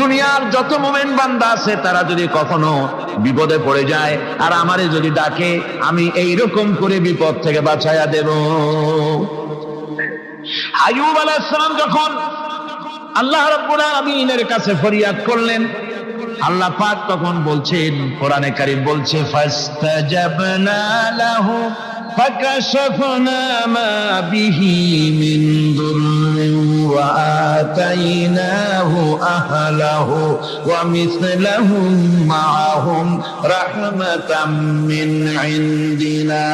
দুনিয়ার যত মুমিন বান্দা আছে তারা যদি কখনো বিপদে পড়ে যায় আর আমারে যদি ডাকে, আমি এইরকম করে বিপদ থেকে বাঁচাইয়া দেব। আইয়ুব আলাইহিস সালাম যখন আল্লাহ রাব্বুল আলামিনের কাছে ফরিয়াদ করলেন, আল্লাহ পাক তখন বলছেন, কোরআনে কারীম বলছে, ফাস্তাজাবনা লাহু ফাকাশাফনা মা বিহি মিন দুররিন ওয়া আতাইনাহু আহলাহু ওয়া মিসলাহুম মাআহুম রাহমাতাম মিন ইনদিনা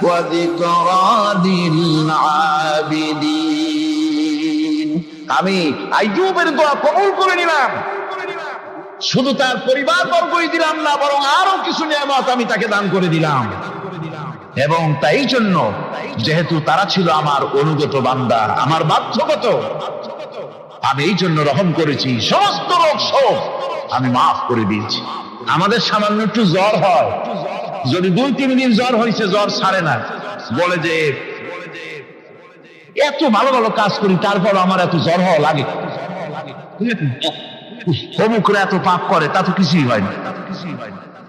ওয়া যিকরা লিল আবিদিন। আমি আইয়ুবের দোয়া কবুল করে নিলাম। শুধু তার পরিবার বর্গই দিলাম না, বরং আরো কিছু নিয়ামত আমি তাকে দান করে দিলাম। এবং তাই জন্য যেহেতু তারা ছিল আমার অনুগত বান্দা, আমার বাধ্যগত, আমি এই জন্য রহম করেছি, সমস্ত রোগ শোক আমি মাফ করে দিয়েছি। আমাদের সামান্য একটু জ্বর হয়, যদি 2-3 দিন জ্বর হয়েছে, জ্বর ছাড়ে না, বলে যে এত ভালো ভালো কাজ করি তারপর আমার এত জ্বর হওয়া লাগে, অমুকরা এত পাপ করে, তা তো কিছুই হয় না।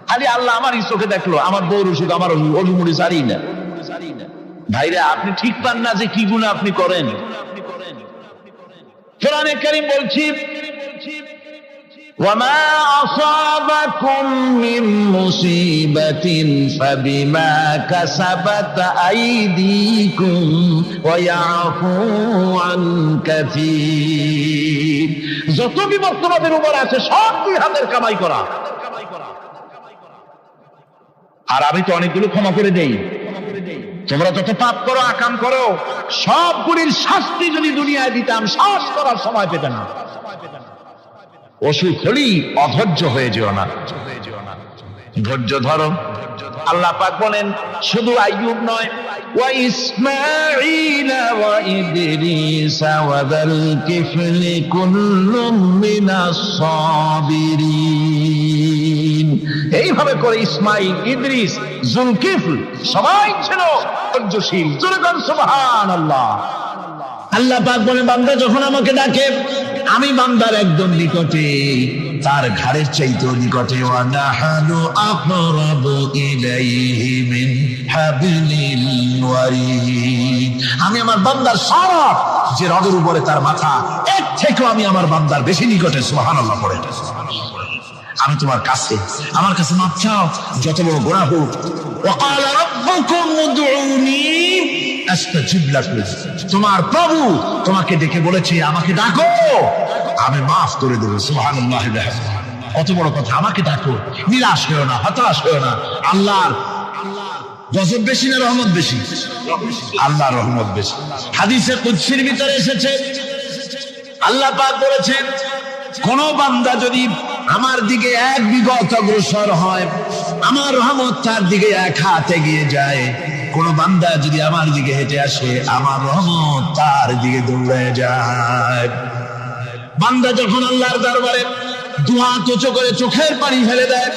খালি আল্লাহ আমার চোখে দেখলো, আমার বউর ওষুধ আমার অনুমতি জারি না। ভাইরা, আপনি ঠিক পান না যে কি গুনাহ আপনি করেন। কোরআনে কারীম বলছি, ওয়ামা আসাবাকুম মিন মুসিবাতিন ফাবিমা কাসাবাত আইদিকুম ওয়া ইয়াফু আন কাসীর। যত বিপদ তোমাদের উপর আছে সব দুই হাতের কামাই করা। আর আমি তো অনেকগুলো ক্ষমা করে দেই। তোমরা যত পাপ করো, আকাম করো, সবগুলির শাস্তি যদি দুনিয়ায় দিতাম, শ্বাস করার সময় পেতে না। অসুখ হলেই অধৈর্য হয়ে যেও না, ধৈর্য ধরো। আল্লাহ পাক বলেন, শুধু আইয়ুব নয়, ওয়া ইসমাঈল ওয়া ইদরিস ওয়া যাল কিফলি কুল্লুম মিনাস সাবিরিন। এইভাবে করে ইসমাঈল, ইদরিস, জুলকিফল সবাই ছিল ধৈর্যশীল। জোরে বলেন সুবহানাল্লাহ। আল্লাহ পাক বলেন, বান্দা যখন আমাকে ডাকে, আমি বান্দার একদম নিকটে, তার ঘাড়ের চাইতেও নিকটে। ওয়া নাহানু আকরাবু ইলাইহি মিন হাবলিল ওয়ারিদ। আমি আমার বান্দার সারা যে রগের উপরে তার মাথা, এর থেকেও আমি আমার বান্দার বেশি নিকটে। সুবহানাল্লাহ পড়ে। আমি তোমার কাছে, আমার কাছে মাপ চাও, যত বড় গুনাহ হোক। ওয়া ক্বালা রাব্বুকুম উদউনি আস্তাজিব লাকুম। তোমার প্রভু তোমাকে ডেকে বলেছে, আমাকে ডাকো, আমি মাফ করে দেব। সুবহানাল্লাহ। কত বড় কথা, আমাকে ডাকো, নিরাশ হয়েও না, হতাশ হয়েও না। আল্লাহর গজব বেশি না রহমত বেশি? আল্লাহর রহমত বেশি। হাদিসে কুদসির ভিতরে এসেছে, আল্লাহ পাক বলেছেন, কোন বান্দা যদি আমার দিকে 1 বিঘত অগ্রসর হয়, আমার রহমত তার দিকে 1 হাত এগিয়ে যায়। কোন বান্দা যদি আমার দিকে হেঁটে আসে, আমার রহমত তার দিকে দৌড়ে যায়। বান্দা যখন আল্লাহর দরবারে 2 হাত উঁচু করে চোখের পানি ফেলে দেয়,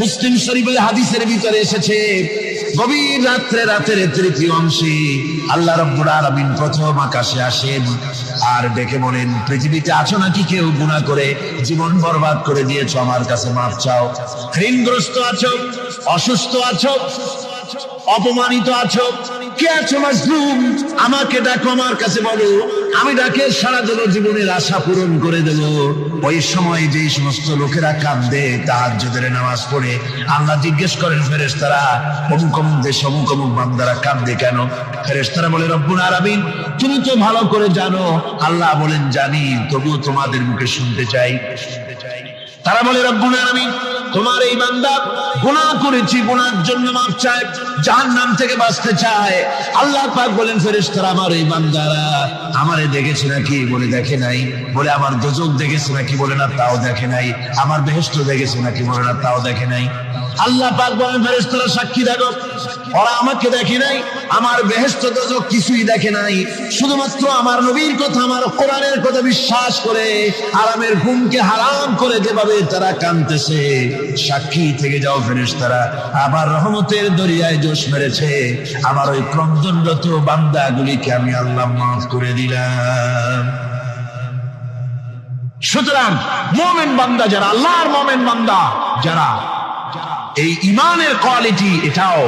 মুসলিম শরীফের হাদিসের ভিতরে এসেছে, গভীর রাত্রে, রাতের 3য় অংশে আল্লাহ রাব্বুল আলামিন প্রথম আকাশে আসেন আর ডেকে বলেন, পৃথিবীতে আছো নাকি কেউ গুনাহ করে জীবন বরবাদ করে দিয়েছো, আমার কাছে মাফ চাও। ঋণগ্রস্ত আছো, অসুস্থ আছো, অপমানিত আছো, কে আছো মাজলুম, আমাকে ডাকো, আমার কাছে বলো, আমি ডাকে সারা দেব, জীবনের আশা পূরণ করে দেব। ওই সময় যে সমস্ত লোকেরা কাঁদে তাহাজ্জুদের নামাজ পড়ে, আল্লাহ জিজ্ঞেস করেন ফেরেশতারা, অমুক অমুক দেশ অমুক অমুক বান্দারা কাঁদে কেন? ফেরেশতারা বলে, রব্বুল আলামিন তুমি তো ভালো করে জানো। আল্লাহ বলেন, জানি, তবুও তোমাদের মুখে শুনতে চাই। তারা বলে, রব্বুল আলামিন তোমার এই বান্দা গুনাহ করেছি, গুনার জন্য মাফ চায়, জাহান্নাম থেকে বাঁচতে চায়। আল্লাহ পাক বলেন, ফেরেশতারা আমার এই বান্দারা আমারে দেখেছে নাকি? বলে, দেখে নাই। বলে, আমার দোজখ দেখেছে নাকি? বলে, না, তাও দেখে নাই। আমার বেহেশত দেখেছে নাকি? বলে, না, তাও দেখে নাই। আল্লাহ পাক বলেন, ফেরেশতারা সাক্ষী দেখো, ওরা আমাকে দেখে নাই, আমার বেহেশত দোজখ কিছুই দেখে নাই, শুধুমাত্র আমার নবীর কথা, আমার কোরআনের কথা বিশ্বাস করে আরামের ঘুমকে হারাম করে যেভাবে তারা কাঁদতেছে, সাক্ষী থেকে যাও ফেরেশতারা, আমার রহমতের দরিয়ায় জোশ মেরেছে, আমার ওই ক্রন্দনরত বান্দাগুলিকে আমি আল্লাহ মাফ করে দিলাম। সুতরাং মুমিন বান্দা যারা, আল্লাহর মুমিন বান্দা যারা, এই ইমানের কোয়ালিটি এটাও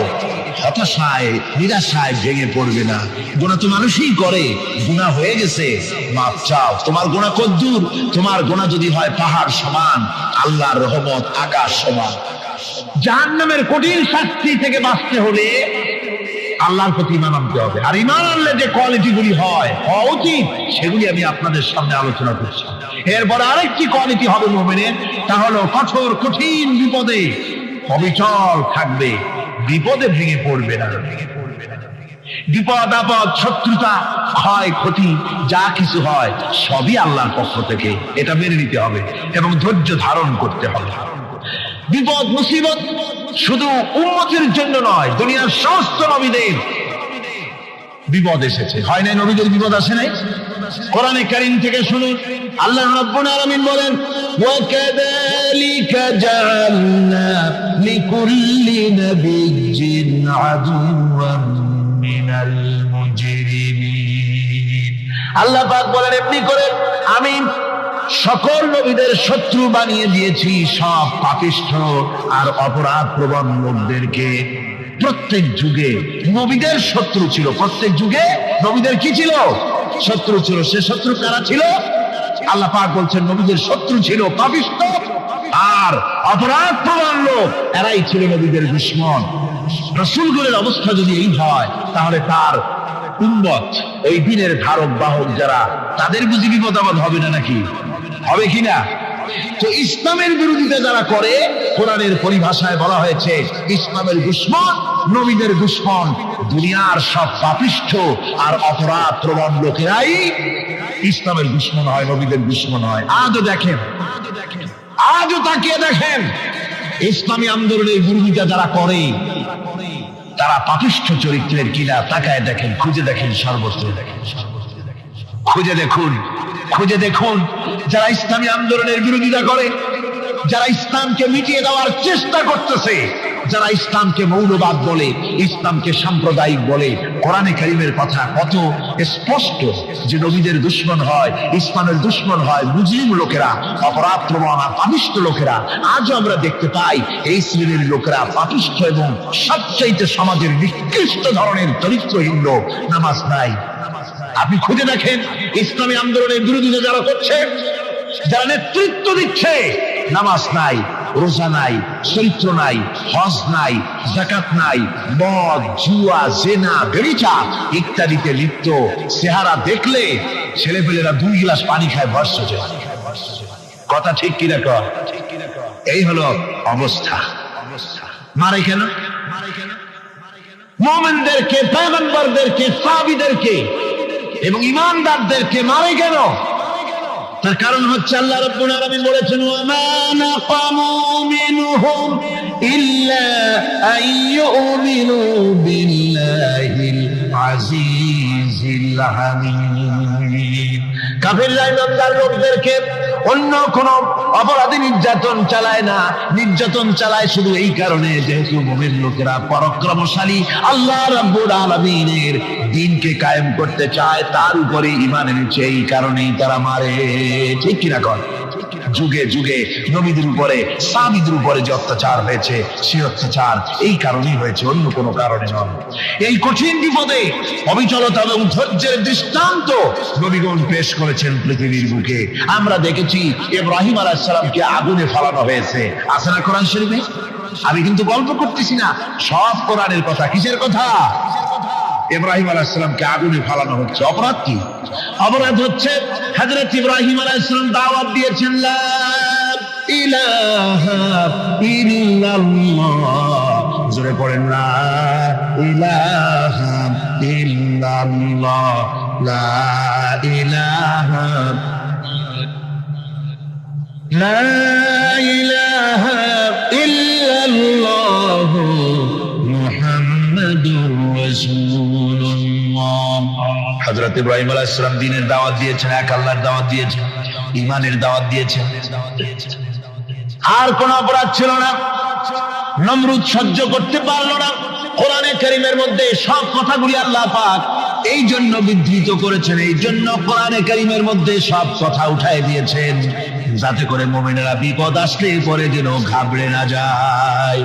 হতাশায় নিরাশায় ভেঙে পড়বে না। গুনাহ তো মানুষই করে, গুনাহ হয়ে গেছে মাফ চাও। তোমার গুনাহ কদ্দুর? তোমার গুনাহ যদি হয় পাহাড় সমান, আল্লাহর রহমত আকাশ সমান। জাহান্নামের কঠিন শাস্তি থেকে বাঁচতে হলে আল্লাহর প্রতি ঈমান আনতে হবে। আর ঈমান আনলে যে কোয়ালিটি গুলি হওয়া উচিত সেগুলি আমি আপনাদের সামনে আলোচনা করছি। এরপর আরেকটি কোয়ালিটি হবে মুমিনের, তা হলো কঠোর কঠিন বিপদে অবিচল থাকবে, বিপদে ভেঙে পড়বে না। বিপদ আপদ শত্রুতা ক্ষয় ক্ষতি যা কিছু হয় সবই আল্লাহর পক্ষ থেকে, এটা মেনে নিতে হবে এবং ধৈর্য ধারণ করতে হবে। বিপদ মুসিবত শুধু উম্মতের জন্য নয়, দুনিয়ার সমস্ত নবীদের বিপদ এসেছে, হয় নাই? নবীদের বিপদ আসে নাই? কোরআনে কারীম থেকে শুনুন, আল্লাহ রাব্বুল আলামিন বলেন, ওয়া কাযালিকা জাআলনা লিকুল্লি নাবিয়্যিন আদুওয়ান মিনাল মুজরিমিন। আল্লাহ পাক বলেন, এমনি করে আমি সকল নবীদের শত্রু বানিয়ে দিয়েছি, সব পাপিষ্ঠ আর অপরাধ প্রবণ লোকদেরকে। প্রত্যেক যুগে নবীদের শত্রু ছিল, প্রত্যেক যুগে নবীদের কি ছিল? শত্রু ছিল। সে শত্রু কারা ছিল? আল্লাহ পাক বলছেন নবীদের শত্রু ছিল পাপিষ্ঠ আর অপরাধ প্রবণ লোক, এরাই ছিল নবীদের দুশমন। রাসূলগণের অবস্থা যদি এই হয়, তাহলে তার উম্মত, ওই দিনের ধারক বাহক যারা, তাদের বুঝি বিপদ আপদ হবে না? নাকি হবে কিনা? তো ইসলামের বিরোধিতা যারা করে, কোরআনের পরিভাষায় বলা হয়েছে ইসলামের দুশমন, নবীদের দুশমন। দুনিয়ার সব পাপিষ্ঠ আর অপরাধ প্রবণ লোকেরাই ইসলামের দুশমন হয়, নবীদের দুশমন হয়। আজও দেখেন, আজও তাকিয়ে দেখেন, ইসলামী আন্দোলনের বিরোধিতা যারা করে তারা পাপিষ্ঠ চরিত্রের কিনা তাকায় দেখেন, খুঁজে দেখেন, সর্বত্র দেখেন, খুঁজে দেখুন, খুঁজে দেখুন। যারা ইসলামী আন্দোলনের বিরোধিতা করে, যারা ইসলামকে মিটিয়ে দেওয়ার চেষ্টা করতেছে, যারা ইসলামকে মৌলবাদ বলে, ইসলামকে সাম্প্রদায়িক বলে, কোরআনে কারীমের কথা কত স্পষ্ট যে নবীদের দুশমন হয়, ইসলামের দুশমন হয় মুসলিম লোকেরা, অপরাধ প্রবণ আর পাপিষ্ঠ লোকেরা। আজও আমরা দেখতে পাই এই শ্রেণীর লোকেরা পাপিষ্ঠ এবং সবচাইতে সমাজের নিকৃষ্ট ধরনের চরিত্রহীন লোক। নামাজ নাই। আপনি খুঁজে দেখেন ইসলামী আন্দোলনের বিরোধিতা যারা করছে, যারা নেতৃত্ব দিচ্ছে, নামাজ নাই, রোজা নাই, চরিত্র নাই, হজ নাই, যাকাত নাই, মদ, জুয়া, জেনা, ব্যভিচার ইত্যাদিতে লিপ্ত। চেহারা দেখলে ছেলেপেলেরা 2 গ্লাস পানি খায় ভস্ম যায়। কথা ঠিক কিনা কর? এই হলো অবস্থা। মারে কেন? মুমিনদেরকে, পয়গম্বরদেরকে, সাহাবীদেরকে এবং ঈমানদারদেরকে মারে কেন? তার কারণ হচ্ছে আল্লাহ রাব্বুল আলামিন বলেছেন, ওয়া মা নাকামু মিনহুম ইল্লা আইয়ুমিনু বিল্লাহিল আজিজিল হামিদ। কাফিররা ইমানদার লোকদেরকে অন্য কোন অপরাধী নির্যাতন চালায় না, নির্যাতন চালায় শুধু এই কারণে যেহেতু মুমিন লোকেরা পরাক্রমশালী, আল্লাহ রাব্বুল আলামিনের দ্বীনকে কায়েম করতে চায়, তার উপরে ঈমান এনেছে, এই কারণেই তারা মারে। ঠিক কিনা কর? যুগে যুগে নবীদের উপরে, সাহাবীদের উপরে যে অত্যাচার হয়েছে, সে অত্যাচার এই কারণেই হয়েছে, অন্য কোনো কারণে নয়। এই কঠিন বিপদে অবিচলতা এবং ধৈর্যের দৃষ্টান্ত নবীগণ পেশ করেছেন পৃথিবীর বুকে। আমরা দেখেছি ইব্রাহিম আলাইহিস সালামকে আগুনে ফেলানো হয়েছে, আছে না কোরআন শরীফে? আমি কিন্তু গল্প করতেছি না, সব কোরআনের কথা। কিসের কথা? ইব্রাহিম আলাইহিস সালামকে আগুনে ফেলানো হচ্ছে। অপরাধ কি? অপরাধ হচ্ছে হযরত ইব্রাহিম আলাইহিস সালাম দাওয়াত দিয়েছেন, লা ইলাহা ইল্লাল্লাহ। জোরে পড়েন, লা ইলাহা ইল্লাল্লাহ, লা ইলাহা, লা ইলাহা ইল্লাল্লাহ মুহাম্মাদুর রাসূলুল্লাহ। হযরত ইব্রাহিম আলাইহিস সালাম দ্বীনের দাওয়াত দিয়েছেন, এক আল্লাহর দাওয়াত দিয়েছেন, ঈমানের দাওয়াত দিয়েছেন। আর কোন অপরাধ ছিল না। নমরুদ সহ্য করতে পারলো না। কোরআনে কারীমের মধ্যে সব কথাগুলি আল্লাহ পাক এই জন্য বিধৃত করেছেন, এই জন্য কোরআনে কারীমের মধ্যে সব কথা উঠায় দিয়েছেন, যাতে করে মুমিনেরা বিপদ আসলে পরে যেন ঘাবড়ে না যায়।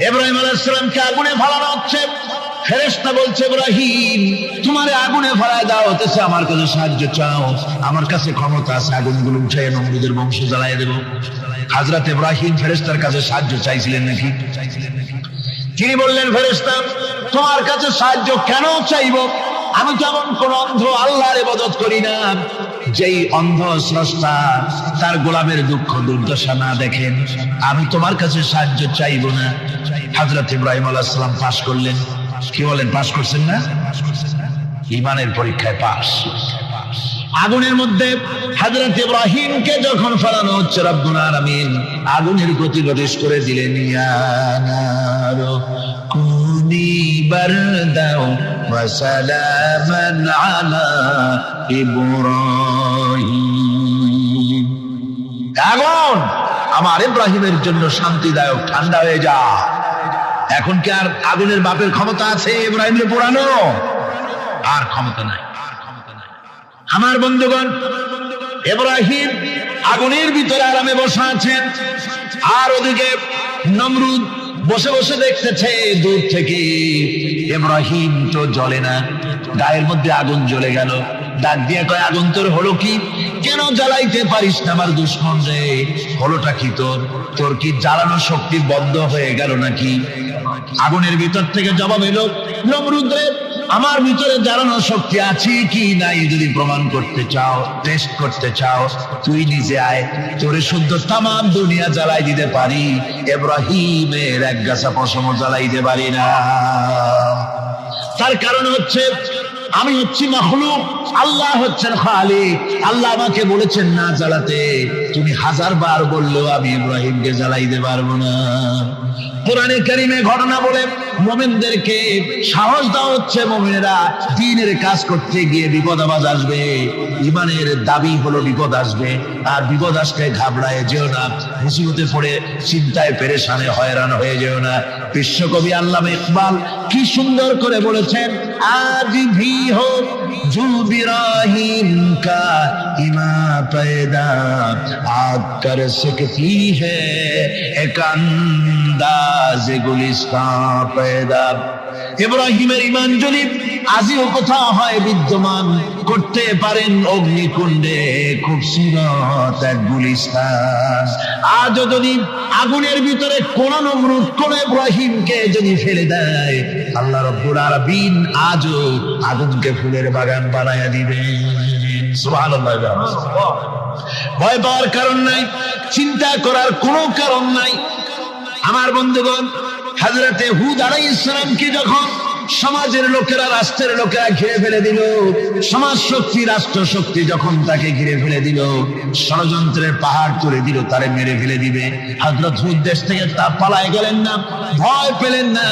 ইব্রাহিম আলাইহিস সালামকে আগুনে ফেলানো হচ্ছে, ফেরেশতা বলছে ইব্রাহিম তোমারে আগুনে ফেলায় দাও, হতেছে আমার কাছে সাহায্য চাও, আমার কাছে ক্ষমতা আছে, আগুনগুলো উঠায় নমরুদের বংশ জ্বালায় দেব। হযরত ইব্রাহিম ফেরেশতার কাছে সাহায্য চাইছিলেন নাকি? তিনি বললেন ফেরেশতা তোমার কাছে সাহায্য কেন চাইব, আমি তো এমন কোন অন্ধ আল্লাহর ইবাদত করি না যেই অন্ধ স্রষ্টা তার গোলামের দুঃখ দুর্দশা না দেখেন, আমি তোমার কাছে সাহায্য চাইব না। হযরত ইব্রাহিম আলাইহিস সালাম পাশ করলেন। কি বলেন, পাশ করছেন না? ঈমানের পরীক্ষায় পাশ। আগুনের মধ্যে হযরত ইব্রাহিমকে যখন ফেলানো হচ্ছে, রব্বুল আলামিন আগুনের প্রতিবাদেশ করে দিলেন, ইয়া নারু কুনি বারদাও ওয়া সালামান আলা ইব্রাহিম। আগুন আমার ইব্রাহিমের জন্য শান্তিদায়ক, ঠান্ডা হয়ে যা। এখন কি আর আগুনের বাপের ক্ষমতা আছে ইব্রাহিমকে পোড়ানো? আর ক্ষমতা নাই। আমার বন্ধুগণ, ইব্রাহিম আগুনের ভিতরে আরামে বসে আছেন, আর ওদিকে নমরুদ বসে বসে দেখতেছে দূর থেকে ইব্রাহিম তো জ্বলে না, গায়ের মধ্যে আগুন জ্বলে গেল। ডাক দিয়ে কয়, আগুন তোর হলো কি? কেন জ্বালাইতে পারিস না আমার দুশমন রে? হলোটা কি তোর? তোর কি জ্বালানো শক্তি বন্ধ হয়ে গেল নাকি? আগুনের ভিতর থেকে জবাব এলো, নমরুদ রে আমার ভিতরে জ্বালানোর শক্তি আছে কি নাই যদি প্রমাণ করতে চাও, টেস্ট করতে চাও, তুই নিজে আয়, তোরে শুদ্ধ তামাম দুনিয়া জ্বালাই দিতে পারি, ইব্রাহিমের এক গাছা পশম জ্বালাইতে পারি না। তার কারণ হচ্ছে আমি হচ্ছি মাখলুক, আল্লাহ হচ্ছেন খালিক। আল্লাহ আমাকে বলেছেন না জ্বালাতে, তুমি 1000 বার বললেও আমি ইব্রাহিমকে জ্বালাইতে পারবো না। কোরআনে কারীমে ঘটনা বলে মুমিনদেরকে সাহস দেওয়া হচ্ছে, মুমিনেরা দ্বীনের কাজ করতে গিয়ে বিপদ আবাজ আসবে, ঈমানের দাবি হলো বিপদ আসবে, আর বিপদ আসলে ঘাবড়ায় যেও না, মুসিবতে পড়ে চিন্তায় পেরেশানে হয়রান হয়ে যেও না। বিশ্বকবি আল্লামা ইকবাল কি সুন্দর করে বলেছেন, আজ ভি হো জু বিরাহিম কা ইমা पैदा आग कर सकती है एक अंदाज गुलिस्तां पैदा। ইব্রাহিমের ঈমান যদি আজিও কোথাও হয় বিদ্যমান, করতে পারেন অগ্নিকুণ্ডে খুবসুরত এক গুলিস্তান। আজও যদি আগুনের ভিতরে কোন নমরুদ কোন ইব্রাহিমকে যদি ফেলে দেয়, আল্লাহ রাব্বুল আলামিন আজও আগুনকে ফুলের বাগান বানায়া দিবেন। সুবহানাল্লাহ। ভয় পাওয়ার কারণ নাই, চিন্তা করার কোনো কারণ নাই। আমার বন্ধুগণ, হযরতে হুদ আলাইহিস সালামকে যখন সমাজের লোকেরা, রাষ্ট্রের লোকেরা ঘিরে ফেলে দিল, সমাজ শক্তি, রাষ্ট্র শক্তি যখন তাকে ঘিরে ফেলে দিল, ষড়যন্ত্রের পাহাড় তুলে দিল, তারে মেরে ফেলে দিবে, হযরত হুদ দেশ থেকে তা পালায় গেলেন না, ভয় পেলেন না।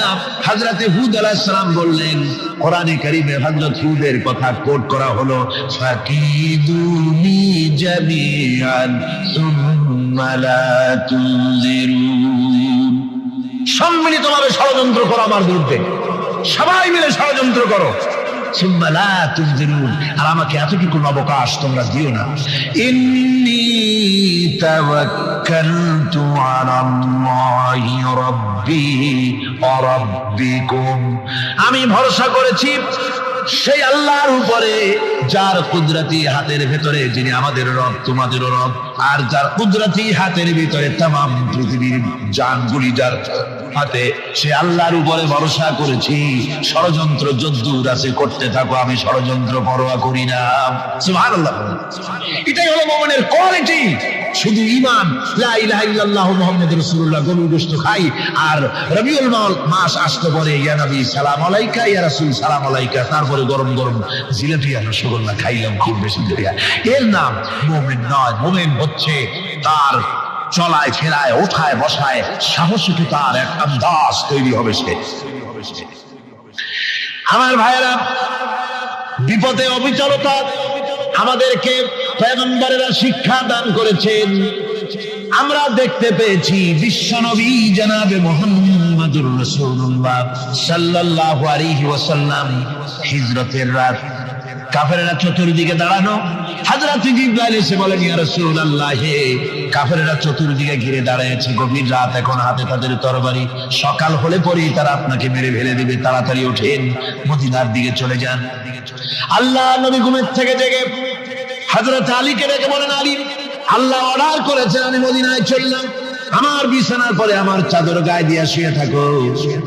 হযরতে হুদ আলাইহিস সালাম বললেন, কোরআনে কারীমে হযরত হুদের কথা কোট করা হলো, ফাকিদুনি জামিআন সুম্মা লা তুনজিরুন। সম্মিলিতভাবে ষড়যন্ত্র করো আমার বিরুদ্ধে, সবাই মিলে ষড়যন্ত্র করো, সুম্মা লা তুনজিরুন, আর আমাকে এতটুকু অবকাশ তোমরা দিও না। ইন্নী তাওয়াক্কালতু আলাল্লাহি রাব্বি ওয়া রাব্বিকুম, আমি ভরসা করেছি সেই আল্লাহর উপরে যার কুদরতি হাতের ভেতরে, যিনি আমাদের রব তোমাদেরও রব, আর যার কুদরতি হাতের ভিতরে তামাম পৃথিবীর জানগুলি যার হাতে, সে আল্লাহর উপরে ভরসা করেছি। ষড়যন্ত্র যদ্দূর আছে করতে থাকো, আমি ষড়যন্ত্র পরোয়া করি না। সুবহানাল্লাহ। এটাই হলো মুমিনের কোয়ালিটি। শুধু ঈমান, লা ইলাহা ইল্লাল্লাহু মুহাম্মাদুর রাসূলুল্লাহ, গরুর গোশত খাই, আর রবিউল মাস আসতে পরে ইয়া নবী সালাম আলাইকা, ইয়া রাসূল সালাম আলাইকা, তারপরে গরম গরম জিলাপি আর রসগোল্লা খাইলাম খুব বেশি করিয়া, এর নাম মুমিন নয়। মুমিন হচ্ছে তার চলায় ফেরায় ওঠায় বসায় সাহসিকতার এক আন্দাজ তৈরি হবে সে। আমার ভাইয়েরা, বিপদে অবিচলতা আমাদেরকে পয়গম্বরেরা শিক্ষা দান করেছেন। আমরা দেখতে পেয়েছি বিশ্বনবী জনাবে মুহাম্মদুর রাসূলুল্লাহ সাল্লাল্লাহু আলাইহি ওয়াসাল্লাম হিজরতের রাত কাফেররা চতুর্দিকে দাঁড়ানো, হযরত জিবরাইল এসে বলেন, ইয়া রাসূলুল্লাহ, কাফেররা চতুর্দিকে ঘিরে দাঁড়িয়েছে, গভীর রাত, এখন হাতে তাদের তরবারি, সকাল হলে পরেই তারা আপনাকে মেরে ফেলে দেবে, তাড়াতাড়ি ওঠেন, মদিনার দিকে চলে যান। আল্লাহ নবী ঘুমের থেকে জেগে হযরত আলীকে ডেকে বলেন, আলী, আল্লাহ অর্ডার করেছেন আমি মদিনায় চললাম, আমার বিছানার পরে আমার চাদর গায়ে দিয়ে শুয়ে থাকো।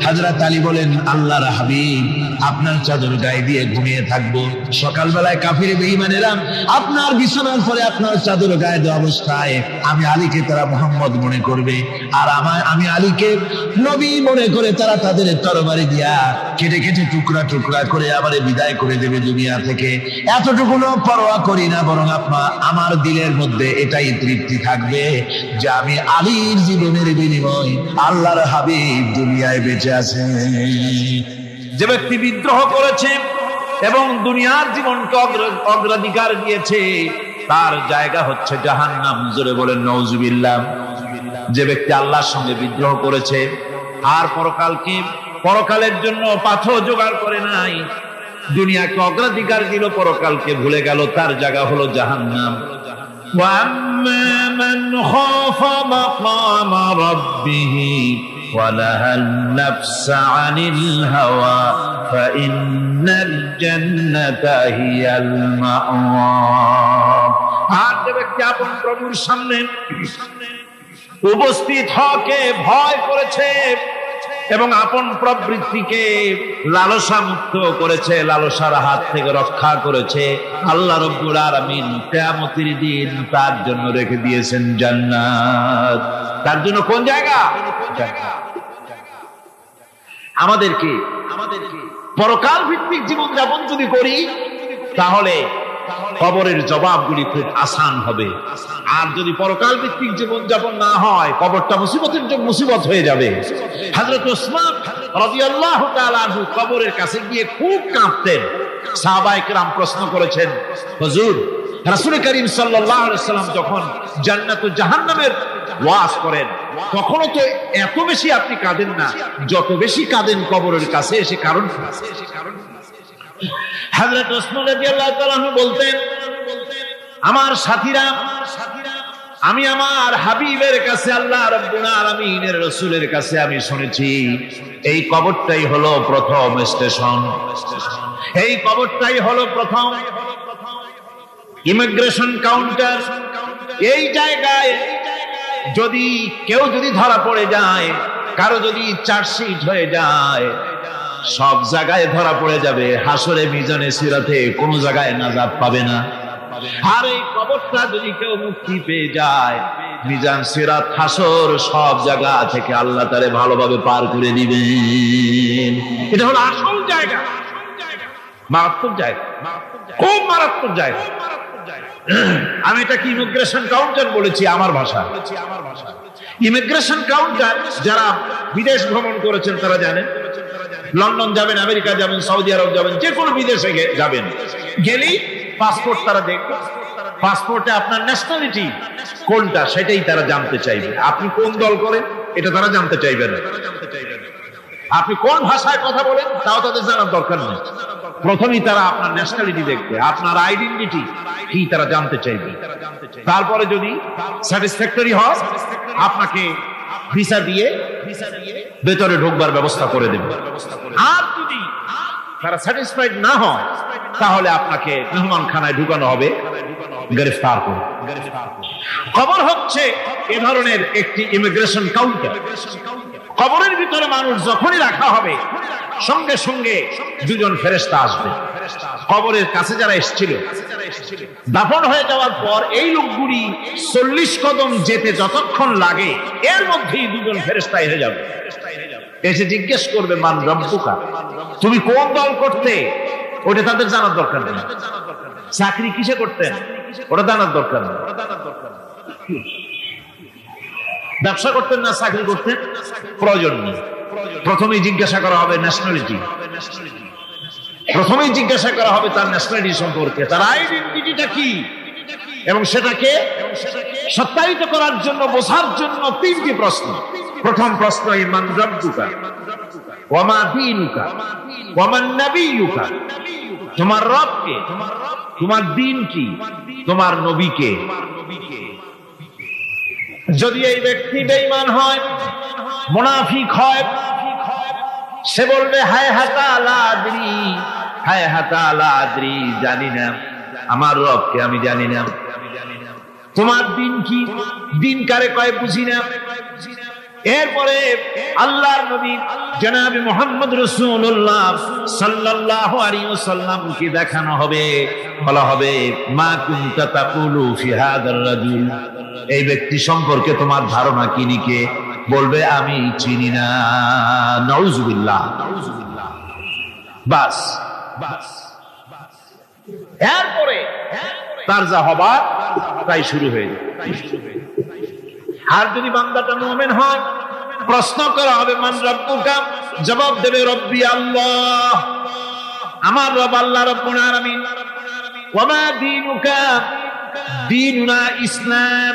হযরত আলী বলেন, আল্লাহর হাবিব, আপনার চাদর গায়ে দিয়ে ঘুমিয়ে থাকবো, সকালবেলায় কাফির বেঈমানেরা আপনার বিছানার পরে আপনার চাদর গায়ে দেওয়া অবস্থায় আমি আলীকে তারা মুহাম্মদ মনে করবে, আর আমি আলীকে নবী মনে করে তারা তাদের তরবারি দিয়া কেটে কেটে টুকরা টুকরা করে আবার বিদায় করে দেবে দুনিয়া থেকে। এতটুকুনো পরোয়া করি না, বরং আমার দিলের মধ্যে এটাই তৃপ্তি থাকবে যে আমি আলীর জীবনের বিনিময় আল্লাহর হাবিব দুনিয়ায় বেঁচে আছে। যে ব্যক্তি বিদ্রোহ করেছে এবং দুনিয়ার জীবনকে অগ্রাধিকার দিয়েছে তার জায়গা হচ্ছে জাহান্নাম। জোরে বলেন নাউজুবিল্লাহ। যে ব্যক্তি আল্লাহর সঙ্গে বিদ্রোহ করেছে আর পরকালের জন্য পাথর জোগাড় করে নাই, দুনিয়াকে অগ্রাধিকার দিল, পরকালকে ভুলে গেল, তার জায়গা হলো জাহান্নাম। وَأَمَّا مَنْ خَافَ مَقَامَ رَبِّهِ وَنَهَى النَّفْسَ عَنِ الْهَوَى فَإِنَّ الْجَنَّةَ هِيَ الْمَأْوَى। আর যে ব্যক্তি আপন প্রভুর সামনে উপস্থিত হওয়াকে ভয় করেছে এবং আপন প্রবৃত্তিকে লালসা মুক্ত করেছে, লালসার হাত থেকে রক্ষা করেছে, আল্লাহ রাব্বুল আলামিন কিয়ামতের দিন তার জন্য রেখে দিয়েছেন জান্নাত। তার জন্য কোন জায়গা? আমাদেরকে পরকাল ভিত্তিক জীবন যাপন যদি করি তাহলে কবরের জবাবগুলি খুব আসান হবে। আর যদি পরকাল ভিত্তিক জীবন যাপন না হয়, কবরটা মুসিবত হয়ে যাবে। হযরত ওসমান রাদিয়াল্লাহু তাআলা আনহু কবরের কাছে গিয়ে খুব কাঁদতেন। সাহাবায়ে কেরাম প্রশ্ন করেছেন, হুজুর, রাসূল করিম সাল্লাল্লাহু আলাইহি ওয়াসাল্লাম যখন জান্নাত ও জাহান্নামের ওয়াজ করেন তখনও তো এত বেশি আপনি কাঁদেন না, যত বেশি কাঁদেন কবরের কাছে এসে। কারণ হযরত ওসমান রাদিয়াল্লাহু তাআলা আনহু বলতেন, আমার সাথীরা, আমি আমার হাবিবের কাছে, আল্লাহ রাব্বুল আলামিনের রাসূলের কাছে আমি শুনেছি এই কবরটাই হলো প্রথম স্টেশন, এই কবরটাই হলো প্রথম ইমিগ্রেশন কাউন্টার। এই জায়গায় কেউ যদি ধরা পড়ে যায়, কারো যদি চার্জশিট হয়ে যায়, সব জায়গায় ধরা পড়ে যাবে, হাসরে মিজানে সিরাতে কোনো জায়গায় নাজাত পাবে না। আর এই কবরটা যদি কেউ মুক্তি পেয়ে যায়, মিজান সিরাত হাসর সব জায়গা থেকে আল্লাহ তারে ভালোভাবে পার করে দিবেন। এটা হলো আসল জায়গা, মারাত্মক জায়গা, খুব মারাত্মক জায়গা। আমি এটাকে ইমিগ্রেশন কাউন্টার বলেছি আমার ভাষা। ইমিগ্রেশন কাউন্টার যারা বিদেশ ভ্রমণ করেছেন তারা জানেন। লন্ডন যাবেন, আমেরিকা যাবেন, সৌদি আরব যাবেন, যে কোনো বিদেশে যাবেন, গেলেই পাসপোর্ট তারা দেখবে। পাসপোর্টে আপনার ন্যাশনালিটি কোনটা সেটাই তারা জানতে চাইবে। আপনি কোন দল করেন এটা তারা জানতে চাইবে না। আপনি কোন ভাষায় কথা বলেন তাও তাদের জানার দরকার নেই। প্রথমেই তারা আপনার ন্যাশনালিটি দেখবে, আপনার আইডেন্টিটি কি তারা জানতে চাইবে। তারপরে যদি স্যাটিসফ্যাক্টরি হয় আপনাকে ভিসা দিয়ে ভেতরে ঢোকবার ব্যবস্থা করে দেবে। আর যদি তারা স্যাটিসফাইড না হয় তাহলে আপনাকে মেহমানখানায় ঢুকানো হবে গ্রেফতার করে। কবর হচ্ছে এ ধরনের একটি ইমিগ্রেশন কাউন্টার। কবরের ভিতরে মানুষ যখনই রাখা হবে সঙ্গে সঙ্গে দুজন ফেরেশতা আসবে। কবরের কাছে যারা এসেছিল দাফন হয়ে যাওয়ার পর এই লোকগুলি 40 কদম যেতে যতক্ষণ লাগে এর মধ্যেই দুজন ফেরেশতা এসে যাবে, এসে জিজ্ঞেস করবে, মান রব্বুকা, তুমি কোন দল করতে? ওটা তাদের জানার দরকার নেই। চাকরি কিসে করতেন ওটা জানার দরকার নেই। ব্যবসা করতেন না চাকরি করতেন প্রয়োজন নেই। প্রথমেই জিজ্ঞাসা করা হবে ন্যাশনালিটি, প্রথমেই জিজ্ঞাসা করা হবে তার ন্যাশনালিটি সম্পর্কে, তার আইডেন্টিটিটা কি এবং সেটাকে সত্যায়িত করার জন্য, বোঝার জন্য তিনটি প্রশ্ন। প্রথম প্রশ্ন, মান রাব্বুকা ওয়া মা দীনুকা ওয়া মান নাবিয়্যুকা, তোমার রব কে, তোমার দ্বীন কি, তোমার নবী কে। যদি এই ব্যক্তি বেঈমান হয়, মুনাফিক হয়, সে বলবে হায় হাতা লা আদরি, হায় হাতা লা আদরি, জানি না আমার রবকে, আমি জানি না। তোমার দিন কি, দিন কারে কয় বুঝি না। এরপরে আল্লাহর নবী জনাব মুহাম্মদ রাসূলুল্লাহ সাল্লাল্লাহু আলাইহি ওয়াসাল্লামকে দেখানো হবে, বলা হবে মা কুনতা তাকুলু ফি হাদার রাজুল, এই ব্যক্তি সম্পর্কে তোমার ধারণা কি নিকে, বলবে আমি চিনি না। নাউযুবিল্লাহ। বাস এরপরে তার যা হবার তাই শুরু হয়ে যায়। আর যদি বান্দাটা মুমিন হয়, প্রশ্ন করা হবে মান রাব্বুকা, জবাব দেবে রব্বি আল্লাহ, আমার রব আল্লাহ রাব্বুল আলামিন। ওয়া মা দীনুকা, দীনুনা ইসলাম,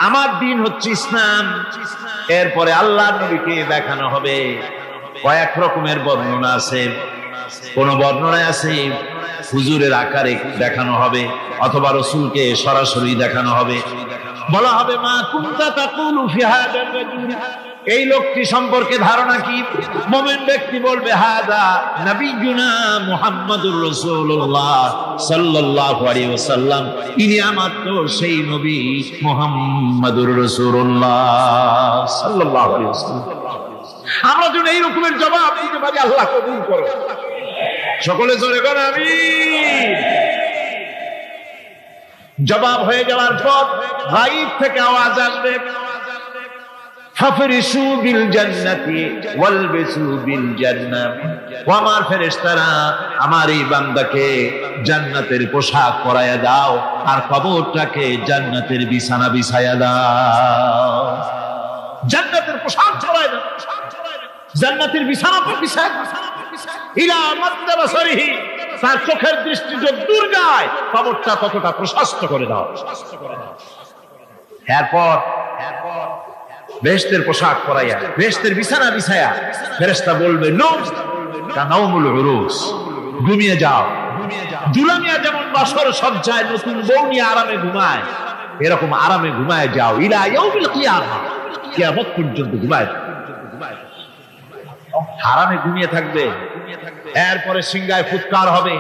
আমার দিন হচ্ছে ইসলাম। এরপরে আল্লাহর নবীকে দেখানো হবে। কয়েক রকমের বর্ণনা আছে, কোন বর্ণনায় আছে হুজুরের আকারে দেখানো হবে, অথবা রাসূলকে সরাসরি দেখানো হবে। বলা হবে মা কুনতা তাকুলু ফি হাদার রাজুল, এই লোকটি সম্পর্কে ধারণা কি। মুমিন ব্যক্তি বলবে হাদা নবিয়ুনা মুহাম্মাদুর রাসূলুল্লাহ সাল্লাল্লাহু আলাইহি ওয়াসাল্লাম, ইনি আমার তো সেই নবী মুহাম্মাদুর রাসূলুল্লাহ সাল্লাল্লাহু আলাইহি ওয়াসাল্লাম। আমরা যদি এই রকমের জবাব দিতে পারি, আল্লাহ কবুল করো। সকলে জোরে করে আমিন। জবাব হয়ে যাওয়ার পর গায়ব থেকে আওয়াজ আসবে, ফাফরিশু বিল জান্নাতি ওয়ালবিসু বিল জান্নাহ, ও আমার ফেরেশতারা, আমার এই বান্দাকে জান্নাতের পোশাক পরায়া দাও, আর কবরটাকে জান্নাতের বিছানা বিছায়া দাও। জান্নাতের পোশাক পরায়া দাও, জান্নাতের বিছানা বিছায়া দাও। ইলা মাদ্দাবাসরিহি, তার চোখের দৃষ্টি যত দূর যায়, কবরটা ততটা প্রশস্ত করে দাও। এরপর বেহেশতের পোশাক পরাইয়া, বেহেশতের বিছানা বিছায়া ফেরেশতা বলবে নৌম কানাউমুল উরুস, ঘুমিয়ে যাও। দুলামিয়া যেমন বাসর সজ্জায় নতুন বউ নিয়ে আরামে ঘুমায়, এরকম আরামে ঘুমায় যাও। ইলা ইয়াউমিল কিয়ামা, কিয়ামত পর্যন্ত ঘুমায়। হারামে ঘুমিয়ে থাকবে। এরপরে সিংহায় ফুৎকার হবে,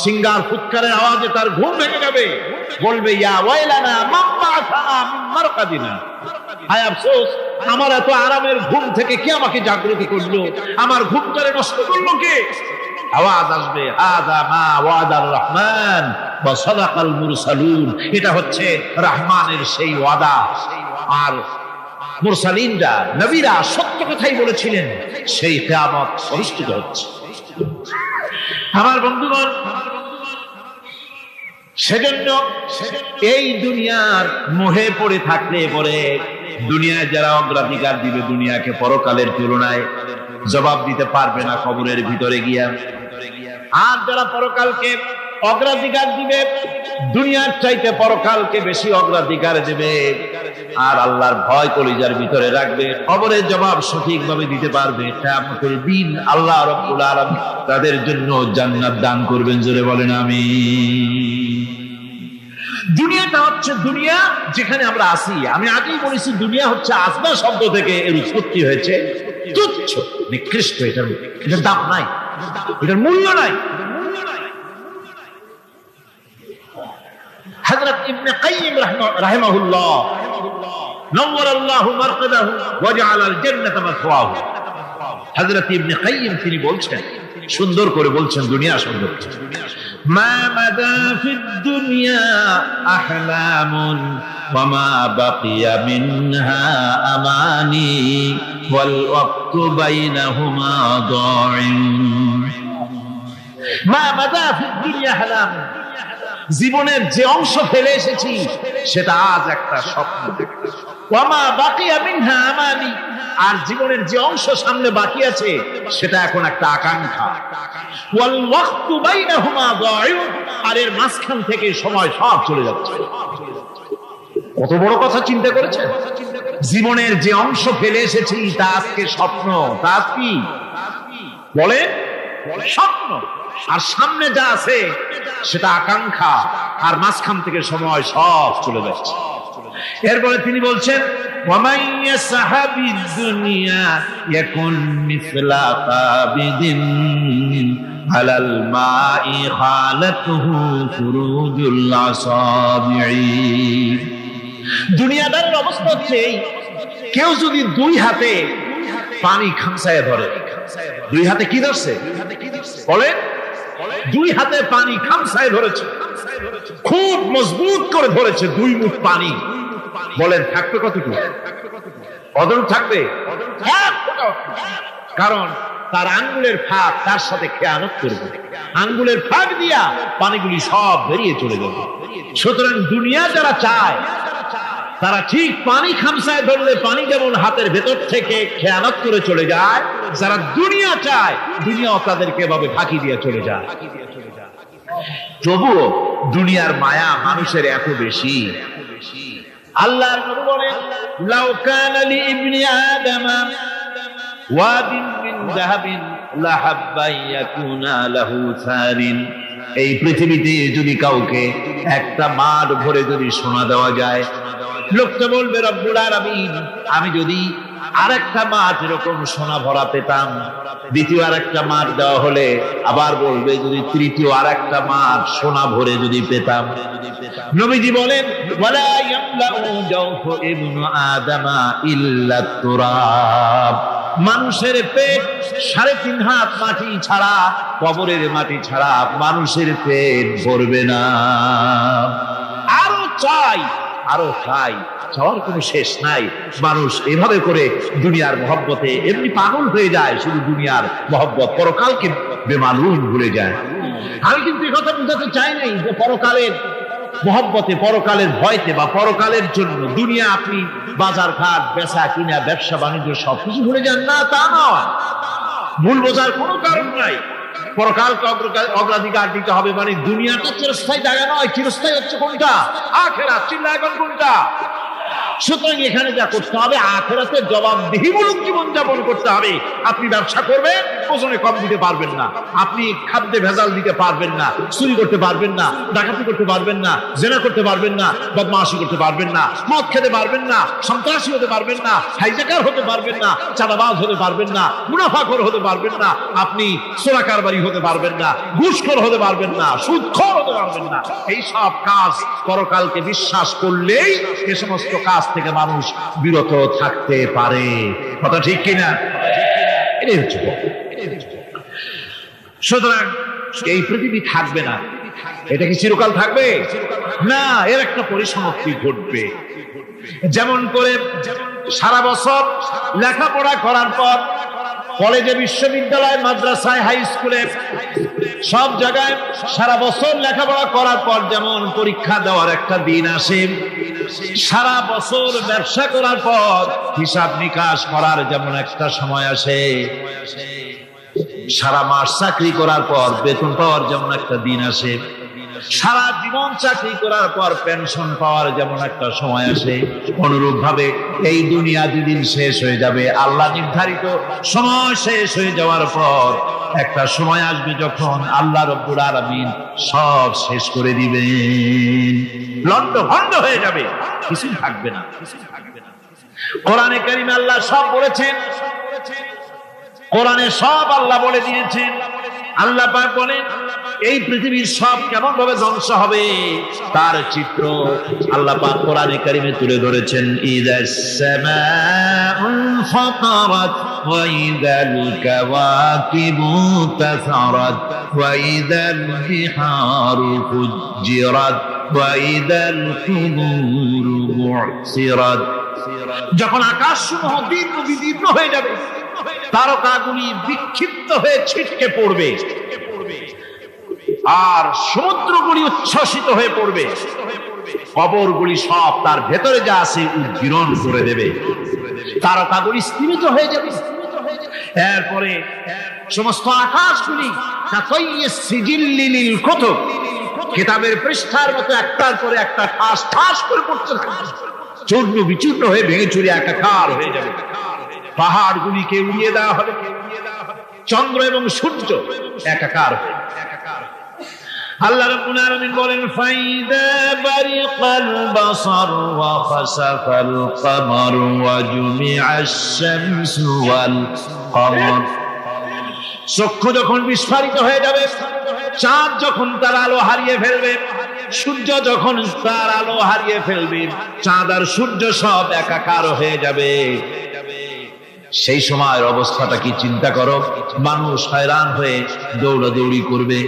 সিংহার ফুৎকারের আওয়াজে তার ঘুম ভেঙে যাবে। বলবে ইয়া ওয়াইলানা মান বা'আসানা মিন মারকাদিনা, হায় আফসোস, আমার এত আরামের ঘুম থেকে কে আমাকে জাগ্রত করলো, আমার ঘুমটারে নষ্ট করলো কে। আওয়াজ আসবে হাযা মা ওয়াদার রহমান ওয়া সাদাকাল মুরসালুন, এটা হচ্ছে রহমানের সেই ওয়াদা, আর মুরসালিনরা নবীরা সত্য কথাই বলেছিলেন, সেই কিয়ামত অনুষ্ঠিত হচ্ছে। আমার বন্ধুগণ, সেজন্য এই দুনিয়ার মোহে পড়ে থাকলে পরে দুনিয়ায় যারা অগ্রাধিকার দিবে দুনিয়াকে পরকালের তুলনায়, জবাব দিতে পারবে না কবরের ভিতরে গিয়া। আর যারা পরকালকে অগ্রাধিকার দিবে, দুনিয়ার চাইতে পরকালকে বেশি অগ্রাধিকার দেবে, আর আল্লাহর ভয় কলিজার ভিতরে রাখবে, কবরের জবাব সঠিকভাবে দিতে পারবে, কিয়ামতের দিন আল্লাহ রাব্বুল আলামিন তাদের জন্য জান্নাত দান করবেন। জোরে বলেন আমিন। দুনিয়াটা হচ্ছে দুনিয়া যেখানে আমরা আছি। আমি আগেই বলেছি, দুনিয়া হচ্ছে আসমান শব্দ থেকে এর উৎপত্তি হয়েছে। তুচ্ছ, নিকৃষ্ট, এটার দাম নাই, এটার মূল্য নাই। হযরত ইবনে কাইয়িম রাহিমাহুল্লাহ নওয়ারাল্লাহু মারকাদাহু ওয়া জাআলাল জান্নাতা মাসওয়াহু, হযরত ইবনে কাইয়িম তিনি বলছেন, সুন্দর করে বলছেন দুনিয়া সম্পর্কে, মা মাদা ফিদ দুনিয়া আহলামুন ওয়া মা বাকিয়া মিনহা আমানি ওয়াল ওয়াক্তু বাইনাহুমা দাইন। মা মাদা ফিদ দুনিয়া আহলামুন, জীবনের যে অংশ ফেলে এসেছি সেটা আজ একটা স্বপ্ন। ওয়া মা বাকিয়া মিনহা আমানি, আর জীবনের যে অংশ সামনে বাকি আছে সেটা এখন একটা আকাঙ্ক্ষা। ওয়াল ওয়াক্তু বাইনাহুমা দাইন, আর এর মাঝখান থেকে সময় সব চলে যাচ্ছে। কত বড় কথা চিন্তা করেছেন? জীবনের যে অংশ ফেলে এসেছি তা আজকে স্বপ্ন, তা কি বলে স্বপ্ন, আর সামনে যা আছে সেটা আকাঙ্ক্ষা, আর মাঝখান থেকে সময় সব চলে যাচ্ছে। এরপরে তিনি বলছেন وَمَن يَسْعَ بِالدُّنْيَا يَكُنْ مِثْلَ قَابِضٍ عَلَى الْمَاءِ خَالَتْهُ فُرُوجُ الْأَصَابِعِ। দুনিয়াদার অবস্থা হচ্ছে কেউ যদি দুই হাতে পানি খামসায় ধরে, দুই হাতে কি ধরছে বলে, দুই হাতে পানি খামসায় ধরেছে, খুব মজবুত করে ধরেছে, 2 মুঠ পানি, বলেন থাকবে কতটুকু? কতটুকু থাকবে? কারণ তার আঙ্গুলের ফাঁক তার সাথে খেয়ানত করবে, আঙ্গুলের ফাঁক দিয়া পানিগুলি সব বেরিয়ে চলে যাবে। সুতরাং দুনিয়া যারা চায় তারা ঠিক পানি খামসায় ধরলে পানি যেমন হাতের ভেতর থেকে খেয়ানত করে চলে যায়, যারা দুনিয়া চায় দুনিয়াও তাদেরকে এভাবে ফাঁকি দিয়ে চলে যায়। তবুও দুনিয়ার মায়া মানুষের এত বেশি। আল্লাহর নবী বলেন লাউ কানা লি ইবনি আদামা ওয়াদিন মিন যাহাবিন লাহাব্বা ইয়াকুনা লাহু সারিন। এই পৃথিবীতে যদি কাউকে একটা মাঠ ভরে যদি সোনা দেওয়া যায়, লোকটা বলবে রব্বুল আলামিন আমি যদি আরেকটা মাঠ এরকম সোনা ভরা পেতাম, দ্বিতীয় আরেকটা মাঠ দেওয়া হলে আবার বলবে যদি তৃতীয় আরেকটা মাঠ সোনা ভরে যদি পেতাম। নবীজি বলেন ওয়ালা ইয়ামলাউ জাওফু ইবনু আদামা ইল্লা তুরাব। মানুষের পেট 3.5 হাত মাটি ছাড়া, কবরের মাটি ছাড়া মানুষের পেট ভরবে না। আরো চাই, আরো চাই, চাওয়ার কোনো শেষ নাই। মানুষ এভাবে করে দুনিয়ার মহব্বতে এমনি পাগল হয়ে যায়, শুধু দুনিয়ার মহব্বত, পরকালকে বেমালুম ভুলে যায়। আমি কিন্তু এই কথা বুঝাতে চাই নাই যে পরকালের মহব্বতে, পরকালের ভয়তে বা পরকালের জন্য দুনিয়া আপনি বাজার ঘাট বেচা কিনা ব্যবসা বাণিজ্য সবকিছু ভুলে যান, না তা নয়। ভুল বোঝার কোনো কারণ নাই। পরকালকে অগ্রাধিকার দিতে হবে, মানে দুনিয়াটা চিরস্থায়ী জায়গা নয়। চিরস্থায়ী হচ্ছে কোনটা? আখিরাত। চিন্তা এখন কোনটা? সুতরাং এখানে যা করতে হবে আখিরাতের জবাবদিহিমূলক জীবন যাপন করতে হবে। আপনি ব্যবসা করবেন, ওজনে কম দিতে পারবেন না, আপনি খাদ্যে ভেজাল দিতে পারবেন না, চুরি করতে পারবেন না, ডাকাতি করতে পারবেন না, জেনা করতে পারবেন না, বদমাশি করতে পারবেন না, মদ খেতে পারবেন না, সন্ত্রাসী হতে পারবেন না, হাইজ্যাকার হতে পারবেন না, চাঁদাবাজ হতে পারবেন না, মুনাফাখোর হতে পারবেন না, আপনি চোরা কারবারি হতে পারবেন না, ঘুষখোর হতে পারবেন না, সুদখোর হতে পারবেন না। এই সব কাজ পরকালকে বিশ্বাস করলেই এ সমস্ত কাজ থেকে মানুষ বিরত থাকতে পারে। কথা ঠিক কিনা? এটাই হচ্ছে। সুতরাং এই পৃথিবী থাকবে না, এটা কি চিরকাল থাকবে না, এর একটা পরিসমাপ্তি ঘটবে। যেমন করে সারা বছর লেখাপড়া করার পর কলেজে, বিশ্ববিদ্যালয়, মাদ্রাসায়, হাই স্কুলে, সব জায়গায় সারা বছর লেখাপড়া করার পর যেমন পরীক্ষা দেওয়ার একটা দিন আসে, সারা বছর ব্যবসা করার পর হিসাব নিকাশ করার যেমন একটা সময় আসে, সারা মাস চাকরি করার পর বেতন পাওয়ার যেমন একটা দিন আসে, সারা জীবন চাকরি করার পর পেনশন পাওয়ার যেমন একটা সময় আসে, অনুরূপ ভাবে এই দুনিয়া যেদিন শেষ হয়ে যাবে, আল্লাহ নির্ধারিত সময় শেষ হয়ে যাওয়ার পর একটা সময় আসবে যখন আল্লাহ রব্বুল আলামিন সব শেষ করে দিবেন, লন্ডভন্ড হয়ে যাবে, কিছু থাকবে না। কোরআনে কারীমে আল্লাহ সব বলেছেন, কোরআনে সব আল্লাহ বলে দিয়েছেন। আল্লাহ পাক বলেন এই পৃথিবীর সব কেমন ভাবে ধ্বংস হবে তার চিত্র আল্লাহ পাক কোরআনে কারীমে তুলে ধরেছেন। ইযাস সামাউল ফাতারাত ওয়া ইযাল কাওয়াকিবু তাসারাত ওয়া ইযাল বিহারু ফুজ্জিরাত ওয়া ইযাল কুবুরু বু'সিরাত। যখন আকাশসমূহ দীর্ঘ বিদীর্ণ হয়ে যাবে, তারকাগুলি বিক্ষিপ্ত হয়ে ছিটকে পড়বে, আর সমুদ্রগুলি উচ্ছ্বসিত হয়ে পড়বে, কবরগুলি সব তার ভেতরে যা আছে উদ্গীরণ করে দেবে, তারকাগুলি স্থিমিত হয়ে যাবে। এরপরে সমস্ত আকাশগুলি কিতাবের পৃষ্ঠার মতো একটার পরে একটা ঠাস ঠাস করে পড়তে থাকবে, চূর্ণ বিচূর্ণ হয়ে ভেঙে চুরে একাকার হয়ে যাবে। পাহাড়গুলিকে উড়িয়ে দেওয়া হবে, চন্দ্র এবং সূর্য একাকার হয়ে যাবে। আল্লাহ রাব্বুল আলামিন বলেন ফাইদা বারিকাল বাসার ওয়া খাসাফাল কমার ওয়া জুমিআশ শামসু ওয়াল কমার। চক্ষু যখন বিস্ফারিত হয়ে যাবে, চাঁদ যখন তার আলো হারিয়ে ফেলবে, সূর্য যখন তার আলো হারিয়ে ফেলবে, চাঁদ আর সূর্য সব একাকার হয়ে যাবে। সেই সময়ের অবস্থাটা কি চিন্তা করো। মানুষ হয়রান হয়ে দৌড়াদৌড়ি করবে।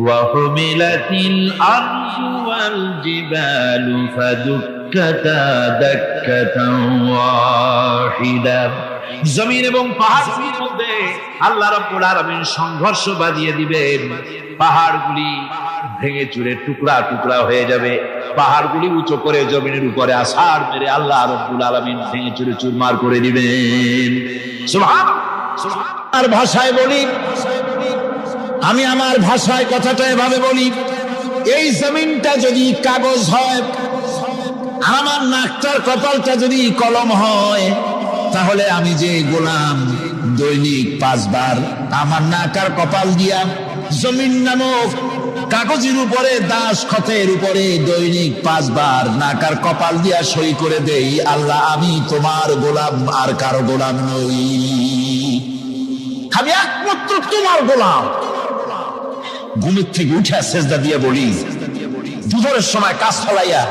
وَحُمِلَتِ الْأَرْضُ وَالْجِبَالُ فَدُكَّتَا دَكَّةً وَاحِدَةً। জমিন এবং পাহাড়গুলির মধ্যে আল্লাহ রাব্বুল আলামিন সংঘর্ষ বাঁধিয়ে দিবেন। পাহাড়গুলি ভেঙে চুরে টুকরা টুকরা হয়ে যাবে। পাহাড়গুলি উঁচু করে জমিনের উপরে আছাড় মেরে আল্লাহ রাব্বুল আলামিন ভেঙে চুরে চুরমার করে দিবেন। সুবহানাল্লাহ। আর ভাষায় বলি, আমি আমার ভাষায় কথাটা এভাবে বলি, এই জমিনটা যদি কাগজ হয় আর আমার নাকটার কপালটা যদি কলম হয়, তাহলে আমি যে গোলাম দৈনিক 5 বার আমার নাকার কপাল দিয়া জমিন নামক কাগজের উপরে দাস খতের উপরে দৈনিক 5 বার নাকার কপাল দিয়া সই করে দেই, আল্লাহ আমি তোমার গোলাম আর কারো গোলাম নই, আমি একমাত্র তোমার গোলাম। ঘুমের থেকে উঠে সেজদা দিয়ে বলি, দুপুরের সময় কাজ ফলাইয়া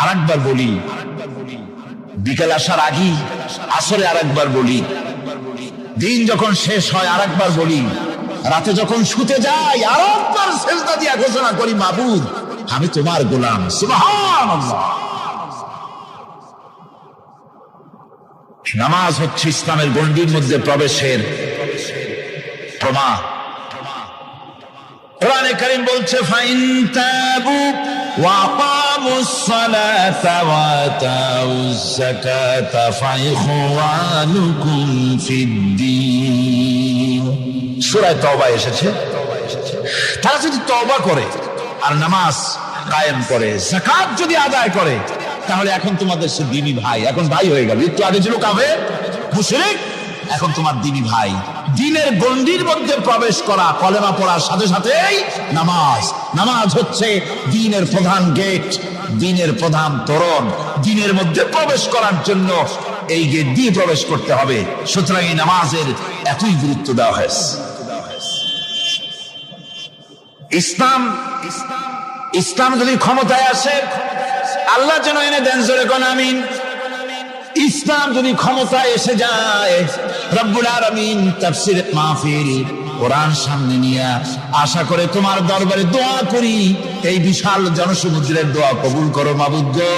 আরেকবার বলি, বিকেল আসার আগে আসরে আরেকবার বলি, দিন যখন শেষ হয় আরেকবার বলি, রাতে যখন শুতে যাই আরেকবার সেজদা দিয়ে ঘোষণা করি, মাবুদ আমি তোমার গোলাম। সুবহানাল্লাহ। নামাজ হচ্ছে ইসলামের গণ্ডির মধ্যে প্রবেশের প্রমাণ। কোরআনে কারীম বলছে ফাইন তাবু ওয়া আকামুস সালাতা ওয়া আতাউজ যাকাতা ফাইখওয়ানুকুম ফিদ্দীন। সূরা তওবা এসেছে। তারা যদি তওবা করে আর নামাজ কায়েম করে, যাকাত যদি আদায় করে, তাহলে এখন তোমাদের সে দ্বীনি ভাই, এখন ভাই হয়ে গেল। একটু আগে ছিল কাফের মুশরিক, এখন তোমার দ্বীনি ভাই। দ্বীনের গণ্ডির মধ্যে প্রবেশ করা, কলেমা পড়ার সাথে সাথেই নামাজ। নামাজ হচ্ছে দ্বীনের প্রধান গেট, দ্বীনের প্রধান তোরণ। দ্বীনের মধ্যে প্রবেশ করার জন্য এই গেট দিয়ে প্রবেশ করতে হবে। সুতরাং এই নামাজের এতই গুরুত্ব দেওয়া হয়েছে। ইসলাম যদি ক্ষমতায় আসে, আল্লাহ যেন এনে দেন, জোরে কোন আমিন। ইসলাম যদি ক্ষমতায় এসে যায়, রব্বুল আলামিন তাফসীর মাহফিল কোরআন সামনে নিয়ে আশা করে তোমার দরবারে দোয়া করি, এই বিশাল জনসমুদ্রের দোয়া কবুল করো মাবুদ গো,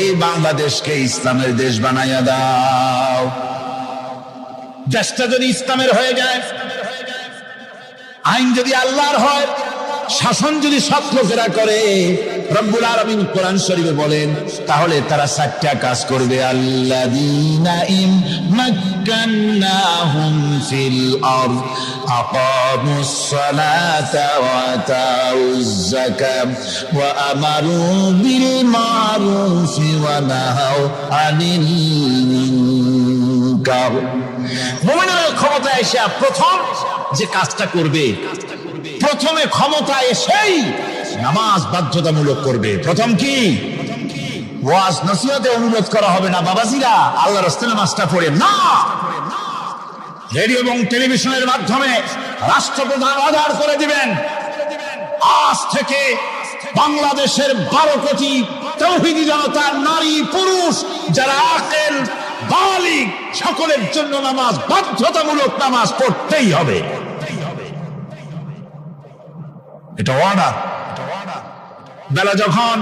এই বাংলাদেশকে ইসলামের দেশ বানাইয়া দাও। দেশটা যদি ইসলামের হয়ে যায়, আইন যদি আল্লাহর হয়, শাসন যদি সৎ লোকেরা করে, রব্বুল আলামিন কোরআন শরীফে বলেন, তাহলে তারা 4টা কাজ করবে। আল্লাযীনা মাক্কান্নাহুম ফিল আরদ আকামুস সালাতা ওয়া আতাউজ যাকাত ওয়া আমারু বিল মারুফি ওয়া নাহাউ আনিল মুনকার। মুমিনের ক্ষমতা এসে প্রথম যে কাজটা করবে, প্রথমে ক্ষমতা এসেই নামাজ বাধ্যতামূলক করবে। প্রথম কি? ওয়াজ নসিহতে অনুরোধ করা হবে না, বাবাজিরা আল্লাহর রাস্তায় নামাজটা পড়ে না। রেডিও এবং টেলিভিশনের মাধ্যমে রাষ্ট্রপ্রধান অর্ডার করে দিবেন, আজ থেকে বাংলাদেশের 12 কোটি তাওহীদি জনতা, নারী পুরুষ যারা আকেল বালিগ, সকলের জন্য নামাজ বাধ্যতামূলক, নামাজ পড়তেই হবে। এটা অর্ডার। বেলা যখন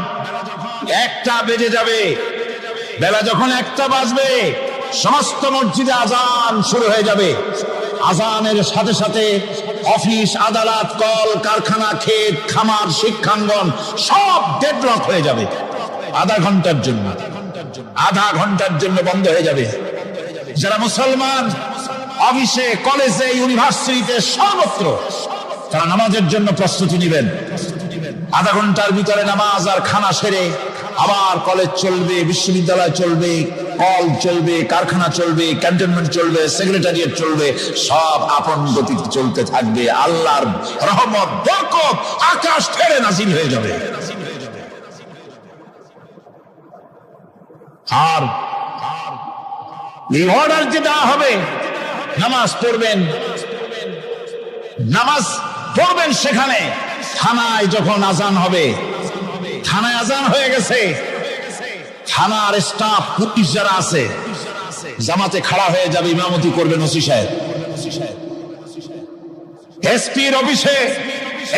1টা বেজে যাবে, বেলা যখন 1টা বাজবে, সমস্ত মসজিদে আজান শুরু হয়ে যাবে। আজানের সাথে সাথে অফিস, আদালত, কল কারখানা, ক্ষেত খামার, শিক্ষাঙ্গন সব ডেডলক হয়ে যাবে। আধা ঘন্টার জন্য বন্ধ হয়ে যাবে। যারা মুসলমান অফিসে, কলেজে, ইউনিভার্সিটিতে, সর্বত্র তারা নামাজের জন্য প্রস্তুতি নেবেন। আধা ঘন্টার ভিতরে নামাজ আর খানা সেরে আবার কলেজ চলবে, বিশ্ববিদ্যালয় চলবে, কল চলবে, কারখানা চলবে, ক্যান্টনমেন্ট চলবে, সেক্রেটারিয়েট চলবে, সব আপন গতিতে চলতে থাকবে। আল্লাহর রহমত বরকত আকাশ থেকে নাজিল হয়ে যাবে। আর এই অর্ডার যে দেওয়া হবে, নামাজ পড়বেন, নামাজ পড়বেন সেখানে। থানায় যখন আজান হবে, থানায় আজান হয়ে গেছে, থানার স্টাফ পুলিশ যারা আছে জামাতে খাড়া হয়ে যাবে, ইমামতি করবেন ওসি সাহেব। এসপির অফিসে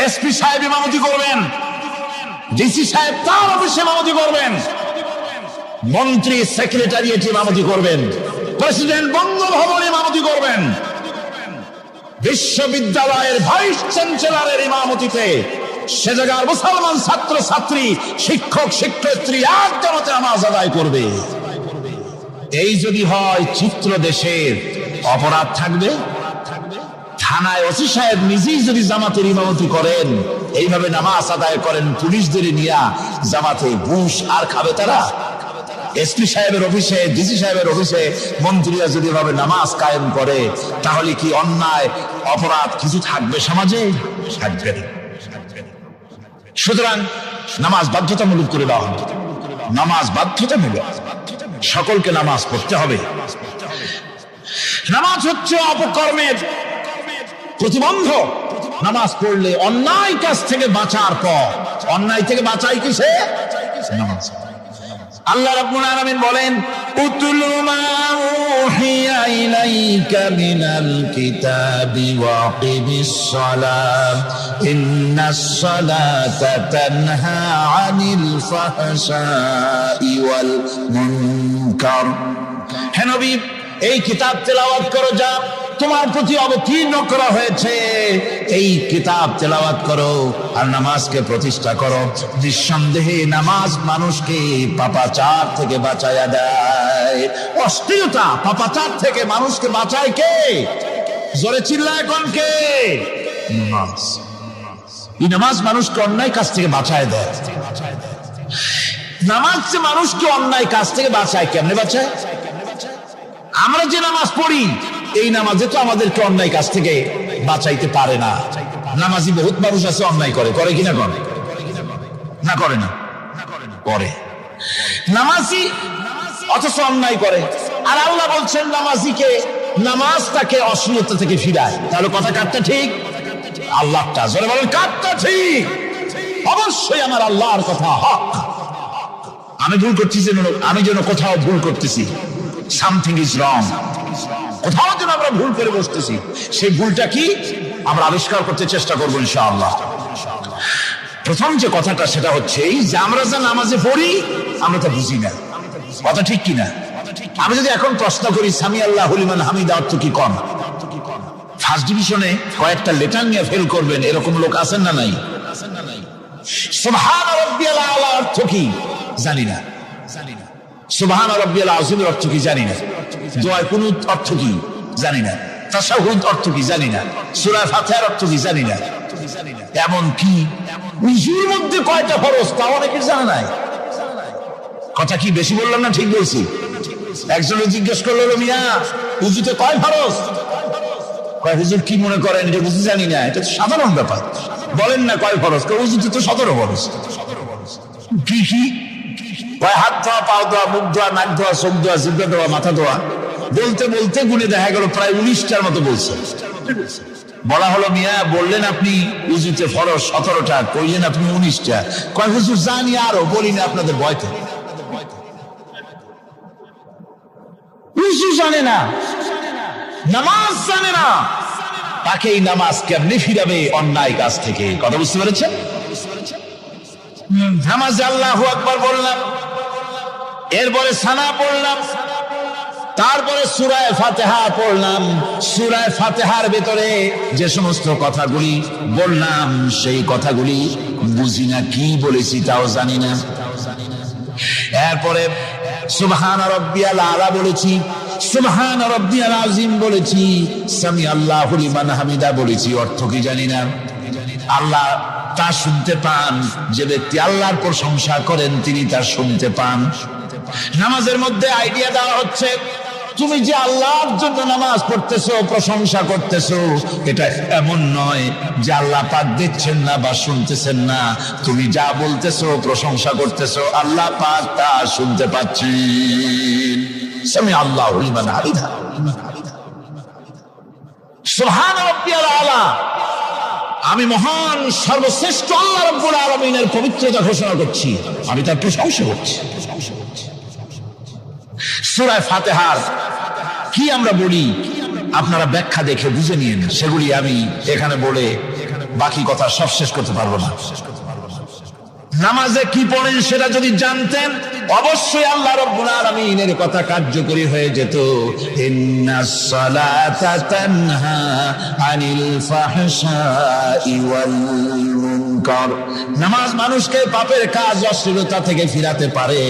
এসপি সাহেব ইমামতি করবেন, ডিসি সাহেব তার অফিসে ইমামতি করবেন, মন্ত্রী সেক্রেটারিয়েট ইমামতি করবেন, প্রেসিডেন্ট বঙ্গভবনে ইমামতি করবেন, বিশ্ববিদ্যালয়ের ভাইস চ্যান্সেলরের ইমামতিতে সে জায়গার মুসলমান ছাত্র ছাত্রী, শিক্ষক শিক্ষয়িত্রী এক জামাতে নামাজ আদায় করবে। এই যদি হয় চিত্র দেশের, অপরাধ থাকবে? থানায় ওসি সাহেব নিজেই যদি জামাতের ইমামতি করেন, এইভাবে নামাজ আদায় করেন পুলিশদের নিয়ে জামাতে, বুশ আর খাবে তারা? এসপি সাহেবের অফিসে, ডিসি সাহেবের অফিসে মন্ত্রীরা যদি ভাবে নামাজ কায়েম করে, তাহলে কি অন্যায় অপরাধ কিছু থাকবে সমাজে? থাকবে না। সুতরাং নামাজ বাধ্যতামূলক করে দেওয়া হবে। নামাজ বাধ্যতামূলক, সকলকে নামাজ পড়তে হবে। নামাজ হচ্ছে অপকর্মের প্রতিবন্ধক। নামাজ পড়লে অন্যায় কাজ থেকে বাঁচার পর, অন্যায় থেকে বাঁচাই কিসে? নামাজ। আল্লাহ রাব্বুল আলামিন বলেন, উতলু মা উহিয়া ইলাইকা মিনাল কিতাবি ওয়া আকিমিস সালাত ইন্নাস সালাতা তানহা আনিল ফাহশাই ওয়াল মুনকার। হে নবী, এই কিতাব তেলাওয়াত করো, যা তোমার প্রতি অবতীর্ণ করা হয়েছে, এই কিতাব তেলাওয়াত করো আর নামাজকে প্রতিষ্ঠা করো। নিঃসন্দেহে নামাজ মানুষকে পাপাচার থেকে বাঁচায়া দেয়। অশ্লীলতা, পাপাচার থেকে মানুষকে বাঁচায় কে? জোরে চিল্লায় কোন কে? নামাজ। এই নামাজ মানুষকে অন্যায় কাজ থেকে বাঁচায় দেয়। নামাজ যে মানুষকে অন্যায় কাজ থেকে বাঁচায়, কেমনে বাঁচায়? আমরা যে নামাজ পড়ি, এই নামাজে তো আমাদেরকে অন্যায় কাজ থেকে বাঁচাইতে পারে না। নামাজি বহুত মানুষ আছে অন্যায় করে, করে কিনা? করে না? করে না? করে। নামাজি অথচ অন্যায় করে। আর আল্লাহ বলছেন নামাজিকে, নামাজ তাকে অশ্লীলতা থেকে ফিরায়। তাহলে কথা কাটটা ঠিক? আল্লাহটা জোরে বলেন, কাটটা ঠিক? অবশ্যই আমার আল্লাহর কথা হক। আমি ভুল করছি, আমি যেন কোথাও ভুল করতেছি, সামথিং ইজ রং, কোথাও যেন আমরা ভুল করে বসতেছি, সেই ভুলটা কি আমরা আবিষ্কার করতে চেষ্টা করবো ইনশাআল্লাহ। প্রথম যে কথাটা সেটা হচ্ছে এই যে আমরা যা নামাজে পড়ি আমরা তা বুঝি না। কথা ঠিক কিনা? আমি যদি এখন প্রশ্ন করি সামি আল্লাহু লিমান হামিদা অর্থ কি, কম ফার্স্ট ডিভিশনে কয়েকটা লেটার নিয়ে ফেল করবেন, এরকম লোক আছেন না নাই? সুবহান রাব্বিয়াল আলা অর্থ কি জানি না, সুবহান রাব্বিয়াল আযীমের অর্থ কি জানি না, দোয়ায়ে কুনুত অর্থ কি জানি না, তাশাহুদ অর্থ কি জানি না, সূরা ফাতিহার অর্থ কি জানি না। এমন কি উযুর মধ্যে কয়টা ফরজ তা অনেকে জানা নাই। কথা কি বেশি বললাম না ঠিক বলছি? একজনে জিজ্ঞেস করলো, মিয়া উযুতে কয় ফরজ? কয় হুজুর কি মনে করেন এটা বুঝি জানি না, এটা তো সাধারণ ব্যাপার, বলেন না কয় ফরজ? উযুতে তো 17 ফরজ। কি কি? কয় হাত ধোয়া, পাও ধোয়া, মুখ ধোয়া, নাক ধোয়া, চোখ ধোয়া, জিহ্বা ধোয়া, মাথা ধোয়া। বলতে বলতে গুনে দেখা গেল প্রায় 19টার মতো বলছে। বলা হলো, মিয়া বললেন আপনি উযুতে ফরজ 17টা, কইলেন আপনি 19টা। কয় হুজুর জানি, আরো বলি না আপনাদের ভয়তে। উযু জানে না, নামাজ জানে না, তাকে এই নামাজ কেমনে ফিরাবে অন্যায় কাজ থেকে? কথা বুঝতে পেরেছেন? নামাজে আল্লাহু আকবার বললাম, এরপরে সানা পড়লাম, তারপরে সূরা ফাতিহা পড়লাম। সূরা ফাতিহার ভিতরে যে সমস্ত কথাগুলি বললাম সেই কথাগুলি বুঝি না, কি বলেছি তাও জানি না। এরপরে সুবহান রাব্বিয়াল আলা বলেছি, সুবহান রাব্বিয়াল আযীম বলেছি, সামি আল্লাহু লিমান হামিদা বলেছি, অর্থ কি জানি না। আল্লাহ তা শুনতে পান। যে ব্যক্তি আল্লাহর প্রশংসা করেন তিনি তা শুনতে পান। নামাজের মধ্যে আইডিয়া দেওয়া হচ্ছে, তুমি যে আল্লাহর জন্য নামাজ পড়তেছো, প্রশংসা করতেছো, এটা এমন নয় যে আল্লাহ পাক দেখছেন না বা শুনতেছেন না। তুমি যা বলতেছো, প্রশংসা করতেছো, আল্লাহ পাক তা শুনতে পাচ্ছেন। সামি আল্লাহু লিমান হামিদা। সুবহান রাব্বিয়াল আলা। আমি মহান সর্বশ্রেষ্ঠ আল্লাহ রাব্বুল আলামিনের পবিত্রতা ঘোষণা করছি, আমি তার প্রশংসা করছি। সূরা ফাতিহার কি আমরা বলি আপনারা ব্যাখ্যা দেখে বুঝে নিন, সেগুলি আমি এখানে বলে বাকি কথা সব শেষ করতে পারবো না। নামাজে কি পড়েন সেটা যদি জানতেন, অবশ্যই আল্লাহ রাব্বুল আলামিনের কথা কার্যকরী হয়ে যেত। ইন্নাস সালাতা তানহা আনিল ফাহশাই ওয়াল মুনকার। নামাজ মানুষকে পাপের কাজ, অশ্লীলতা থেকে ফিরাতে পারে।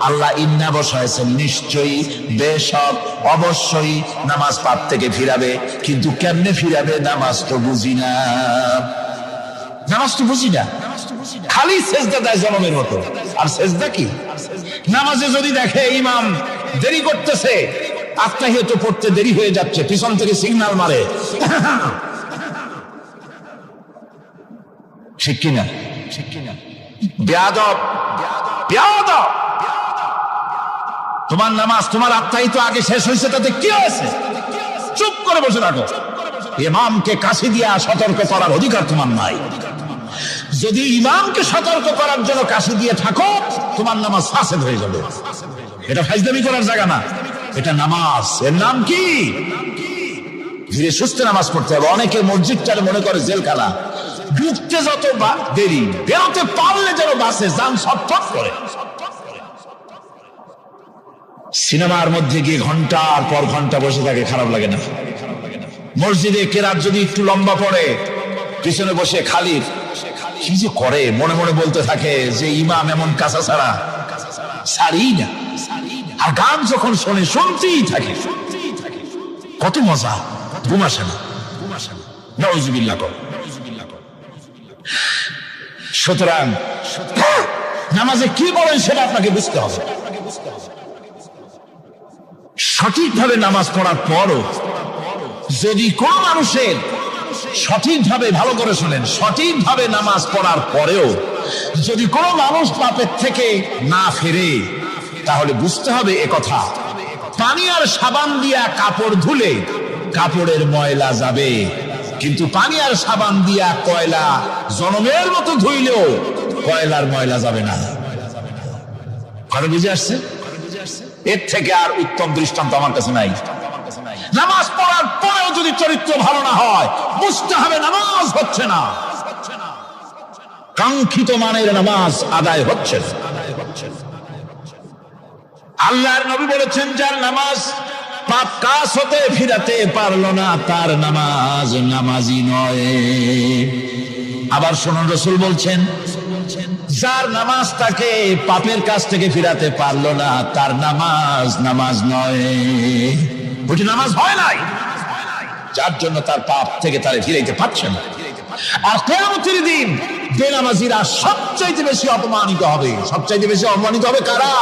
আল্লাহ ইন্না বসাইছেন, নিশ্চয়ই, বেশক, অবশ্যই নামাজ পাপ থেকে ফিরাবে। কিন্তু কেমনে ফিরাবে নামাজ তো বুঝি না। নামাজ তো বুঝি না, খালি সেজদা দেয় জনমের মতো। আর সেজদা কি? নামাজে যদি দেখে ইমাম দেরি করতেছে, আত্তাহিয়াত পড়তে দেরি হয়ে যাচ্ছে, পিছন থেকে সিগন্যাল মারে, ঠিক কিনা? বেয়াদব, বেয়াদব। তোমার নামাজ, তোমার আত্তাহিয়াত আগে শেষ হয়েছে, তাতে কি হয়েছে? চুপ করে বসে রাখো। ইমামকে কাশি দিয়া সতর্ক করার অধিকার তোমার নাই। যদি ইমামকে সতর্ক করার জন্য কাশি দিয়ে থাকো, তোমার নামাজ ফাসেদ হয়ে যাবে। এটা ফাজলামি করার জায়গা না, এটা নামাজ। এর নাম কি? ধীরে সুস্থে নামাজ পড়তে হবে। অনেকে মসজিদটারে মনে করে জেলখানা। ঢুকতে যত দেরি, বেরোতে পারলে যেন বাসে যান ছটফট করে। সিনেমার মধ্যে গিয়ে ঘন্টার পর ঘন্টা বসে থাকে, খারাপ লাগে না? মসজিদে কেরাত যদি একটু লম্বা পড়ে, পিছনে বসে খালি কি যে করে, মনে মনে বলতে থাকে যে ইমাম এমন কাঁচা ছাড়া ছাড়ি না। আর গান যখন শোনে, শুনতেই থাকে, কত মজা, ঘুম আসে না। নাউজুবিল্লাহ। সুতরাং নামাজে কি বলেন সেটা আপনাকে বুঝতে হবে। সঠিকভাবে নামাজ পড়ার পরও যদি কোন মানুষের সঠিকভাবে, ভালো করে শোনেন, সঠিকভাবে নামাজ পড়ার পরেও যদি কোনো মানুষ পাপের থেকে না ফেরে, তাহলে বুঝতে হবে একথা, পানি আর সাবান দিয়া কাপড় ধুলে কাপড়ের ময়লা যাবে, কিন্তু পানি আর সাবান দিয়া কয়লা জনমের মতো ধুইলেও কয়লার ময়লা যাবে না। কথা বুঝে আসছে? এর থেকে আর উত্তম দৃষ্টান্ত আমার কাছে নাই। নামাজ পড়ার পরেও যদি চরিত্র ভালো না হয়, বুঝতে হবে নামাজ হচ্ছে না, কাঙ্ক্ষিত মানের নামাজ আদায় হচ্ছে না। আল্লাহর নবী বলেছেন, যার নামাজ পাপ কাজ হতে ফিরাতে পারলো না, তার নামাজ নামাজি নয়। আবার শুনুন, রাসূল বলছেন, যার নামাজ তাকে পাপের কাজ থেকে ফিরাতে পারলো না, তার নামাজ নামাজ নয়। ওটি নামাজ হয় নাই, যার জন্য তার পাপ থেকে তারে ফিরাইতে পারছে না। আর কিয়ামতের দিন বেনামাজিরা সবচাইতে বেশি অপমানিত হবে। সবচাইতে বেশি অপমানিত হবে কারা?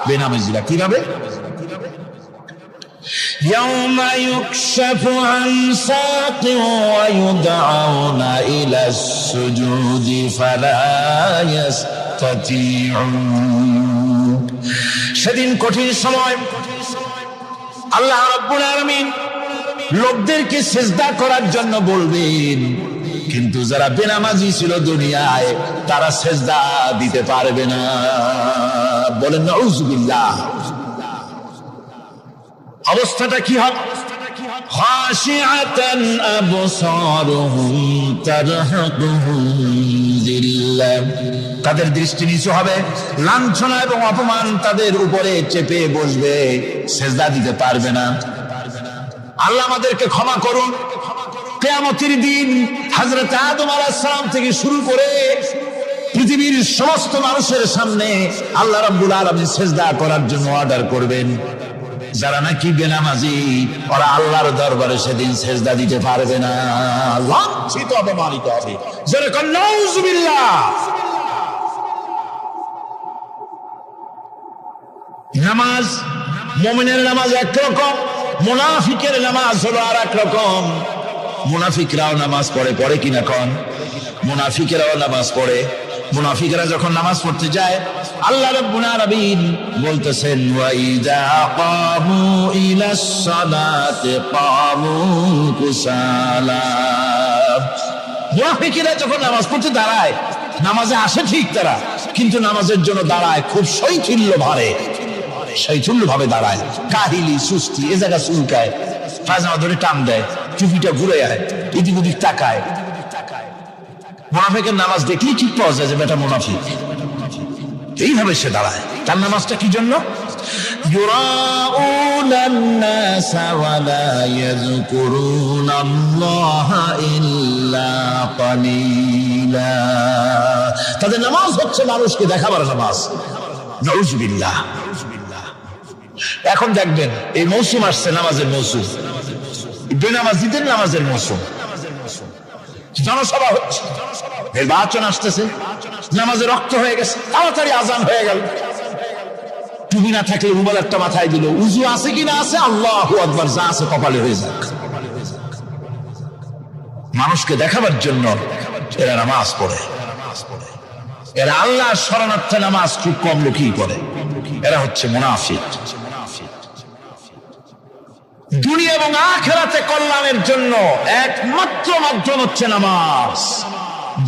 বেনামাজিরা। কিভাবে? يوم يكشف عن ساق ويدعون إلى السجود فلا يستطيعون। সেদিন কঠিন সময়, আল্লাহ রাব্বুল আলামিন লোকদেরকে সিজদা করার জন্য বলবেন, কিন্তু যারা বেনামাজি ছিল দুনিয়ায়, তারা সিজদা দিতে পারবে না। বলেন নাউজুবিল্লাহ। অবস্থাটা কি হবে? খাশিআতান আবসারুহুম তারহাকুহুম যিল্লাহ। তাদের দৃষ্টি নিচু হবে, লাঞ্ছনা এবং অপমান তাদের উপরে চেপে বসবে, সিজদা দিতে পারবে না। আল্লাহ আমাদেরকে ক্ষমা করুন। কিয়ামতের দিন হযরত আদম আলাইহিস সালাম থেকে শুরু করে পৃথিবীর সমস্ত মানুষের সামনে আল্লাহ রাব্বুল আলামিন সিজদা করার জন্য অর্ডার করবেন। যারা নাকি বেনামাজি ওরা আল্লাহর দরবারে সেদিন সেজদা দিতে পারবে না, লাঞ্ছিত অপমানিত হবে। যেরকম নাউজুবিল্লাহ। নামাজ, মুমিনের নামাজ একরকম, মুনাফিকের নামাজ হলো আর এক রকম। মুনাফিকরাও নামাজ পড়ে, পড়ে কিনা কোন? মুনাফিকেরাও নামাজ পড়ে। মুনাফিকরা যখন নামাজ পড়তে যায় আল্লাহ রাব্বুল আলামিন বলতেছেন ওয়াইদা কামু ইলাস সালাতি কামু কুসালা। মুনাফিকরা যখন নামাজ পড়তে দাঁড়ায়, নামাজে আসে ঠিক তারা, কিন্তু নামাজের জন্য দাঁড়ায় খুব শৈথিল্য ভাবে, শৈথিল্য ভাবে দাঁড়ায়, কাহিলি সুস্তি, এ জায়গা চুলকায়, পায়জামা ধরে টান দেয়, টুপিটা ঘুরে আয়, এদিক ওদিক তাকায়। মুনাফিকের নামাজ দেখলেই ঠিক পাওয়া যায় যে বেটা মুনাফিক। এইভাবে সে দাঁড়ায়। তার নামাজটা কি জন্য? ইউরাউনান নাসা ওয়া লা ইয়াযকুরুনাল্লাহা ইল্লা কালিলা। তাদের নামাজ হচ্ছে মানুষকে দেখাবার নামাজ। নাউজুবিল্লাহ। এখন দেখবেন এই মৌসুম আসছে, নামাজের মৌসুম, বেনামাজিদের নামাজের মৌসুম। জনসভা হচ্ছে, নির্বাচন আসতেছে, নামাজে রক্ত হয়ে গেছে, তাড়াতাড়ি আজান হয়ে গেল। টুপি না থাকলে রুমাল একটা মাথায় দিল, উজু আছে কিনা আছে, আল্লাহু আকবার, যা আছে কপালে হয়ে যাক। মানুষকে দেখাবার জন্য এরা নামাজ পড়ে। এরা আল্লাহর শরণার্থে নামাজ খুব কম লোকই পড়ে। এরা হচ্ছে মুনাফিক। দুনিয়া এবং আখিরাতে কল্যাণের জন্য একমাত্র মাধ্যম হচ্ছে নামাজ।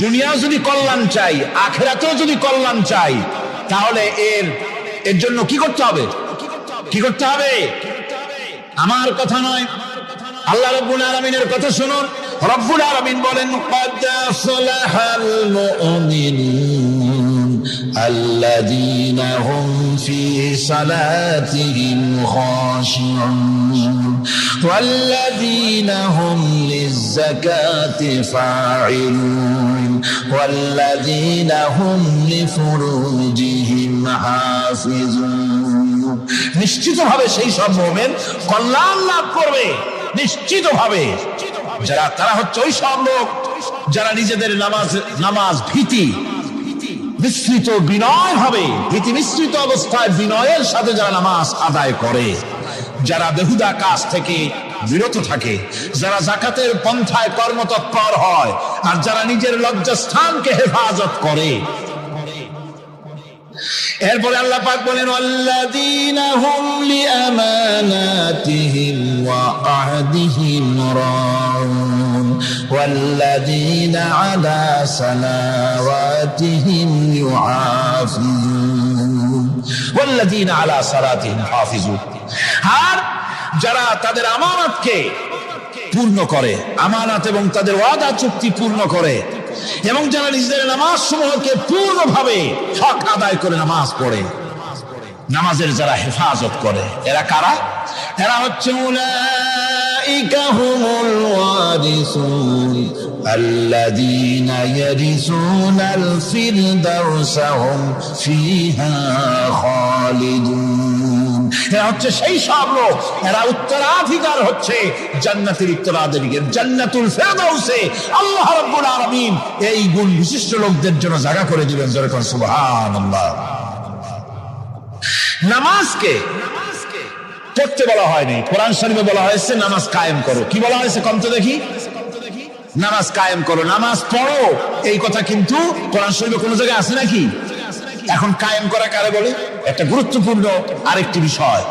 দুনিয়া যদি কল্যাণ চাই, আখিরাতেও যদি কল্যাণ চাই, তাহলে এর জন্য কি করতে হবে? কি করতে হবে? আমার কথা নয়, আল্লাহ রাব্বুল আলামিনের কথা শুনুন। রব্বুল আলামিন বলেন ক্বাদ আফলাহাল মুমিনুন আল্লাযীনা হুম ফি সালাতিহিম খাশিউন ওয়াল্লাযীনা হুম লিয-যাকাতি ফাঈলুন ওয়াল্লাযীনা হুম লিফুরুজিহিম হাফিজুন। নিশ্চিতভাবে সেই সব মুমিন কল্যাণ লাভ করবে, নিশ্চিতভাবে। তারা হচ্ছে ওই সব লোক যারা নিজেদের নামাজ ভীতি মিশ্রিত বিনয় হবে, ভীতি মিশ্রিত অবস্থায় বিনয়ের সাথে যারা নামাজ আদায় করে, যারা বেহুদা কাজ থেকে বিরত থাকে, যারা যাকাতের পন্থায় কর্মতৎপর হয়, আর যারা নিজের লজ্জাস্থানকে হেফাজত করে। এরপরে আল্লাহ পাক বলেন ওয়াল্লাযীনা হুম লিআমানাতিহিম ওয়া আহদিহিম রাউন ওয়াল্লাযীনা আলা সালাওয়াতিহিম ইউহাফিজুন ওয়াল্লাযীনা আলা সালাতিহিম হাফিজুন। আর যারা তাদের আমানতকে পূর্ণ করে, আমানত এবং তাদের ওয়াদা চুক্তি পূর্ণ করে, এবং যারা নিজেদের নামাজ সমূহকে পূর্ণভাবে হক আদায় করে নামাজ পড়ে, নামাজের যারা হেফাজত করে, এরা কারা? এরা হচ্ছে উলাইকা হুমুল ওয়ারিসুন আল্লাযীনা ইয়ারিসুনাল ফিরদাউসা হুম ফিহা খালিদুন। এরা হচ্ছে সেই সব লোক, এরা উত্তরাধিকার হচ্ছে জান্নাতের উত্তরাধিকার, জান্নাতুল ফিরদাউসে আল্লাহ রাব্বুল আলামিন এই গুণ বিশিষ্ট লোকদের জন্য জায়গা করে দিবেন। যেরকম সুবহানাল্লাহ। নামাজকে পড়তে বলা হয়নি, কোরআন শরীফে বলা হয়েছে নামাজ কায়েম করো। কি বলা হয়েছে কম তো দেখি? নামাজ কায়েম করো, নামাজ পড়ো। এই কথা কিন্তু কোরআন শরীফে কোনো জায়গায় আছে নাকি? এখন কায়েম করা কারে বলে? একটা গুরুত্বপূর্ণ আরেকটি বিষয়,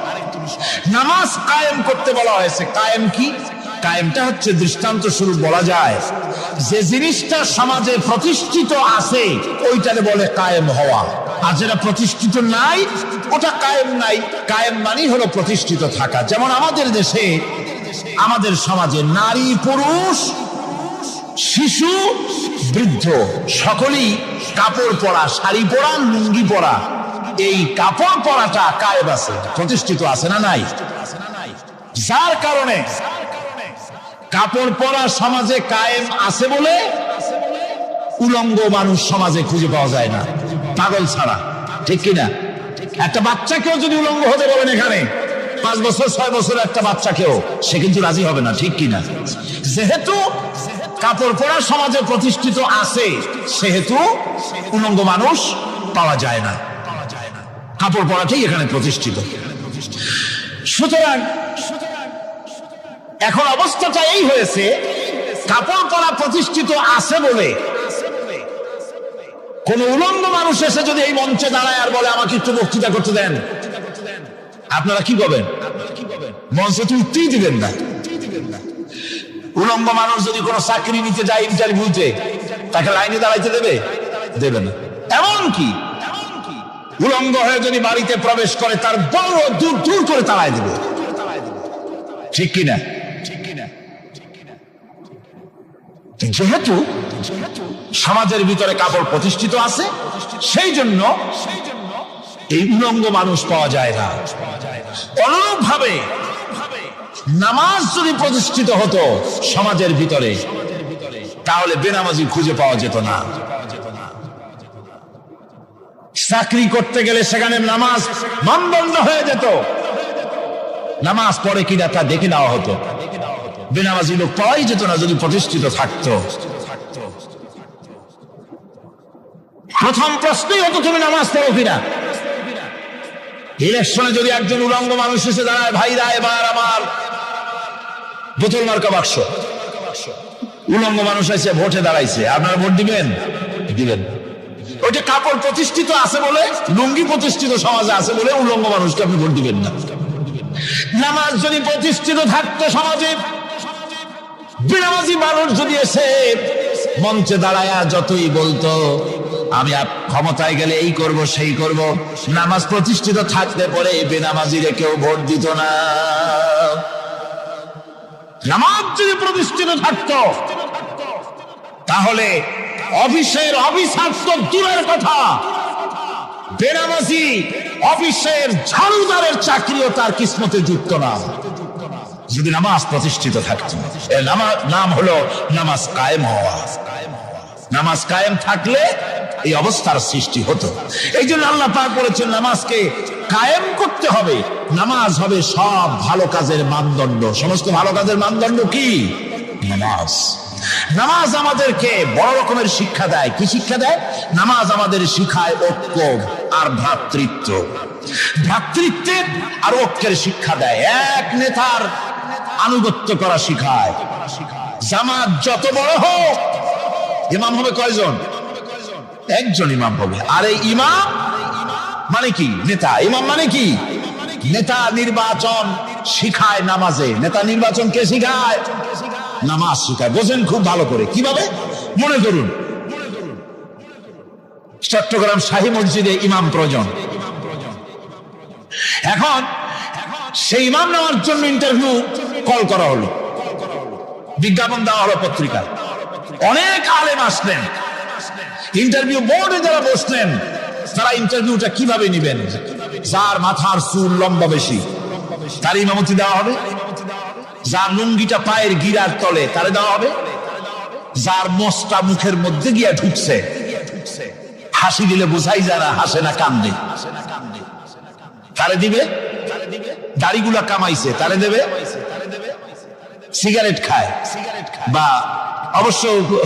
নামাজ কায়েম করতে বলা হয়েছে। কায়েম কি? কায়েমটা হচ্ছে দৃষ্টান্ত স্বরূপ বলা যায় যে জিনিসটা সমাজে প্রতিষ্ঠিত আছে ওইটারে বলে কায়েম হওয়া, আর যেটা প্রতিষ্ঠিত নাই ওটা কায়েম নাই। কায়েম মানে হলো প্রতিষ্ঠিত থাকা। যেমন আমাদের দেশে, আমাদের সমাজে নারী পুরুষ শিশু বৃদ্ধ সকলেই কাপড় পরা, শাড়ি পরা, লুঙ্গি পরা, এই কাপড় পরাটা কায়েম আছে, প্রতিষ্ঠিত আছে না নাই? যার কারণে কাপড় পরা সমাজে কায়েম আছে বলে উলঙ্গ মানুষ সমাজে খুঁজে পাওয়া যায় না, পাগল ছাড়া। ঠিক কিনা? একটা বাচ্চাকেও যদি উলঙ্গ হতে বলেন এখানে 5 বছর 6 বছর একটা বাচ্চাকেও সে কিন্তু রাজি হবে না, ঠিক কিনা? যেহেতু কাপড় পরা সমাজে প্রতিষ্ঠিত আছে, সেহেতু উলঙ্গ মানুষ পাওয়া যায় না, কাপড় পরাটাই এখানে প্রতিষ্ঠিত। সুতরাং এখন অবস্থাটা এই হয়েছে, কাপড় পরা প্রতিষ্ঠিত আছে বলে কোন উলঙ্গ মানুষ এসে যদি এই মঞ্চে দাঁড়ায় আর বলে আমাকে একটু বক্তৃতা করতে দেন, আপনারা কি করবেন? মঞ্চে তো উঠতেই দিবেন না। উলঙ্গ মানুষ যদি কোনো চাকরি নিতে যায় ইন্টারভিউতে, তাকে লাইনে দাঁড়াইতে দেবে না। এমনকি উলঙ্গ হয়ে যদি বাড়িতে প্রবেশ করে তার বড় দূর দূর করে তাড়ায় দেবে, ঠিক কিনা? যেহেতু সমাজের ভিতরে কাপড় প্রতিষ্ঠিত আছে, সেই জন্য এই উলঙ্গ মানুষ পাওয়া যায় না। অনুরূপ ভাবে নামাজ যদি প্রতিষ্ঠিত হতো সমাজের ভিতরে, তাহলে বেনামাজি খুঁজে পাওয়া যেত না। চাকরি করতে গেলে সেখানে নামাজ মানদণ্ড হয়ে যেত, নামাজ পড়ে কিনা তা দেখে নেওয়া হতো। বেনামাজি লোক পাওয়াই যেত না যদি প্রতিষ্ঠিত থাকতো। প্রথম প্রশ্নই হতো তুমি নামাজ পড়ো কিনা। ইলেকশনে যদি একজন উলঙ্গ মানুষ এসে দাঁড়ায়, ভাইরা এবার আমার বোতল মার্কা বাক্স, উলঙ্গ মানুষ এসে ভোটে দাঁড়াইছে, আপনারা ভোট দিবেন? ওইটা কাপড় প্রতিষ্ঠিত আছে বলে, লুঙ্গি প্রতিষ্ঠিত সমাজে আছে বলে উলঙ্গ মানুষকে আপনি ভোট দিবেন না। নামাজ যদি প্রতিষ্ঠিত থাকতো সমাজে, বেনামাজি মানুষ যদি এসে মঞ্চে দাঁড়ায়া যতই বলতো আমি ক্ষমতায় গেলে এই করব সেই করব, নামাজ প্রতিষ্ঠিত থাকতে পরে বেনামাজিরে কেউ ভোট দিত না। নামাজ যদি প্রতিষ্ঠিত থাকতো তাহলে অফিসের অফিসার তো দূরের কথা, বেনামাজি অফিসের ঝাড়ুদারের চাকরিও তার কিসমতে যুক্ত না, যদি নামাজ প্রতিষ্ঠিত থাকতো। এর নাম হলো নামাজ কায়েম হওয়া। নামাজ কায়েম থাকলে এই অবস্থার সৃষ্টি হতো। এই জন্য আল্লাহ পাক বলেছেন নামাজকে কায়েম করতে হবে। নামাজ হবে সব ভালো কাজের মানদণ্ড। সমস্ত ভালো কাজের মানদণ্ড কি? নামাজ। নামাজ আমাদেরকে বড় রকমের শিক্ষা দেয়। কি শিক্ষা দেয়? নামাজ আমাদের শিখায় ঐক্য আর ভ্রাতৃত্ব। ভ্রাতৃত্বের আর ঐক্যের শিক্ষা দেয়। এক নেতার আনুগত্য করা শিখায়। জামাত যত বড় হোক, ইমাম হবে কয়জন? একজন ইমাম হবে। আর এই ইমাম মানে কি? নেতা। ইমাম মানে কি? নেতা নির্বাচন শিখায় নামাজে। নেতা নির্বাচন কে শিখায়? নামাজ শিখায়। বোঝেন খুব ভালো করে। কিভাবে? মনে করুন চট্টগ্রাম শাহী মসজিদে ইমাম প্রয়োজন। এখন সেই ইমাম নেওয়ার জন্য ইন্টারভিউ কল করা হলো, বিজ্ঞাপন দেওয়া হলো পত্রিকা। অনেক আলেম আসলেন। ইন্টারভিউ বোর্ডে যারা বসলেন তারা ইন্টারভিউটা কিভাবে নেবেন? যার মাথার চুল লম্বা বেশি তার ইমামতি দেওয়া হবে, যার লুঙ্গিটা পায়ের গিরার তলে তারে দেওয়া হবে, যার মোষটা মুখের মধ্যে গিয়া ঢুকছে, হাসি দিলে বোঝাই যায় না হাসে না কান্দে, তারে দিবে। দাড়িগুলা কামাইছে তারে দেবে। সিগারেট খায় বা অবশ্য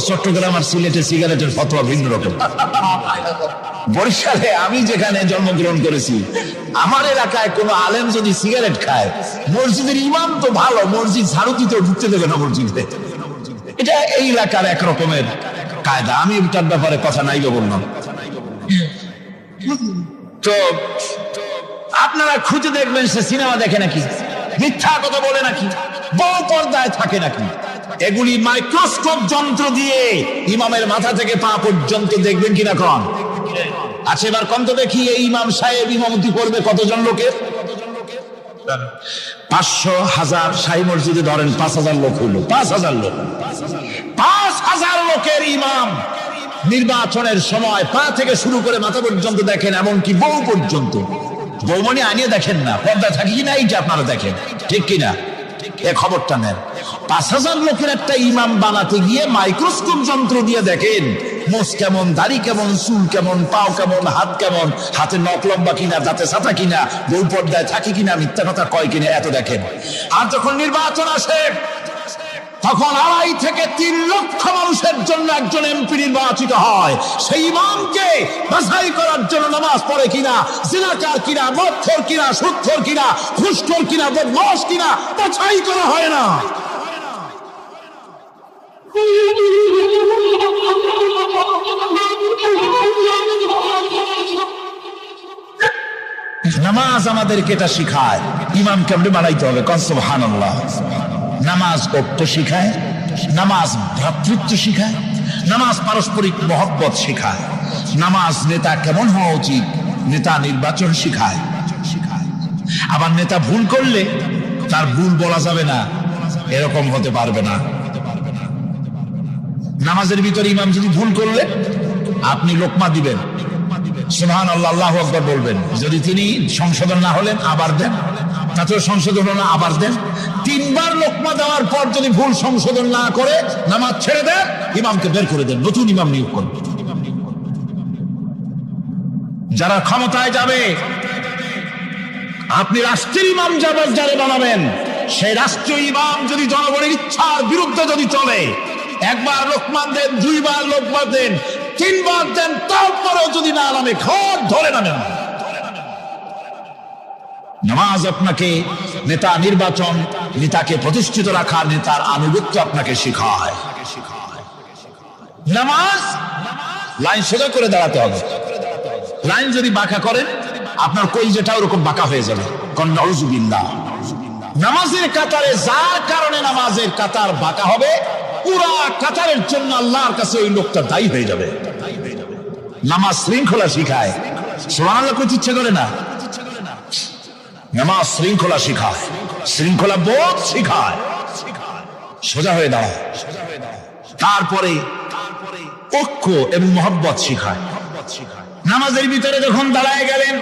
চট্টগ্রাম আর সিলেটে সিগারেটের ফতোয়া ভিন্ন রকম। বরিশালে আমি যেখানে জন্মগ্রহণ করেছি, আমার এলাকায় কোন আলেম যদি সিগারেট খায়, মসজিদের ইমাম তো ভালো, মসজিদ ঝাড়ু দিতেও ঢুকতে দেবে না মসজিদে। এটা এই এলাকার এক রকমের কায়দা। আমি এটার ব্যাপারে কথা নাই বললাম। তো আপনারা খুঁজে দেখবেন সে সিনেমা দেখে নাকি, মিথ্যা কথা বলে নাকি, বড় পর্দায় থাকে নাকি। এগুলি মাইক্রোস্কোপ যন্ত্র দিয়ে ইমামের মাথা থেকে পা পর্যন্ত দেখবেন কিনা কন? আচ্ছা এবার কম তো দেখি, এই ইমাম সাহেব ইমামতি করবে কতজন লোকের? 500, 1000। শাহী মসজিদে ধরেন 5000 লোক হইল। 5000 লোক, 5000 লোকের ইমাম নির্বাচনের সময় পা থেকে শুরু করে মাথা পর্যন্ত দেখেন, এমনকি বউ পর্যন্ত। বৌমনি আনিয়ে দেখেন না, পর্দা থাকি কিনা এইটা আপনারা দেখেন, ঠিক কিনা? এ খবরটা নেন। 5000 লোকের একটা ইমাম বানাতে গিয়ে মাইক্রোস্কোপ যন্ত্র দিয়ে দেখেন মোষ কেমন, দাড়ি কেমন, চুল কেমন, পাও কেমন, হাত কেমন, হাতে নখ লম্বা কিনা, দাঁতে ছাতা কিনা, বউ পর্দায় থাকে কিনা, মিথ্যা কথা কয় কিনা, এত দেখেন। আর যখন নির্বাচন আসে তখন 2.5 থেকে 3 লক্ষ মানুষের জন্য একজন এমপি নির্বাচিত হয়। সেই ইমামকে বাছাই করার জন্য নামাজ পড়ে কিনা, জিনাকার কিনা, মদখোর কিনা, সুদখোর কিনা, ঘুষখোর কিনা, বদমাশ কিনা বাছাই করা হয় না। নামাজ আমাদেরকে এটা শিখায় ইমাম কেমনে বানাইতে হবে। কোন সুবহানাল্লাহ। নামাজ ঐক্য শিখায়, নামাজ ভ্রাতৃত্ব শিখায়, নামাজ পারস্পরিক মহব্বত শিখায়, নামাজ নেতা কেমন হওয়া উচিত, নেতা নির্বাচন শিখায়। আবার নেতা ভুল করলে তার ভুল বলা যাবে না, এরকম হতে পারবে না। নামাজের ভিতরে ইমাম যদি ভুল করলে আপনি লোকমা দিবেন, সুবহানাল্লাহ, আল্লাহু আকবার বলবেন। যদি তিনি সংশোধন না হলেন আবার দেন, তাতেও সংশোধন হলো না আবার দেন। 3 বার লোকমা দেওয়ার পর যদি ভুল সংশোধন না করে নামাজ ছেড়ে দেন, ইমামকে বের করে দেন, নতুন ইমাম নিয়োগ করুন। যারা ক্ষমতায় যাবে, আপনি রাষ্ট্রের ইমাম যারে বানাবেন, সেই রাষ্ট্রীয় ইমাম যদি জনগণের ইচ্ছার বিরুদ্ধে যদি চলে, 1 বার লোকমা দেন, 2 বার লোকমা দেন, 3 বার দেন, তারপরেও যদি না নামে, ঘর ধরে নামেন। নামাজ আপনাকে নেতা নির্বাচন, নেতাকে প্রতিষ্ঠিত রাখা, নেতার আনুগত্য আপনাকে শিখায়। নামাজ লাইন সোজা করে দাঁড়াতে হবে। লাইন যদি বাঁকা করেন আপনার কলিজাটা ওরকম বাঁকা হয়ে যাবে। নাউযুবিল্লাহ। নামাজের কাতারে যার কারণে নামাজের কাতার বাঁকা হবে, পুরা কাতারের জন্য আল্লাহর কাছে ওই লোকটা দায়ী হয়ে যাবে। নামাজ শৃঙ্খলা শিখায়। সুবহানাল্লাহ কইতে ইচ্ছে করে না? নামাজ শৃঙ্খলা শিখায়, শৃঙ্খলা বোধ শিখায়, সোজা হয়ে দাঁড়ায়। তারপরে ঐক্য এবং মহব্বত শিখায়। নামাজের ভিতরে যখন দাঁড়ায় গেলেন,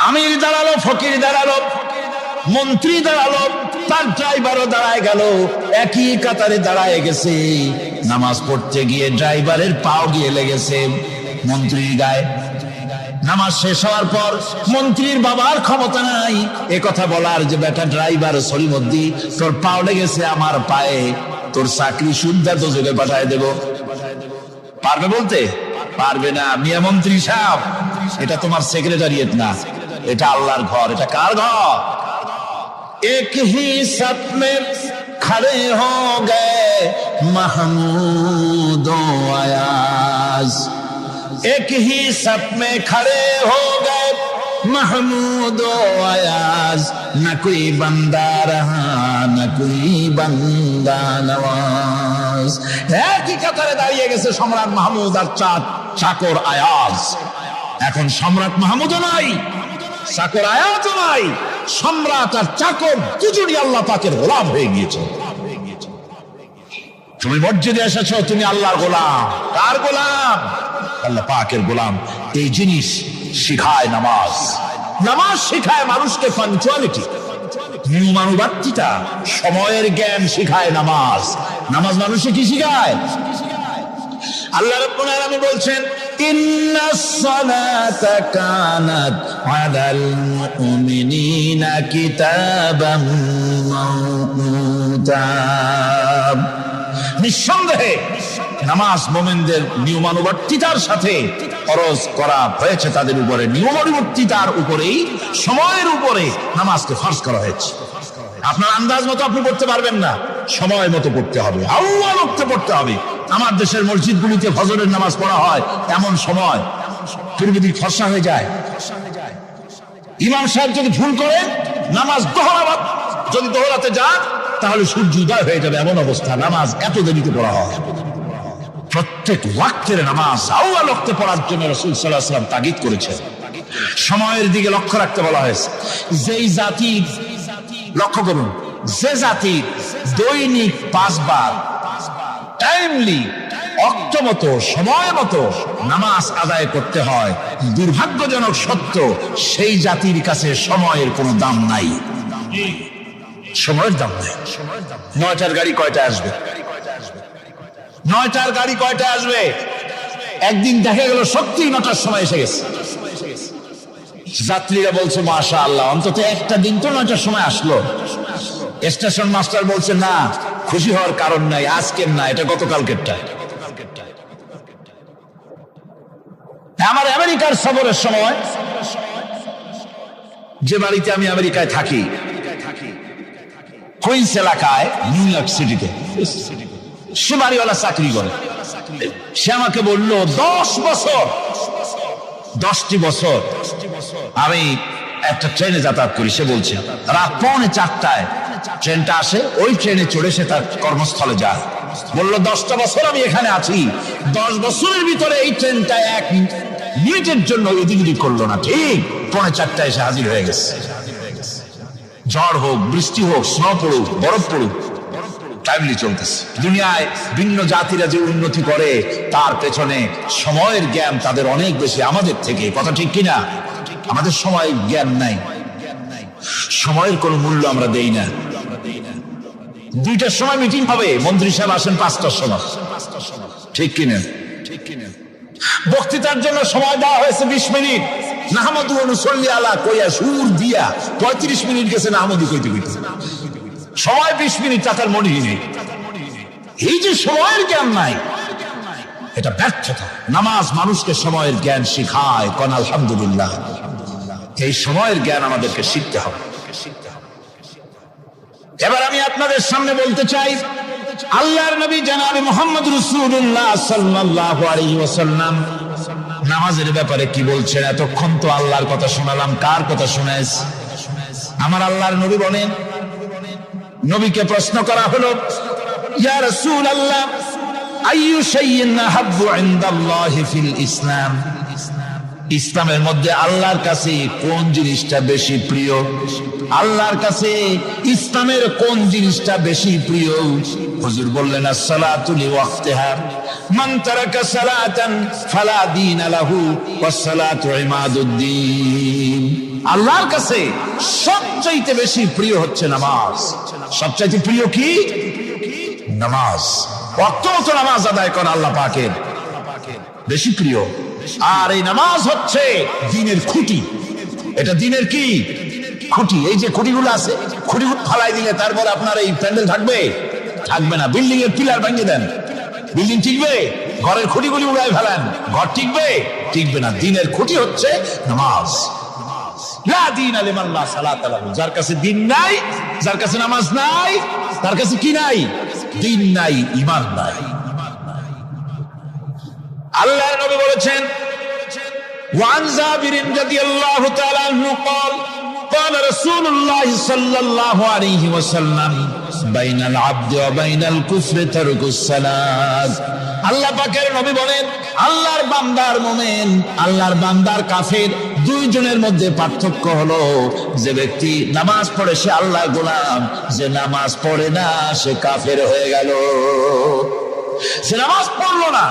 আমির দাঁড়ালো, ফকির দাঁড়ালো, মন্ত্রী দাঁড়ালো, তার ড্রাইভারও দাঁড়ায় গেল, একই কাতারে দাঁড়ায় গেছে। নামাজ পড়তে গিয়ে ড্রাইভারের পাও গিয়ে লেগেছে মন্ত্রীর গায়ে। নামাজ শেষ হওয়ার পর মন্ত্রীর বাবার ক্ষমতা নাই এ কথা বলার যে বেটা ড্রাইভার সলিমুদ্দিন, তোর পাও লেগেছে আমার পায়ে, তোর চাকরি শুদ্ধা দোজখে পাঠায় দেব। পারবে বলতে? পারবে না। মিয়া মন্ত্রী সাহেব, এটা তোমার সেক্রেটারিয়েট না, এটা আল্লাহর ঘর। এটা কার ঘর? এক হি সাথ মে খড়ে হো গে মাহমুদ ও আয়াজ, एक ही सब में खड़े हो गए महमूद ও আয়াজ, না कोई बंदा रहा না कोई बंदा नवाज। একই কাতারে দাঁড়িয়ে গেছে সম্রাট মাহমুদ আর চাকর আয়াজ। এখন সম্রাট মাহমুদও নাই, চাকর আয়াজও নাই, সম্রাট আর চাকর দুজনই আল্লাহ পাকের গোলাম হয়ে গিয়েছে। তুমি মসজিদে এসেছো, তুমি আল্লাহর গোলাম। কার গোলাম? আল্লাহ পাকের গোলাম। এই জিনিস শিখায় নামাজ। নামাজ শিখায় মানুষকে পাঞ্চুয়ালিটি, নিয়মানুবর্তিতা, সময়ের জ্ঞান শিখায় নামাজ। নামাজ মানুষকে কি শিখায়? আল্লাহ রাব্বুল আলামিন বলছেন, ইন্নাস সালাতা কানাত আলাল মুমিনিনা কিতাবাম মাওকুতা। নিঃসন্দেহে নামাজ মুমিনদের নিয়মানুবর্তিতার সাথে ফরজ করা হয়েছে, তাদের উপরে নিয়মানুবর্তিতার উপরেই, সময়ের উপরে নামাজকে ফরজ করা হয়েছে। আপনার আন্দাজ মতো আপনি পড়তে পারবেন না, সময় মতো পড়তে হবে, আল্লাহর ওয়াক্তে পড়তে হবে। আমার দেশের মসজিদগুলিতে ফজরের নামাজ পড়া হয় এমন সময় পূর্বদিক ফর্সা হয়ে যায়। ইমাম সাহেব যদি ভুল করে নামাজ যদি দোহরাতে যান তাহলে সূর্য উদয় হয়ে যাবে, এমন অবস্থা। নামাজ এত দেরিতে পড়া হয়। প্রত্যেক ওয়াক্তের নামাজ আউয়াল ওয়াক্তে পড়ার জন্য রাসূল সাল্লাল্লাহু আলাইহি ওয়াসাল্লাম তাগিদ করেছেন। সময়ের দিকে লক্ষ্য রাখতে বলা হয়েছে। যেই জাতি, লক্ষ্য করুন, যে জাতি দৈনিক 5 বার টাইমলি, অক্তমত, সময় মতো নামাজ আদায় করতে হয়, দুর্ভাগ্যজনক সত্য, সেই জাতির কাছে সময়ের কোনো দাম নাই। সময়ের দাম নেই। 9টার গাড়ি কয়টায় আসবে? 9টার গাড়ি কয়টায় আসবে? একদিন দেখা গেল সত্যি 9টার সময় এসে গেছে। যাত্রীরা বলছে মাশাআল্লাহ, অন্তত একটা দিন তো 9টার সময় আসলো। স্টেশন মাস্টার বলছে না, খুশি হওয়ার কারণ নাই, আজকের না, এটা গতকালকেরটা। আমার আমেরিকার সফরের সময়, যে বাড়িতে আমি আমেরিকায় থাকি, কুইন্স এলাকায়, নিউ ইয়র্ক সিটিতে, সে বাড়িওয়ালা চাকরি করে। সে আমাকে বলল 10টি বছর আমি একটা ট্রেনে যাতায়াত করি। সে বলছে রাত 3:45 ট্রেনটা আসে, ওই ট্রেনে চড়ে সে তার কর্মস্থলে যায়। বললো 10টা বছর আমি এখানে আছি, 10 বছরের ভিতরে এই ট্রেনটা 1 মিনিটের জন্য এদিক ওদিক করলো না, ঠিক 3:45 এসে হাজির হয়ে গেছে। ঝড় হোক, বৃষ্টি হোক, স্নো পড়ুক, বরফ পড়ুক, টাইমলি চলতেছে। দুনিয়ায় ভিন্ন জাতিরা যে উন্নতি করে তার পেছনে সময়ের জ্ঞান তাদের অনেক বেশি আমাদের থেকে, কথা ঠিক কিনা? আমাদের সময় জ্ঞান নাই, সময়ের কোনো মূল্য আমরা দেই না। 2টার সময় মিটিং হবে, মন্ত্রী সাহেব আসেন 5টার সময়, ঠিক কিনা? বক্তৃতার জন্য সময় দেওয়া হয়েছে 20 মিনিট, নাহমাদু ওয়া নুসাল্লি আলা কইয়া সুর দিয়া 35 মিনিট গেছে নাহমাদু কইতে কইতে। সময় 20 মিনিট, তার মনে নেই। এই যে সময়ের জ্ঞান নাই, এটা ব্যর্থতা। নামাজ মানুষকে সময়ের জ্ঞান শিখায়, কোন আলহামদুলিল্লাহ। এই সময়ের জ্ঞান আমাদেরকে শিখতে হবে। এবার আমি আপনাদের সামনে বলতে চাই, আল্লাহর নবী জনাবে মুহাম্মদ রাসূলুল্লাহ সাল্লাল্লাহু আলাইহি ওয়াসাল্লাম নামাজের ব্যাপারে কি বলছেন। এতক্ষণ তো আল্লাহর কথা শোনালাম, কার কথা শুনেছ? আমার আল্লাহর নবী বলেন, নবীকে প্রশ্ন করা হলো, ইয়া রাসূলুল্লাহ আইয়ু শাইইন আহাব্বু ইনদাল্লাহি ফিল ইসলাম, ইসলামের মধ্যে আল্লাহর কাছে কোন জিনিসটা বেশি প্রিয়? আল্লাহর কাছে ইসলামের কোন জিনিসটা বেশি প্রিয়? হুজুর বললেন as-salatu li waqtiha, মান তারাকা সালাতান ফালা দীন লাহু ওয়াস-সালাতু ইমাদুদ্দিন। আল্লাহর কাছে সবচাইতে বেশি প্রিয় হচ্ছে নামাজ। সবচাইতে প্রিয় কি? নামাজ। ওয়াক্ত মতো নামাজ আদায় করা আল্লাহ পাকের বেশি প্রিয়। আর এই নামাজ হচ্ছে দ্বীনের খুঁটি। এটা দ্বীনের কি খুঁটি? এই যে খুঁটিগুলো আছে, খুঁটিগুলো ফালাই দিলে তারপর আপনার এই প্যান্ডেল থাকবে? থাকবে না। বিল্ডিং এর পিলার ভেঙে দেন, বিল্ডিং টিকবে? ঘরের খুঁটিগুলি উড়ায় ফেলেন, ঘর টিকবে? টিকবে না। দ্বীনের খুঁটি হচ্ছে নামাজ। লা দীনা লিমান লা সালাতা লাহু, যার কাছে দ্বীন নাই, যার কাছে নামাজ নাই, তার কাছে কি নাই? দ্বীন নাই, ঈমান নাই। আল্লাহর নবী বলেছেন, ওয়ান জাবির রাদিয়াল্লাহু তাআলা আনহু قال قال رسول الله صلى الله عليه وسلم بين العبد وبين الكفر ترك الصلاة। আল্লাহ পাকের নবী বলেন, আল্লাহর বান্দার মুমিন, আল্লাহর বান্দার কাফের, দুইজনের মধ্যে পার্থক্য হলো, যে ব্যক্তি নামাজ পড়ে সে আল্লাহর গোলাম, যে নামাজ পড়ে না সে কাফের হয়ে গেল। সে নামাজ পড়লো না,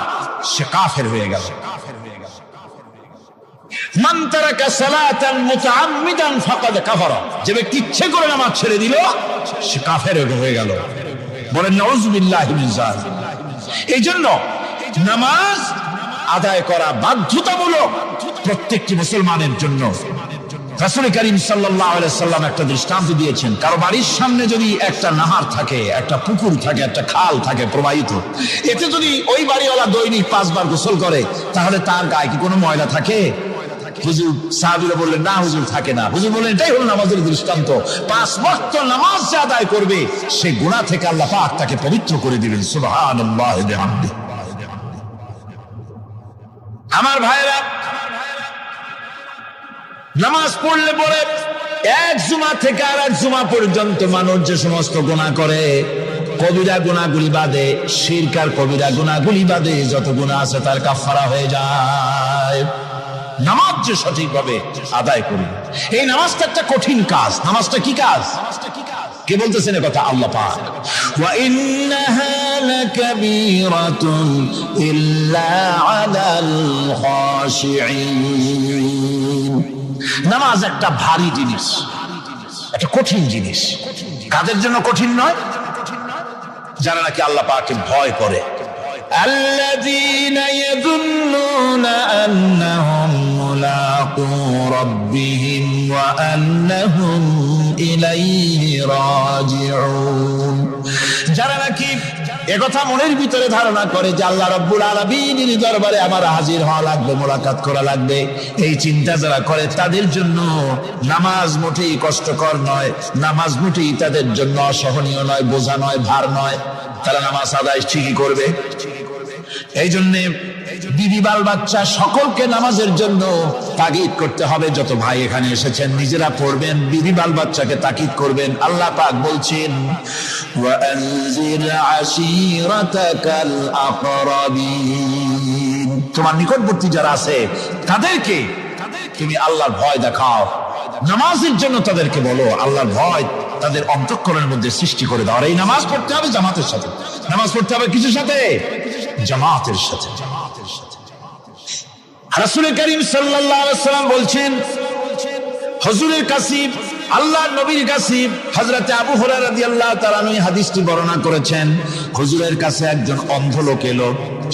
সে কাফের হয়ে গেল। মান তারাকা সালাতান মুতাআম্মিদান ফাকাদ কাফারা, যে ব্যক্তি ইচ্ছে করে নামাজ ছেড়ে দিল সে কাফের হয়ে গেল। বলেন নাউযুবিল্লাহি মিন যালিক। এইজন্য নামাজ আদায় করা বাধ্যতামূলক প্রত্যেকটি মুসলমানের জন্য। রাসূল করিম সাল্লাল্লাহু আলাইহি ওয়াসাল্লাম একটা দৃষ্টান্ত দিয়েছেন, কারো বাড়ির সামনে যদি একটা নাহার থাকে, একটা পুকুর থাকে, একটা খাল থাকে প্রবাহিত, এতে যদি ওই বাড়িওয়ালা দৈনিক 5 বার গোসল করে, তাহলে তার গায়ে কি কোনো ময়লা থাকে? হুজুর, সাহাবীরা বললেন না হুজুর, থাকে না। হুজুর বললেন এটাই হলো নামাজের দৃষ্টান্ত। 5 ওয়াক্ত নামাজ যে আদায় করবে সে গুনাহ থেকে আল্লাহ পাক তাকে পবিত্র করে দিবেন। সুবহানাল্লাহি ওয়া বিহামদিহি। আমার ভাইরা, নামাজ পড়লে পরে এক জুমা থেকে আর এক জুমা পর্যন্ত মানুষ যে সমস্ত গুনাহ করে, কবিরা গুনাহগুলি বাদে, শিরক আর কবিরা গুনাহগুলি বাদে যত গুনাহ আছে তার কাফারা হয়ে যায়। নামাজ যে সঠিকভাবে আদায় করি, এই নামাজটা একটা কঠিন কাজ। নামাজটা কি কাজ? কে বলতেছেন এ কথা? আল্লাহ পাক। ওয়া ইন্নাহা লাকাবীরাতুন ইল্লা আলাল খাশিঈন। নামাজ একটা ভারী জিনিস, একটা কঠিন জিনিস। কাদের জন্য কঠিন নয়? যারা নাকি আল্লাহ পাককে ভয় করে, الذين يظنون أنهم ملاقو ربهم وأنهم إليه راجعون যারা নাকি একথা মনের ভিতরে ধারণা করে যে আল্লাহ রাব্বুল আলামিনের দরবারে আমার হাজির হওয়া লাগবে, মোলাকাত করা লাগবে, এই চিন্তা যারা করে তাদের জন্য নামাজ মোটেই কষ্টকর নয়, নামাজ মোটেই তাদের জন্য অসহনীয় নয়, বোঝা নয়, ভার নয়। তারা নামাজ আদায় ঠিকই করবে। এই জন্যে বিবি বাল বাচ্চা সকলকে নামাজের জন্য তাগিদ করতে হবে। যত ভাই এখানে এসেছেন নিজেরা পড়বেন, বিবি বাল বাচ্চাকে তাকিদ করবেন। আল্লাহ পাক বলছেন ওয়ানজির আশীরাতাকাল আকরাবিন, তোমার নিকটবর্তী যারা আছে তাদেরকে তুমি আল্লাহর ভয় দেখাও, নামাজের জন্য তাদেরকে বলো, আল্লাহর ভয় তাদের অন্তঃকরণের মধ্যে সৃষ্টি করে দাও। আর এই নামাজ পড়তে হবে জামাতের সাথে। নামাজ পড়তে হবে কিসের সাথে? জামাতের সাথে। রাসূল করিম সাল্লাল্লাহু আলাইহি ওয়াসাল্লাম বলছেন, হুজুরের কাছে, আল্লাহর নবীর কাছে হযরত আবু হুরায়রা রাদিয়াল্লাহু তাআলা আনহু হাদিসটি বর্ণনা করেছেন। হুজুরের কাছে একজন অন্ধ লোক এলো।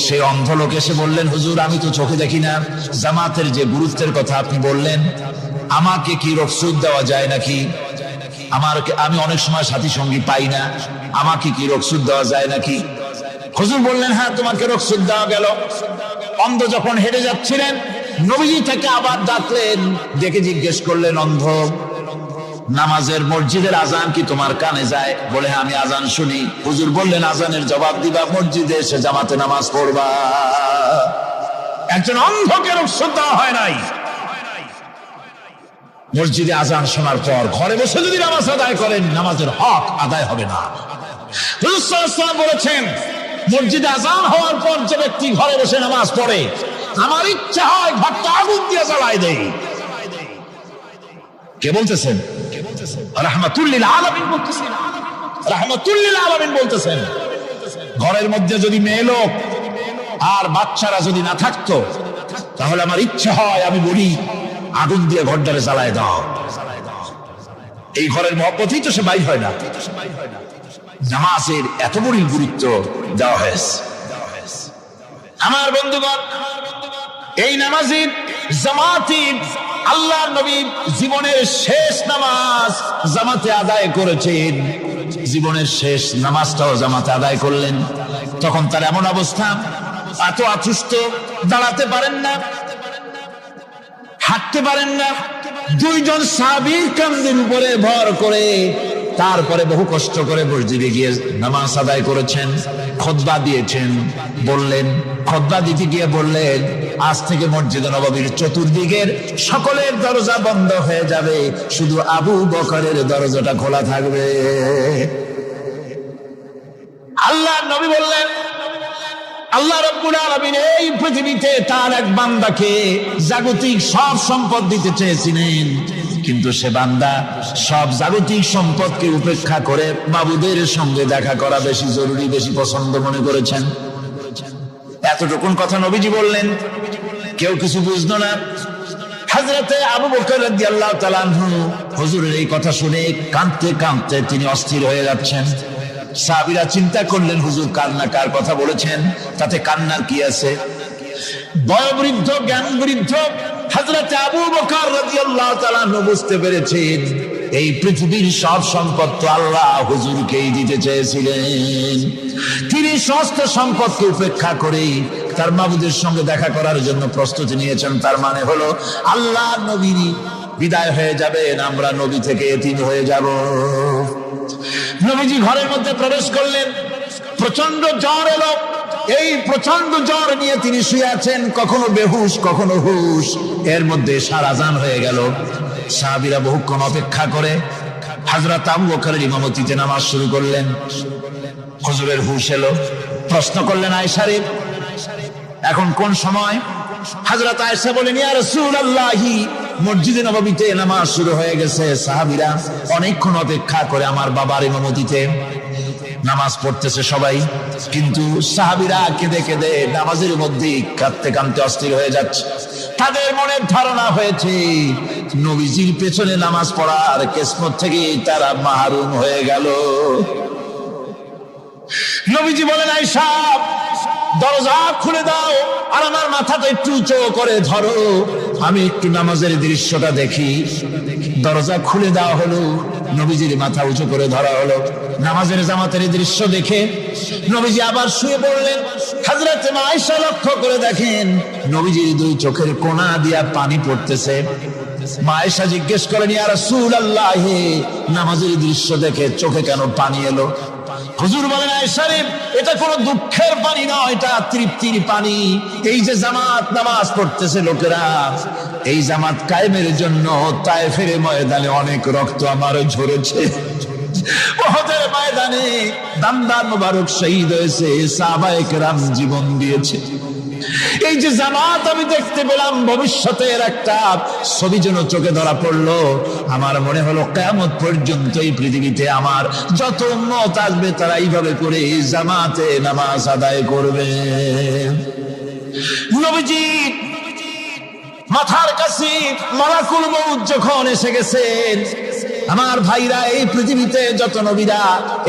সেই অন্ধ লোক এসে বললেন, হুজুর আমি তো চোখে দেখি না, জামাতের যে গুরুত্বের কথা আপনি বললেন, আমাকে কি রুখসত দেওয়া যায় নাকি? আমি অনেক সময় সাথী সঙ্গী পাই না, আমাকে কি রুখসত দেওয়া যায় নাকি? হুজুর বললেন, হ্যাঁ তোমাকে রুখসত দেওয়া গেল। অন্ধ যখন হেঁটে যাচ্ছিলেন নবীজি থেকে আবার ডাকলেন, ডেকে জিজ্ঞেস করলেন, অন্ধ নামাজের মসজিদের আজান কি তোমার কানে যায়? বলে হ্যাঁ আমি আজান শুনি। হুজুর বললেন, আজানের জবাব দিবা, মসজিদে এসে জামাতে নামাজ পড়বা। একজন অন্ধকে রুখসত দেওয়া হয় নাই। মসজিদে আজান শোনার পর ঘরে বসে যদি নামাজ আদায় করেন, নামাজের হক আদায় হবে না। হুজুর সাল্লাল্লাহু আলাইহি ওয়াসাল্লাম বলেছেন, মসজিদে আজান হওয়ার পর যে ব্যক্তি ঘরে বসে নামাজ পড়ে, আমার ইচ্ছা হয় ঘরটা আগুন দিয়ে জ্বালায় দেই। কে বলতেছেন? রাহমাতুল লিল আলামিন বলতেছেন। রাহমাতুল লিল আলামিন বলতেছেন, ঘরের মধ্যে যদি মেয়ে লোক আর বাচ্চারা যদি না থাকতো, তাহলে আমার ইচ্ছা হয় আমি বলি আগুন দিয়ে ঘরটারে জ্বালায় দাও। এই ঘরের মহব্বতেই তো সে বাইর হয় না। নামাজের এত বড় গুরুত্ব দেওয়া হয়েছে। আমার বন্ধুগণ, এই নামাজের জামাতে আল্লাহর নবী জীবনের শেষ নামাজ জামাতে আদায় করেছেন। জীবনের শেষ নামাজটাও জামাতে আদায় করলেন। তখন তার এমন অবস্থা, এত অসুস্থ, দাঁড়াতে পারেন না, হাঁটতে পারেন না। দুইজন সাহাবীর কাঁধের উপরে ভর করে তারপরে বহু কষ্ট করে মসজিদে গিয়ে নামাজ আদায় করেছেন। খুতবা দিয়েছেন। বললেন, খুতবা দিতে গিয়ে বললেন, আজ থেকে মসজিদে নববীর চতুর্দিকের সকলের দরজা বন্ধ হয়ে যাবে, শুধু আবু বকরের দরজাটা খোলা থাকবে। আল্লাহর নবী বললেন, আল্লাহ রাব্বুল আলামিন এই পৃথিবীতে তার এক বান্দাকে জাগতিক সব সম্পদ দিতে চেয়েছিলেন, কিন্তু সে বান্দা সব জাগতিক সম্পদকে উপেক্ষা করে মাবুদের সঙ্গে দেখা করা বেশি জরুরি, বেশি পছন্দ মনে করেছেন। এতটুকুন কথা নবীজি বললেন, কেউ কিছু বুঝলো না। হযরতে আবু বকর রাদিয়াল্লাহু তাআলা আনহু হুজুরের এই কথা শুনে কাঁদতে কাঁদতে তিনি অস্থির হয়ে যাচ্ছেন। সাহাবীরা চিন্তা করলেন, হুজুর কান্না কার কথা বলেছেন, তাতে কান্নার কি আছে? বয়োবৃদ্ধ, জ্ঞান বৃদ্ধ হযরতে আবু বকর রাদিয়াল্লাহু তাআলা আনহু বুঝতে পেরেছেন, এই পৃথিবীর সব সম্পদ তো আল্লাহ হুজুরকেই দিতে চেয়েছিলেন। তিনি সমস্ত সম্পদকে উপেক্ষা করে তার মাবুদের সঙ্গে দেখা করার জন্য প্রস্তুতি নিয়েছেন। তার মানে হলো আল্লাহ নবী বিদায় হয়ে যাবেন, আমরা নবী থেকে এতিম হয়ে যাব। নবীজি ঘরের মধ্যে প্রবেশ করলেন, প্রচন্ড জ্বর এলো। এই প্রচন্ড জ্বর নিয়ে তিনি শুয়ে আছেন, কখনো বেহুশ কখনো হুশ। এর মধ্যে আযান হয়ে গেল। সাহাবীরা বহুক্ষণ অপেক্ষা করে হযরত আবু বকরের ইমামতিতে নামাজ শুরু করলেন। হুজুরের হুশ এলো। প্রশ্ন করলেন, আয়েশা রে, এখন কোন সময়? হযরত আয়েশা বলেন, ইয়া রাসূলুল্লাহ, মসজিদে নববীতে নামাজ শুরু হয়ে গেছে। সাহাবীরা অনেকক্ষণ অপেক্ষা করে আমার বাবার ইমামতিতে নামাজ পড়তেছে সবাই, কিন্তু সাহাবীরা কেঁদে কেঁদে নামাজের মধ্যে কাঁদতে কাঁদতে অস্থির হয়ে যাচ্ছে। তাদের মনে ধারণা হয়েছে নবীজির পেছনে নামাজ পড়ার কিসমত থেকে তারা মাহরুম হয়ে গেল। নবীজি বলেন, আয়েশা দরজা খুলে দাও আর আমার মাথাটা একটু উঁচু করে ধরো, আমি একটু নামাজের দৃশ্যটা দেখি। দরজা খুলে দেওয়া হলো, নবীজির মাথা উঁচু করে ধরা হলো। নামাজের জামাতের দৃশ্য দেখে নবীজি আবার শুয়ে পড়লেন। হযরত আয়েশা লক্ষ্য করে দেখেন নবীজির দুই চোখের কোনা দিয়া পানি পড়তেছে। মা আয়েশা জিজ্ঞেস করেন, ইয়া রাসূলুল্লাহ, নামাজের দৃশ্য দেখে চোখে কেন পানি এলো? হুজুর বলেন, আয়েশা রে, এটা কোনো দুঃখের পানি নয়, এটা তৃপ্তির পানি। এই যে জামাত নামাজ পড়তেছে লোকেরা, এই জামাত কায়েমের জন্য তায়েফের ময়দানে অনেক রক্ত আমার ঝরেছে। উহুদের ময়দানে দামদার মুবারক শহীদ হয়েছে, সাহাবায়ে কেরাম জীবন দিয়েছে। এই যে জামাত আমি দেখতে পেলাম, ভবিষ্যতের একটা ছবি যেন চোখে ধরা পড়লো। আমার মনে হলো কিয়ামত পর্যন্ত এই পৃথিবীতে আমার যত উম্মত আসবে তারা এইভাবে করে জামাতে নামাজ আদায় করবে। নবীজি মাথার কাছে মালাকুল মউত যখন এসে গেছেন, আমার ভাইরা, এই পৃথিবীতে যত নবীরা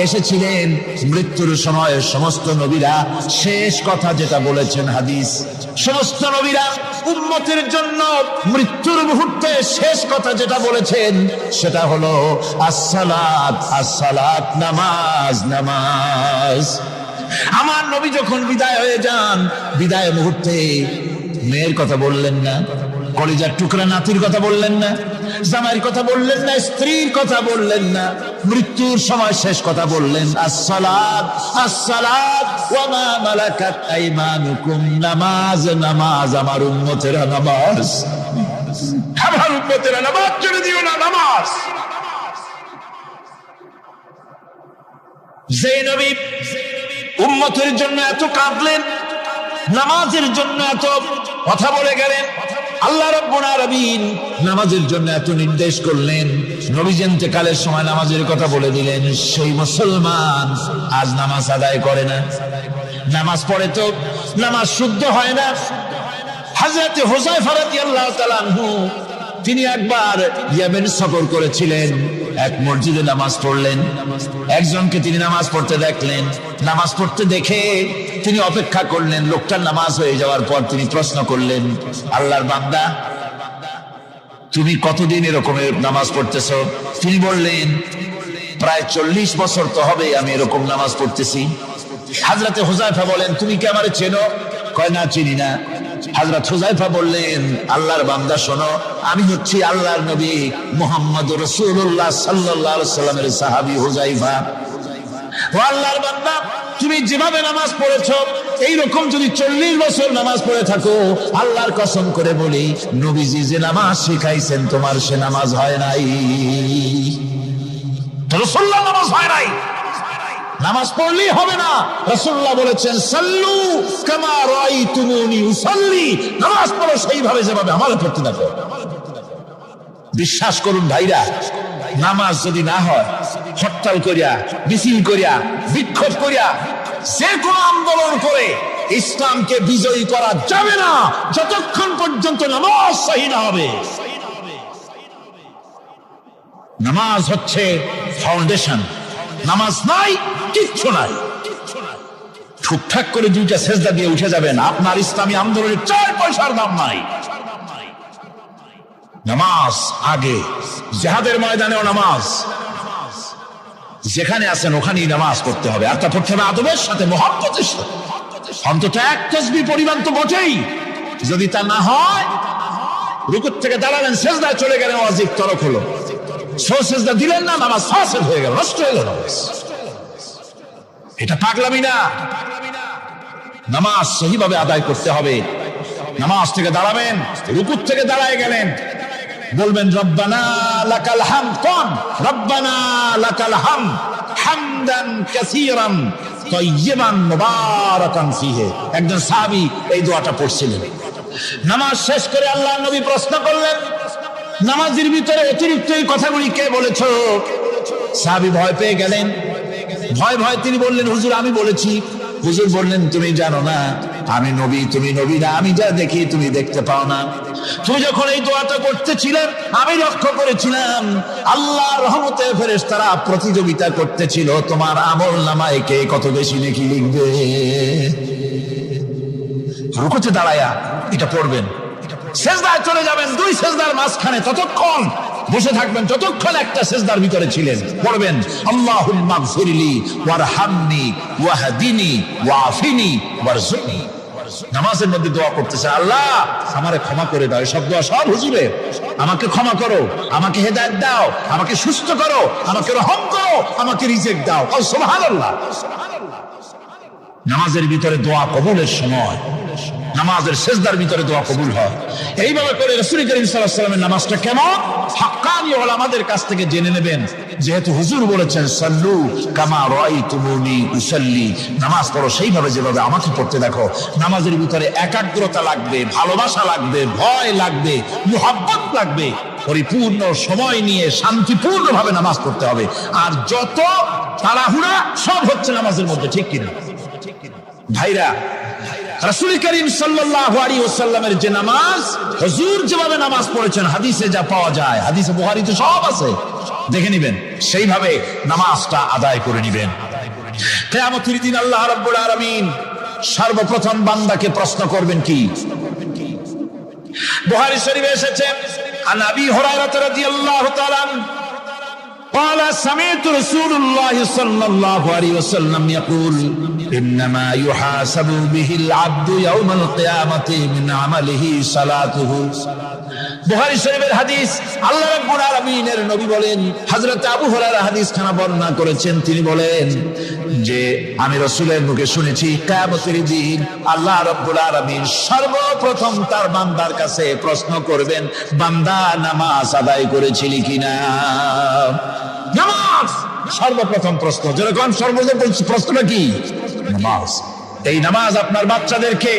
এসেছিলেন মৃত্যুর সময় সমস্ত নবীরা শেষ কথা যেটা বলেছেন, হাদিস, সমস্ত নবীরা উম্মতের জন্য মৃত্যুর মুহূর্তে শেষ কথা যেটা বলেছেন সেটা হলো আসসালাত, আসসালাত, নামাজ, নামাজ। আমার নবী যখন বিদায় হয়ে যান, বিদায় মুহূর্তে মেয়ের কথা বললেন না, কলিজার টুকরা নাতির কথা বললেন না, জামাইয়ের কথা বললেন না, স্ত্রীর কথা বললেন না, মৃত্যুর সময় শেষ কথা বললেন আসসালাত, আসসালাত ওয়া মা মালাকাত আইমানুকুম, নামাজ, নামাজ, আমার উম্মতেরা নামাজ, আমার উম্মতেরা নামাজ ছেড়ে দিও না, নামাজ। যে নবী উম্মতের জন্য এত কাঁদলেন, নামাজের জন্য এত কথা বলে গেলেন, আল্লাহ রাব্বুল আলামিন নামাজের জন্য এত নির্দেশ করলেন, নবীজি ইন্তেকালের সময় নামাজের কথা বলে দিলেন, সেই মুসলমান আজ নামাজ আদায় করে না, নামাজ পড়ে তো নামাজ শুদ্ধ হয় না। হযরত হুযায়ফা রাদিয়াল্লাহু তাআলা আনহু তিনি একবার ইয়েমেন সফর করেছিলেন, এক মসজিদে নামাজ পড়লেন, একজনকে তিনি নামাজ পড়তে দেখলেন, নামাজ পড়তে দেখে তিনি অপেক্ষা করলেন, লোকটার নামাজ হয়ে যাওয়ার পর তিনি প্রশ্ন করলেন, আল্লাহর বান্দা, তুমি কতদিন এরকমের নামাজ পড়তেছো? তিনি বললেন, প্রায় 40 বছর তো হবে আমি এরকম নামাজ পড়তেছি। হযরত হুযায়ফা বলেন, তুমি কি আমারে চেনো? কয়, না, চিনি না। হযরত হুযায়ফা বললেন, আল্লাহর বান্দা শোনো, আমি হচ্ছি আল্লাহর নবী মুহাম্মদুর রাসূলুল্লাহ সাল্লাল্লাহু আলাইহি সাল্লামের সাহাবী হুযায়ফা। ও আল্লাহর বান্দা, তুমি যেভাবে নামাজ পড়েছো এইরকম যদি 40 বছর নামাজ পড়ে থাকো, আল্লাহর কসম করে বলি, নবীজি যে নামাজ শিখাইছেন তোমার সে নামাজ হয় নাই, রাসূলুল্লাহ নামাজ হয় নাই। নামাজ পড়লেই হবে না, রাসূলুল্লাহ বলেছেন, সাল্লু কামা রাআইতুমুনি উসাল্লি, নামাজ পড়ো সেইভাবে যেভাবে আমারে পড়তে দেখো। বিশ্বাস করুন ভাইরা, নামাজ যদি না হয়, হরতাল করিয়া, মিছিল করিয়া, বিক্ষোভ করিয়া, যে কোনো আন্দোলন করে ইসলামকে বিজয়ী করা যাবে না যতক্ষণ পর্যন্ত নামাজ সহি না হবে। নামাজ হচ্ছে ফাউন্ডেশন, নামাজ নাই কিচ্ছু নাই। ঠিকঠাক করে 2টা সেজদা দিয়ে উঠে যাবেন, আপনার ইসলামী আন্দোলনের 4 পয়সার দাম নাই। নামাজ আগে, জিহাদের ময়দানেও নামাজ, যেখানে আছেন ওখানেই নামাজ পড়তে হবে, আর তা পড়তে হবে আদবের সাথে, মুহাব্বতের সাথে, অন্তত 1 তাসবিহ পরিমাণ তো বটেই। যদি তা না হয়, রুকুর থেকে দাঁড়ালেন, সেজদায় চলে গেলেন, ওয়াজিব তরক হলো, সেজদা দিলেন না, নামাজ ফাসিদ হয়ে গেল, নষ্ট হয়ে গেল নামাজ। এটা পাগলামি না, নামাজ সহিভাবে আদায় করতে হবে। নামাজ থেকে দাঁড়াবেন, রুকুর থেকে দাঁড়ায় গেলেন, বলবেন রব্বানা লাকাল হামদ, কোন রব্বানা লাকাল হামদ হামদান কাসীরান তাইয়িবান মুবারাকান ফীহি। একজন সাহাবী এই দোয়াটা পড়ছিলেন। নামাজ শেষ করে আল্লাহর নবী প্রশ্ন করলেন, নামাজের ভিতরে অতিরিক্ত এই কথাগুলি কে বলেছো? সাহাবী ভয় পেয়ে গেলেন, ভয় ভয় তিনি বললেন, হুজুর আমি বলেছি। হুজুর বললেন, তুমি জানো না আমি নবী, তুমি নবী না, আমি যা দেখি তুমি দেখতে পাও না। তুমি যখন এই দোয়াটা করতেছিলেন আমি লক্ষ্য করেছিলাম আল্লাহর রহমতে ফেরেশতারা প্রতিযোগিতা করতেছিল তোমার আমল নামায় কে কত বেশি নেকি লিখবে। রুকুতে দাঁড়ায়া এটা পড়বেন, সেজদায় চলে যাবেন, দুই সেজদার মাঝখানে ততক্ষণ বসে থাকবেন যতক্ষণ একটা সেজদার ভিতরে ছিলেন। পড়বেন আল্লাহুম্মা গফিরলি ওয়ারহামনি ওয়াহদিনি ওয়াআফিনি ওয়ারযুকনি। নামাজের মধ্যে দোয়া করতেছে, আল্লাহ আমারে ক্ষমা করে দাও। এসব দোয়া সব হুজুরে, আমাকে ক্ষমা করো, আমাকে হেদায়েত দাও, আমাকে সুস্থ করো, আমাকে রহম করো, আমাকে রিজিক দাও। সুবহানাল্লাহ। নামাজের ভিতরে দোয়া কবুলের সময়, নামাজের সেজদার ভিতরে দোয়া কবুল হয়। এইভাবে করে রাসূল করিম সাল্লাল্লাহু আলাইহি ওয়াসাল্লামের নামাজটা কেমন হাক্কানি উলামাদের কাছ থেকে জেনে নেবেন। যেহেতু হুজুর বলেছেন সাল্লু কামা রাআইতুমুনি উসাল্লি, নামাজ পড়ো সেইভাবে যেভাবে আমাকে পড়তে দেখো। নামাজের ভিতরে একাগ্রতা লাগবে, ভালোবাসা লাগবে, ভয় লাগবে, মুহাব্বত লাগবে। পরিপূর্ণ সময় নিয়ে শান্তিপূর্ণভাবে নামাজ পড়তে হবে। আর যত তাড়াহুড়া সব হচ্ছে নামাজের মধ্যে, ঠিক কিনা ভাইরা? রাসূল করিম সাল্লাল্লাহু আলাইহি ওয়াসাল্লামের যে নামাজ, হুজুর যেভাবে নামাজ পড়েছেন হাদিসে যা পাওয়া যায়, হাদিসে বুখারীতে সব আছে, দেখে নেবেন, সেইভাবে নামাজটা আদায় করে নেবেন। কিয়ামতের দিন আল্লাহ রাব্বুল আলামিন সর্বপ্রথম বান্দাকে প্রশ্ন করবেন কি? বুখারী শরীফে এসেছে, আন আবি হুরায়রা রাদিয়াল্লাহু তাআলা قال سمعت رسول الله صلى الله عليه وسلم يقول إنما يحاسب به العبد يوم القيامة من عمله صلاته। বুখারী শরীফের হাদিস, আল্লাহ রাব্বুল আলামিনের নবী বলেন, হযরত আবু হুরায়রা হাদিসখানা বর্ণনা করেছেন, তিনি বলেন যে আমি রাসূলের মুখে শুনেছি কিয়ামতের দিন আল্লাহ রাব্বুল আলামিন সর্বপ্রথম তার বান্দার কাছে প্রশ্ন করবেন, বান্দা নামাজ আদায় করেছিলি কিনা? নামাজ সর্বপ্রথম প্রশ্ন। যেরকম সর্বপ্রথম প্রশ্নটা কি? নামাজ। এই নামাজ আপনার বাচ্চাদেরকে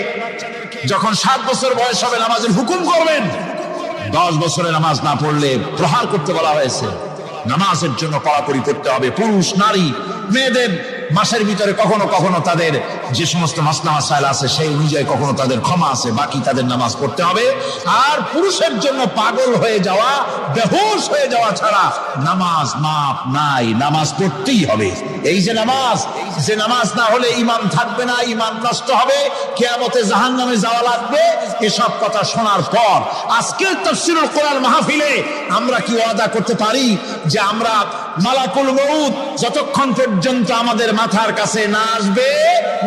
যখন 7 বছর বয়স হবে নামাজের হুকুম করবেন। 10 বছরে নামাজ না পড়লে প্রহার করতে বলা হয়েছে। নামাজের জন্য কড়াকড়ি করতে হবে। পুরুষ নারী মেয়েদের মাসের ভিতরে কখনো কখনো তাদের যে সমস্ত মাসলা মাসাইল আছে সেই অনুযায়ী কখনো তাদের ক্ষমা আছে, বাকি তাদের নামাজ পড়তে হবে। আর পুরুষের জন্য পাগল হয়ে যাওয়া, বেহুশ হয়ে যাওয়া ছাড়া নামাজ মাপ নাই, নামাজ পড়তেই হবে। এই যে নামাজ না হলে ঈমান থাকবে না, ঈমান নষ্ট হবে, কিয়ামতে জাহান্নামে যাওয়া লাগবে। এসব কথা শোনার পর আজকের তাফসীরুল কোরআন মাহফিলে আমরা কি ওয়াদা করতে পারি যে আমরা মালাকুল মউত যতক্ষণ পর্যন্ত আমাদের মাথার কাছে না আসবে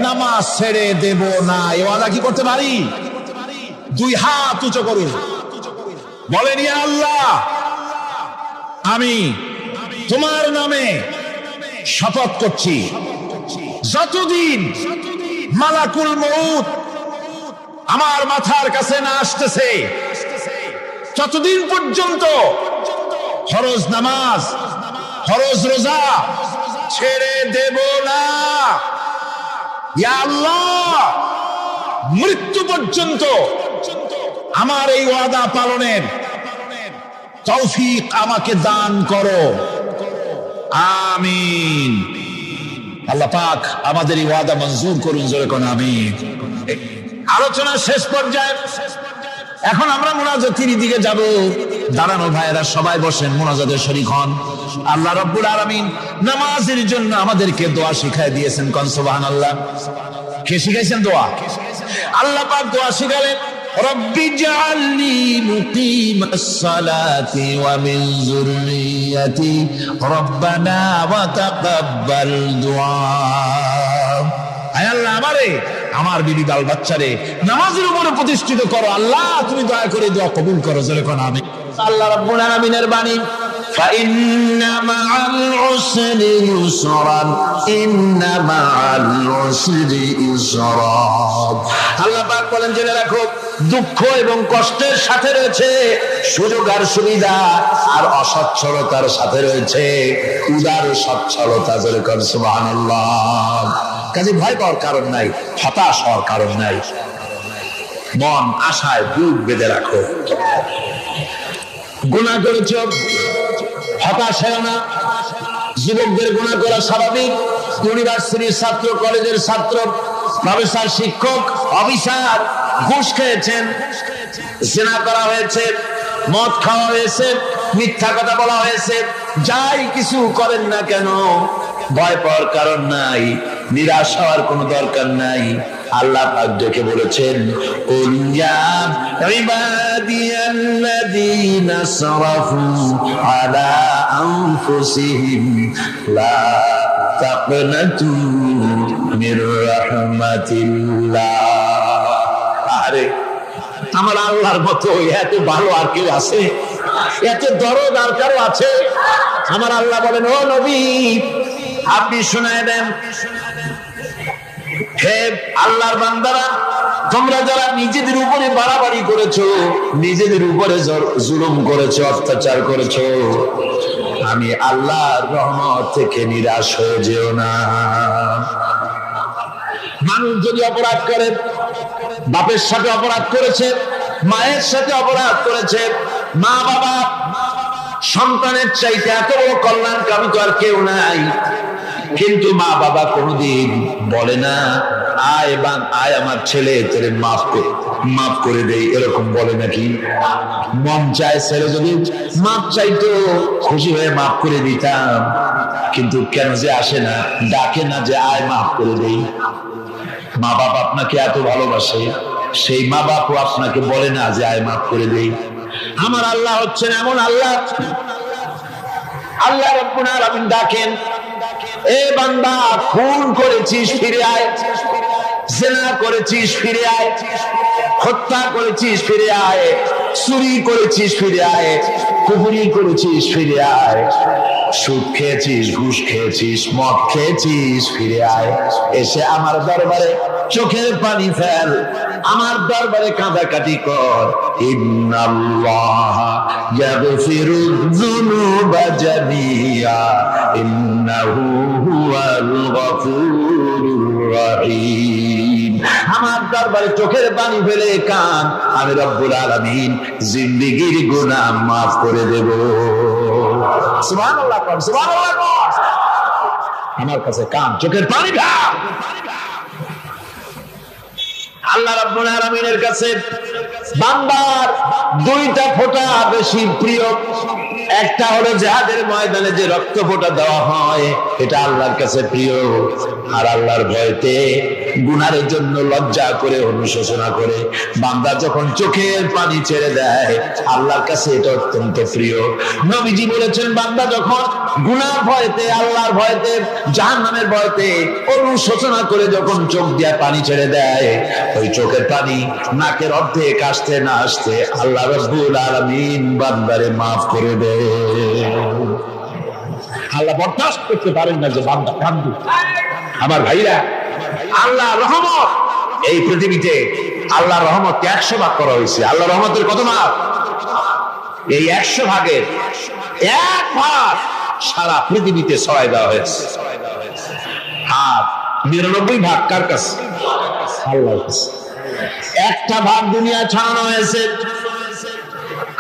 নামাজ ছেড়ে দেব না? এই ওয়াদা কি করতে পারি? 2 হাত উঁচু করুন, বলেন ইয়া আল্লাহ, আমি তোমার নামে শপথ করছি, যতদিন মালাকুল মউত আমার মাথার কাছে না আসতেছে ততদিন পর্যন্ত ফরজ নামাজ, ফরজ রোজা ছেড়ে দেব না। ইয়া আল্লাহ, মৃত্যু পর্যন্ত আমার এই ওয়াদা পালনের তৌফিক আমাকে দান করো, আমিন। আল্লাহ পাক আমাদের এই ওয়াদা মঞ্জুর করুন, জোরে কোন আমিন। আলোচনা শেষ পর্যায়ে, এখন আমরা মুনাজাতের দিকে যাব। দাঁড়ানো ভাইয়েরা সবাই বসেন, মুনাজাতে শরীক হন। আল্লাহ রাব্বুল আলামিন নামাজের জন্য আমাদেরকে দোয়া শিখায় দিয়েছেন, কোন সুবহানাল্লাহ। কে শিখাইছেন দোয়া? আল্লাহ পাক দোয়া শিখালেন, রব্বি জাআলনি মুকিমাস সালাতি ওয়া মিন যুররিয়াতি রব্বানা ওয়া তাকাব্বাল দুআ। আয় আল্লাহ, আমারে আমার বিবি বাল বাচ্চারে নামাজের উপরে প্রতিষ্ঠিত করো। আল্লাহ তুমি দয়া করে দোয়া কবুল করো, জোরে কোন আমিন। আল্লাহ রাব্বুল আলামিনের বাণী, ফাইন্না মাআল উসরি ইউসরান, ইন্না মাআল উসরি ইউসরা। আল্লাহ পাক বলেন, জেনে রাখো, দুঃখ এবং কষ্টের সাথে রয়েছে সুযোগ আর সুবিধা, আর অসচ্ছলতার সাথে রয়েছে উদার সচ্ছলতা। জোরে কোন সুবহানাল্লাহ। কাজে ভয় পাওয়ার কারণ নাই, হতাশ হওয়ার কারণ নাই। মন আশায় বুক বেঁধে রাখো। গুনাহ করেছ, হতাশ হয় না। যুবকদের গুনাহ করা স্বাভাবিক। ইউনিভার্সিটির ছাত্র, কলেজের ছাত্র, প্রফেসর, শিক্ষক, অফিসার ঘুষ খেয়েছেন, জিনা করা হয়েছে, মদ খাওয়া হয়েছে, মিথ্যা কথা বলা হয়েছে। যাই কিছু করেন না কেন ভয় পাওয়ার কারণ নাই, নিরাশ হওয়ার কোনো দরকার নাই। আল্লাহ পাক ডেকে বলেছেন, কুল ইয়া ইবাদিয়াল্লাযীনা সারাফু আলা আনফুসিহিম লা তাকনাতু মির রাহমাতিল্লাহ। আরে আমার আল্লাহর মতো এত ভালো আর কেউ আছে? এত দরদ আর কারো আছে? আমার আল্লাহ বলেন, ও নবী আপনি শুনায় দেন, হে আল্লাহর বান্দারা, তোমরা যারা নিজেদের উপরে বাড়াবাড়ি করেছো, নিজেদের উপরে জুলুম করেছো, অত্যাচার করেছো, আমি আল্লাহর রহমত থেকে নিরাশ হয়ে যেও না। মানুষ যদি অপরাধ করে, বাপের সাথে অপরাধ করেছে, মায়ের সাথে অপরাধ করেছে, মা বাবা সন্তানের চাইতে এত বড় কল্যাণকামী তো আর কেউ নাই। কিন্তু মা বাবা কোনোদিন বলে না, আয় আমার ছেলে তোরে মাফ করে দেই, এরকম বলে নাকি? মন চায় ছেলে যদি মাফ চাইতো, খুশি হয়ে মাফ করে দিতাম, কিন্তু কেন যে আসে না, ডাকে না যে আয় মাফ করে দেই। মা বাবা আপনাকে এত ভালোবাসে, সেই মা বাপও আপনাকে বলে না যে আয় মাফ করে দেই। আমার আল্লাহ হচ্ছেন এমন আল্লাহ, আল্লাহ রাব্বুল আলামিন ডাকেন, এ বান্দা খুন করেছিস ফিরে আয়, জিনা করেছিস ফিরে আয়, হত্যা করেছিস ফিরে আয়, চুরি করেছিস ফিরে আয়, কুফরি করেছিস ফিরে আয়, সুদ খেয়েছিস, ঘুষ খেয়েছিস, মদ খেয়েছিস ফিরে আয়, এসে আমার দরবারে চোখের পানি ফেল, আমার দরবারে কাঁদাকাটি কর। ইন্নাল্লাহ ইয়াগফিরুয যুনুবা জামিআ ইন্নাহু হুয়াল গফুরুর রহিম। আমার দরবারে চোখের পানি ফেলে কান, আমি রব্বুল আলামিন জিন্দেগীর গুনাহ মাফ করে দেব। সুবহানাল্লাহ, সুবহানাল্লাহ। আমার কাছে কান, চোখের পানি ঢাল। আল্লাহ রাব্বুল আলামিনের কাছে বান্দার দুইটা ফোঁটা বেশি প্রিয়। একটা হলো জিহাদের ময়দানে যে রক্ত ফোঁটা দেওয়া হয়, এটা আল্লাহর কাছে প্রিয়। আর আল্লাহর ভয়তে গুনাহের জন্য লজ্জা করে, অনুশোচনা করে বান্দা যখন চোখের পানি ছেড়ে দেয়, আল্লাহর কাছে এটা অত্যন্ত প্রিয়। নবীজি বলেছেন, বান্দা যখন গুনাহ ভয়তে, আল্লাহর ভয়তে, জাহান্নামের ভয়তে অনুশোচনা করে যখন চোখ দিয়ে পানি ছেড়ে দেয়, ওই চোখের পানি নাকের অর্ধেক আসতে না আসতে আল্লাহ রাব্বুল আলামিন বান্দারে মাফ করে দেয়। আল্লাহ বরদাস্ত করতে পারেন না যে বান্দা কান্দে। আমার ভাইরা, আল্লাহ রহমত এই পৃথিবীতে, আল্লাহ রহমত 100 ভাগ করা হয়েছে। আল্লাহ রহমতের কত ভাগ? এই 100 ভাগের 1 ভাগ সারা পৃথিবীতে ছড়াই দেওয়া হয়েছে। আর 99 ভাগ কার কাছে? আল্লাহর কাছে। একটা ভাগ দুনিয়া ছাড়ানো হয়েছে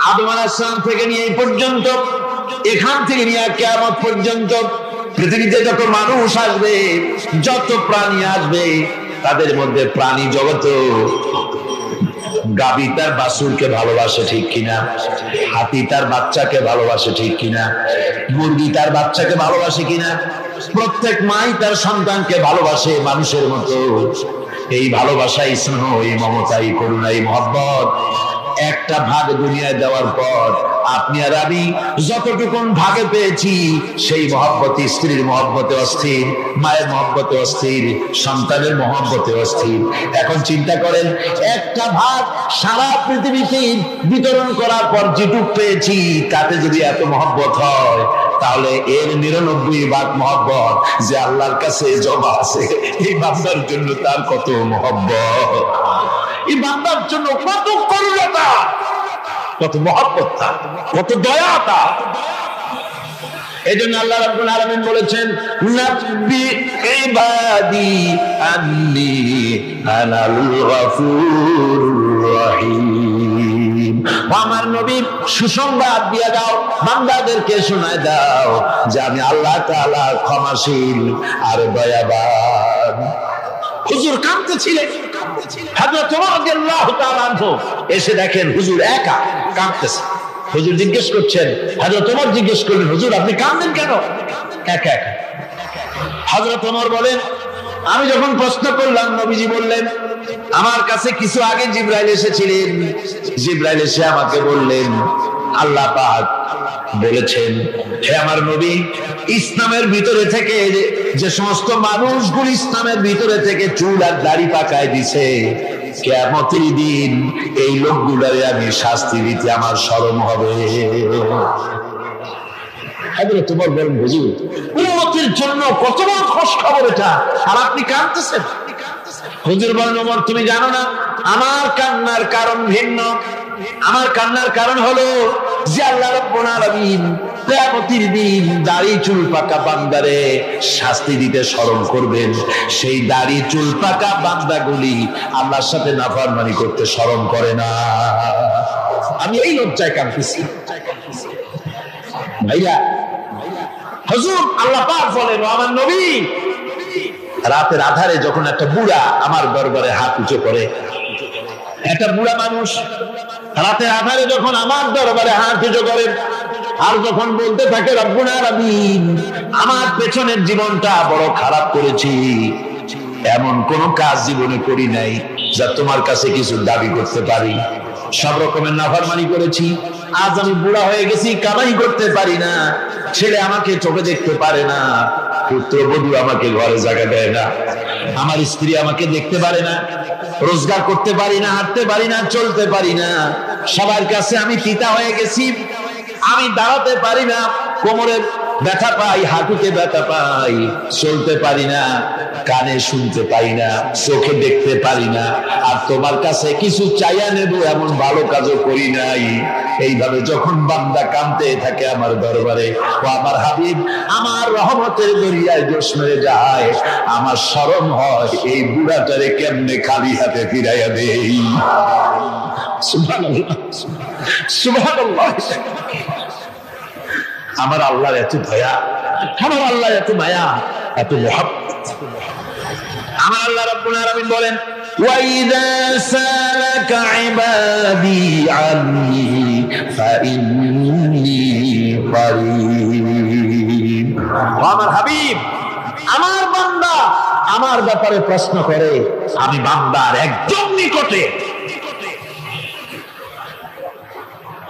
আদম আলাইহিস সালাম থেকে নিয়ে এই পর্যন্ত, এখান থেকে নিয়ে কিয়ামত পর্যন্ত পৃথিবীতে যত মানুষ আসবে, যত প্রাণী আসবে, তাদের মধ্যে প্রাণী জগত গাভী তার বাছুরকে ভালোবাসে ঠিক কিনা, হাতি তার বাচ্চাকে ভালোবাসে ঠিক কিনা, মুরগি তার বাচ্চাকে ভালোবাসে কিনা, প্রত্যেক মাই তার সন্তানকে ভালোবাসে মানুষের মতো। এই ভালোবাসা, স্নেহ, এই মমতা, এই করুণা, এই মহব্বত একটা ভাগ দুনিয়ায় দেওয়ার পর আপনি আর আমি যতটুকুন ভাগে পেয়েছি, সেই মহব্বতে, স্ত্রীর মহব্বতে অস্থির, মায়ের মহব্বতে অস্থির, সন্তানের মহব্বতে অস্থির। এখন চিন্তা করেন, একটা ভাগ সারা পৃথিবীতে বিতরণ করার পর যেটুক পেয়েছি, তাতে যদি এত মহব্বত হয়, তাহলে এর 99 ভাগ মহব্বত যে আল্লাহর কাছে জমা আছে, এই বান্দার জন্য তার কত মহব্বত, এই বান্দার জন্য কত করুণা, কত মহব্বত, কত দয়া। এই জন্য আল্লাহ রাব্বুল আলামিন বলেছেন, নাব্বি ইবাদি আন্নী আনাল গফুরুর রহিম। আমার নবী সুসংবাদ দিয়ে দাও, বান্দাদেরকে শোনায় দাও যে আমি আল্লাহ তাআলা ক্ষমাশীল আর দয়াবান। হুজুর কাঁদতেছিলেন, হযরত ওমর রাদিয়াল্লাহু তাআলা আনহু এসে দেখেন হুজুর একা কাঁদতেছে। হুজুর জিজ্ঞেস করছেন, হযরত ওমর জিজ্ঞেস করলেন, হুজুর আপনি কাঁদেন কেন? একা একা। হযরত ওমর বলেন, আমি যখন প্রশ্ন করলাম নবীজি বললেন, আমার কাছে কিছু আগে জিবরাইল এসেছিলেন। জিবরাইল এসে আমাকে বললেন, আল্লাহ পাক বলেছেন, হে আমার নবী, ইসলামের ভিতরে থেকে যে সমস্ত মানুষগুলো ইসলামের ভিতরে থেকে চুল আর দাড়ি পাকায় দিছে, কিয়ামতের দিন এই লোকগুলোরে আমি শাস্তি দিতে আমার শরম হবে। হযরত ওমর বলেন, হুজুর উম্মতের জন্য কত বড় খুশ খবর এটা, আর আপনি কাঁদতেছেন। হুজুর বলেন, ওমর তুমি জানো না আমার কান্নার কারণ ভিন্ন। আমার কান্নার কারণ হলো যে আল্লাহ রাব্বুল আলামিন কিয়ামতের দিন দাড়ি চুল পাকা বান্দারে শাস্তি দিতে শরম করবেন। সেই দাড়ি চুল পাকা বান্দাগুলি আল্লাহর সাথে নাফরমানি করতে শরম করে না। আমি এই লজ্জায় কাঁদতেছি। ভাইরা, হুজুর আল্লাহ পাক বলেন, আমার নবী, রাতের আধারে যখন একটা বুড়া আমার দরবারে হাত উঁচু করে, একটা বুড়া মানুষ রাতের আধারে যখন আমার দরবারে হাত উঁচু করে আর যখন বলতে থাকে, রব্বুল আলামিন আমার পেছনের জীবনটা বড় খারাপ করেছি, এমন কোন কাজ জীবনে করি নাই যা তোমার কাছে কিছু দাবি করতে পারি, সব রকমের নাফরমানি করেছি, আজ আমি বুড়া হয়ে গেছি, কামাই করতে পারি না, ছেলে আমাকে চোখে দেখতে পারে না, পুত্রবধূ আমাকে ঘরে জায়গা দেয় না, আমার স্ত্রী আমাকে দেখতে পারে না, রোজগার করতে পারি না, হাঁটতে পারি না, চলতে পারি না, সবার কাছে আমি পিতা হয়ে গেছি, আমি দাঁড়াতে পারি না, কোমরে ব্যথা পাই, হাঁটুতে ব্যথা পাই, চলতে পারি না, কানে শুনতে পাই না, চোখে দেখতে পারি না, আর তোমার কাছে কিছু চাইয়া নেব এমন ভালো কাজও করি নাই। এইভাবে যখন বান্দা কাঁদতে থাকে আমার দরবারে, ও আমার হাবিব আমার রহমতের দরিয়ায় জোশ মেরে যায়, আমার শরম হয় এই বুড়াটারে কেমনে খালি হাতে ফিরাইয়া দেই। সুবহানাল্লাহ, সুবহানাল্লাহ। আমার আল্লাহর এত দয়া, আমার আল্লাহর এত মায়া, এত মহব্বত। আমার আল্লাহ রাব্বুল আলামিন বলেন, وَإِذَا سَأَلَكَ عِبَادِي عَنِّي فَإِنِّي قَرِيبٌ। আমার হাবিব, আমার বান্দা আমার ব্যাপারে প্রশ্ন করে, আমি বান্দার একদম নিকটে।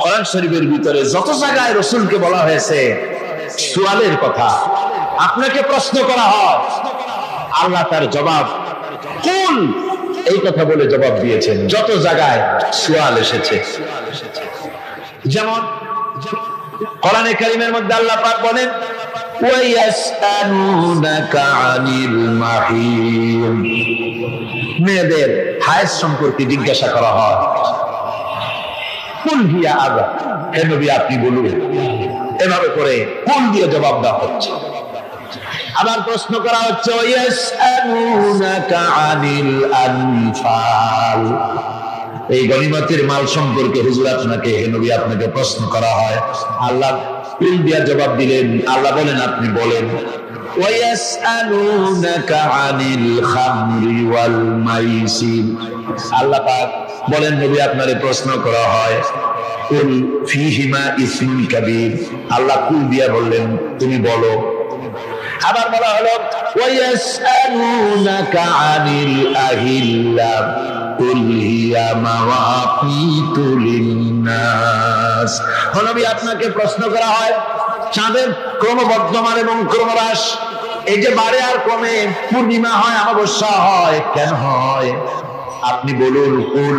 কোরআন শরীফের ভিতরে যত জায়গায় রাসূলকে বলা হয়েছে সুয়ালের কথা, আপনাকে প্রশ্ন করা হয়, আল্লাহ তার জবাব কুল এই কথা বলে জবাব দিয়েছেন। যত জায়গায় সুয়াল এসেছে, যেমন কোরআনে কারীমের মধ্যে আল্লাহ পাক বলেন, ওয়ায়াসআলুনাকা আনিল মাহিদ, মেয়েদের হায়েজ সম্পর্কে জিজ্ঞাসা করা হয়, কুল হিয়া আযা, হে নবী আপনি বলুন। এভাবে করে কুল দিয়ে জবাব দেওয়া হচ্ছে। আবার প্রশ্ন করা হচ্ছে, ওয়ায়াসআলুনাকা আনিল আনফাল, এই গনিমতের মাল সম্পর্কে হুজুর আপনাকে, হে নবী আপনাকে প্রশ্ন করা হয়। আল্লাহ কুল দিয়ে জবাব দিলেন। আল্লাহ বলেন আপনি বলেন। ওয়ায়াসআলুনাকা আনিল খামরি ওয়াল মাইসির, আল্লাহ পাক বলেন নবী আপনারে প্রশ্ন করা হয়, কুল ফীহিমা ইসমুন কাবীর, আল্লাহ কুল দিয়া বললেন তুমি বলো। আবার বলা হলো, ওয়ায়াসআলুনাকা আনিল আহিল্লা কুল হিয়া মাওয়াকিতু লিন্নাস, নবী আপনাকে প্রশ্ন করা হয় চাঁদের ক্রমবর্ধমান এবং ক্রমহ্রাস, এই যে বাড়ে আর কমে, পূর্ণিমা হয় অমাবস্যা হয়, কেন হয় আপনি বলুন। কুল,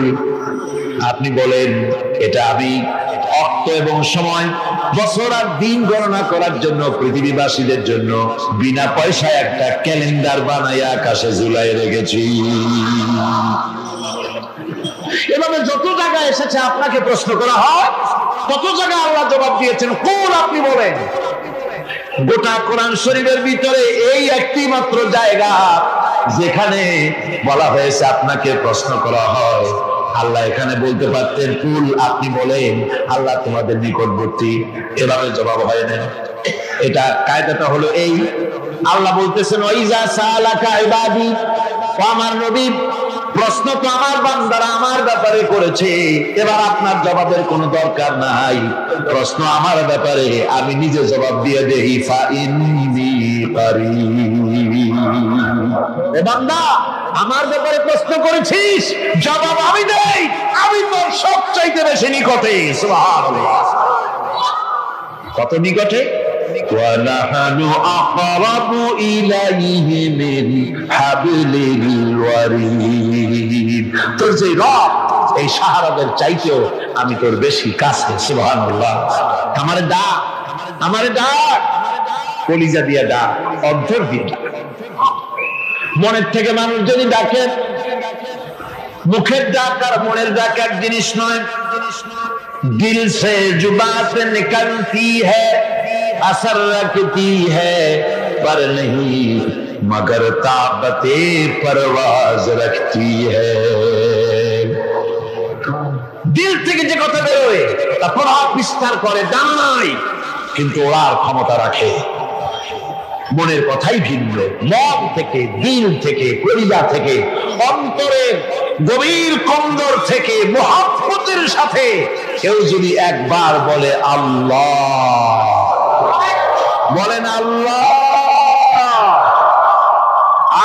আপনি বলেন এটা আমি অর্থ এবং সময়, বছর আর দিন গণনা করার জন্য পৃথিবীবাসীদের জন্য বিনা পয়সায় একটা ক্যালেন্ডার বানাইয়া আকাশে ঝুলাই রেখেছি। এভাবে যত জায়গায় এসেছে আপনাকে প্রশ্ন করা হয়, তত জায়গায় আল্লাহ জবাব দিয়েছেন কুল আপনি বলেন। গোটা কোরআন শরীফের ভিতরে এই একটি মাত্র জায়গা যেখানে বলা হয়েছে আপনাকে প্রশ্ন করা হয়, আল্লাহ এখানে বলতে পারতেন কুল আপনি বলেন, আল্লাহ তোমাদের নিকটবর্তী, এভাবে জবাব হয় না। এটা কায়দাটা হলো এই, আল্লাহ বলতেছেন ওয়াইজা সালাকা ইবাদি, ও আমার নবী প্রশ্ন তো আমার বান্দারা আমার ব্যাপারে করেছে, এবার আপনার জবাবের কোনো দরকার নাই। প্রশ্ন আমার ব্যাপারে, আমি নিজে জবাব দিয়ে দেই। ফাইন্নী কারীব। এ বান্দা, আমার ব্যাপারে প্রশ্ন করেছিস, জবাব আমি দেই। আমি তোর সবচাইতে বেশি নিকটে। সুবহানাল্লাহ। কত নিকটে? وَنَحْنُ أَقْرَبُ إِلَيْهِ مِنْ حَبْلِ الْوَرِيدِ। তোর যে রব, এই সাহারাদের চাইতেও আমি তোর বেশি কাছে। সুবহানাল্লাহ। আমারে ডাক, আমারে ডাক, কলিজা দিয়া ডাক, অন্তর দিয়ে ডাক। মনের থেকে মানুষ যদি ডাকে, মুখের ডাক আর মনের ডাক এক জিনিস নয়। दिल से जुबान से निकलती है, असर रखती है, पर नहीं मगर ताकते परवाज रखती है। दिल থেকে যে কথা বেরোয় তা প্রভাব বিস্তার করে, দাম নাই, কিন্তু ওড়ার ক্ষমতা রাখে। মনের কথাই ভিন্ন। মন থেকে, দিল থেকে, কলিজা থেকে, অন্তরের গভীর কন্দর থেকে মুহাব্বতের সাথে কেউ যদি একবার বলে আল্লাহ, বলেন আল্লাহ,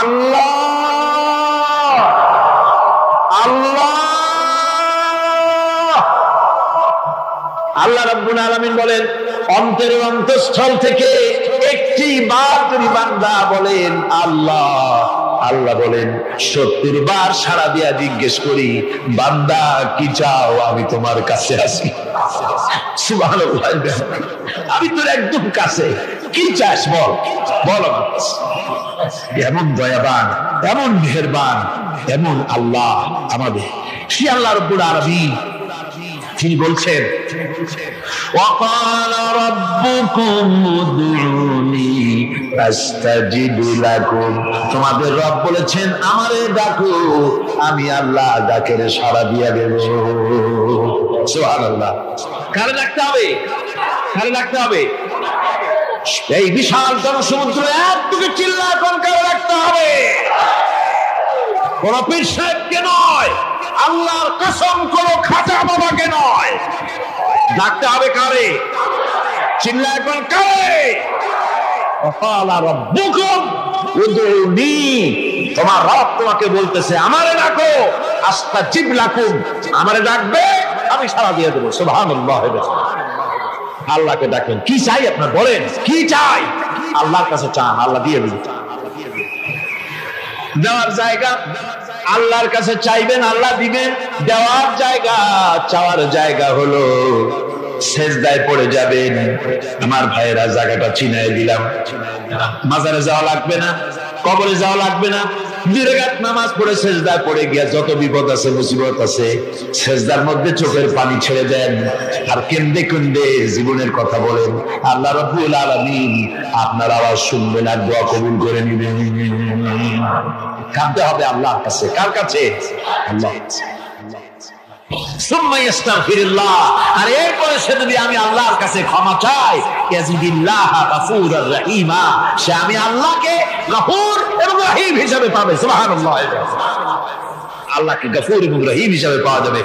আল্লাহ, আল্লাহ, আল্লাহ রাব্বুল আলামিন বলেন, অন্তরের অন্তঃস্থল থেকে একটি বার যদি বান্দা বলেন আল্লাহ, আল্লাহ বলেন 70 বার সাড়া দিয়া জিজ্ঞেস করি, বান্দা কি চাও, আমি তোমার কাছে আছি। সুবহানাল্লাহ। আমি তোর একদম কাছে, কি চাস বল, বল আমার কাছে। এমন দয়াবান, এমন মেহেরবান, এমন আল্লাহ আমাদের। সে আল্লাহ রাব্বুল আলামিন তিনি বলছেন, وَقَالَ رَبُّكُمُ ادْعُونِي أَسْتَجِبْ لَكُمْ। তোমাদের রব বলেছেন আমারে ডাকো, আমি আল্লাহ ডাকের সাড়া দিয়া দেব। সুবহানাল্লাহ। কারে ডাকতে হবে? কারে ডাকতে হবে? এই বিশাল জনসমুদ্র একটুকু চিল্লা কোন কারে ডাকতে হবে? কোন পীর সাহেবকে নয়, আল্লাহর কসম কোন খাজা বাবাকে নয়। ডাকতে হবে কারে? চিল্লা এখন কারে? ওয়াকালা রাব্বুকুম উদউনি। তোমার রব তোমাকে বলতেছে আমারে ডাকো, আস্তাজিব লাকুম, আমারে ডাকবে আমি সাড়া দিয়ে দেব। সুবহানাল্লাহ। আল্লাহকে ডাকেন। কি চাই আপনার বলেন, কি চাই? আল্লাহর কাছে চান, আল্লাহ দিয়ে দিবেন। দেওয়ার জায়গা আল্লাহর কাছে চাইবেন, আল্লাহ দিবেন। দেওয়ার জায়গা, চাওয়ার জায়গা হলো সেজদায় পড়ে যাবেন। আমার ভাইয়েরা, জায়গাটা চিনাই দিলাম। মাজারে যাওয়া লাগবে না, কবরে যাওয়া লাগবে না। 2 রাকাত নামাজ পড়ে সেজদায় পড়ে গিয়া যত বিপদ আছে, মুসিবত আছে, সেজদার মধ্যে চোখের পানি ছেড়ে দেন আর কেন্দে কেন্দে জীবনের কথা বলেন। আল্লাহ রাব্বুল আলামিন আপনার আওয়াজ শুনবেন আর দোয়া কবুল করে নেবেন। কাঁদতে হবে আল্লাহর কাছে। কার কাছে? আল্লাহ। সুম্মা ইস্তাগফিরুল্লাহ। আর এরপরে সে যদি আমি আল্লাহর কাছে ক্ষমা চাই, ইয়াজিদিল্লাহ গফুরুর রহিমা, সে আমি আল্লাহকে গফুর এবং রহিম হিসেবে পাবে। সুবহানাল্লাহ। আল্লাহকে গফুর এবং রহিম হিসেবে পাওয়া যাবে।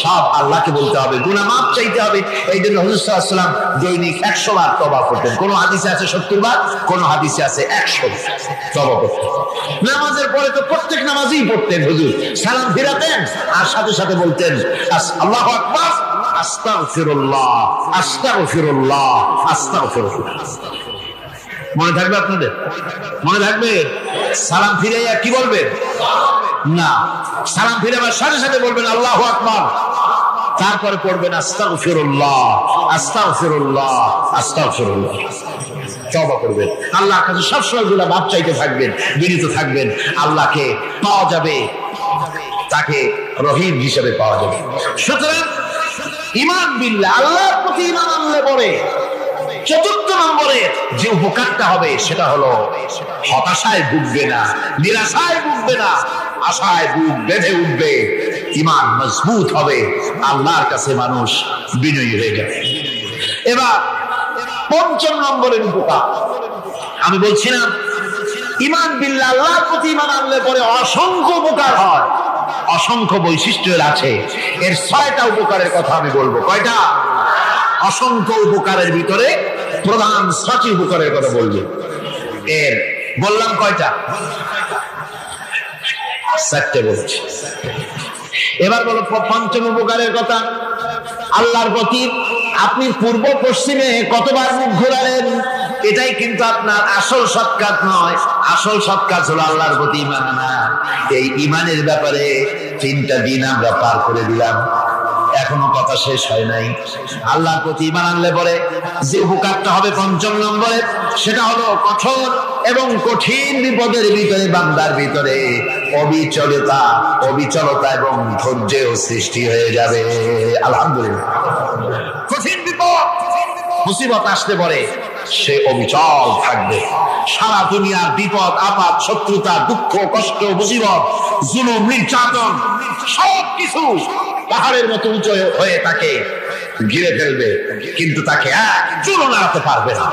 সব আল্লাহকে বলতে হবে, গুনাহ মাফ চাইতে হবে। এই জন্য হুজুর সাল্লাল্লাহু আলাইহি ওয়াসাল্লাম দৈনিক 100 বার তওবা করতেন। কোন হাদিসে আছে 70 বার, কোন হাদিসে আছে 100 বার তওবা করতেন। নামাজের পরে তো প্রত্যেক নামাজই পড়তেন হুজুর, সালাম ফিরাতেন আর সাথে সাথে বলতেন আল্লাহু আকবার, আস্তাগফিরুল্লাহ, আস্তাগফিরুল্লাহ, আস্তাগফিরুল্লাহ। মনে থাকবে আপনাদের? মনে থাকবে? সালাম ফিরাইয়া কি বলবেন? না, সালাম ফিরাবার সাথে সাথে বলবেন আল্লাহু আকবার, তারপরে পড়বেন আস্তাগফিরুল্লাহ, আস্তাগফিরুল্লাহ, আস্তাগফিরুল্লাহ। তওবা করবেন, আল্লাহর কাছে সবসময় গুনাহ মাফ চাইতে থাকবেন, বিনীত থাকবেন। আল্লাহকে পাওয়া যাবে, তাকে রহিম হিসেবে পাওয়া যাবে। সুতরাং ঈমান বিল্লাহ, আল্লাহর প্রতি ঈমান আনলে পরে 4 নম্বরে যে উপকারটা হবে সেটা হলো হতাশায় ভুগবে না, নিরাশায় ভুগবে না, আশায় বুক বেঁধে উঠবে, ঈমান মজবুত হবে, আল্লাহর কাছে মানুষ বিনয়ী হয়ে যাবে। এবার 5 নম্বরের উপকার আমি বলছিলাম, ঈমান বিল্লাহ, আল্লাহর প্রতি ঈমান আনলে পরে অসংখ্য উপকার হয়। অসংখ্য বৈশিষ্ট্য আছে। এর 6টা উপকারের কথা আমি বলবো। কয়টা? অসংখ্য উপকারের ভিতরে প্রধান 6টি উপকারের কথা বলবো। এর বললাম কয়টা? 4টে বলছি। এবার বলো পঞ্চম উপকারের কথা। আল্লাহর প্রতি আপনি পূর্ব পশ্চিমে কতবার মুখ ঘোরালেন, এটাই কিন্তু আপনার আসল সৎ কাজ নয়। আসল সৎ কাজ হলো আল্লাহর প্রতি ঈমান আনা। এই ঈমানের ব্যাপারে 3টা দিন আমরা পার করে দিলাম, এখনো কথা শেষ হয় নাই। আল্লাহর প্রতি ঈমান আনলে পরে যে উপকারটা হবে 5ম নম্বরে, সেটা হলো কঠোর এবং কঠিন বিপদের ভিতরে বান্দার ভিতরে অবিচলতা এবং ধৈর্যের সৃষ্টি হয়ে যাবে। আলহামদুলিল্লাহ। কঠিন বিপদ মুসিবত আসতে পরে সে অবিচল থাকবে। সারা দুনিয়ার বিপদ আপদ, শত্রুতা, দুঃখ, কষ্ট, মুসিবত, জুলুম, নির্যাতন সবকিছু পাহাড়ের মতো উঁচু হয়ে তাকে ঘিরে ফেলবে, কিন্তু তাকে এক চুলও নাড়াতে পারবে না।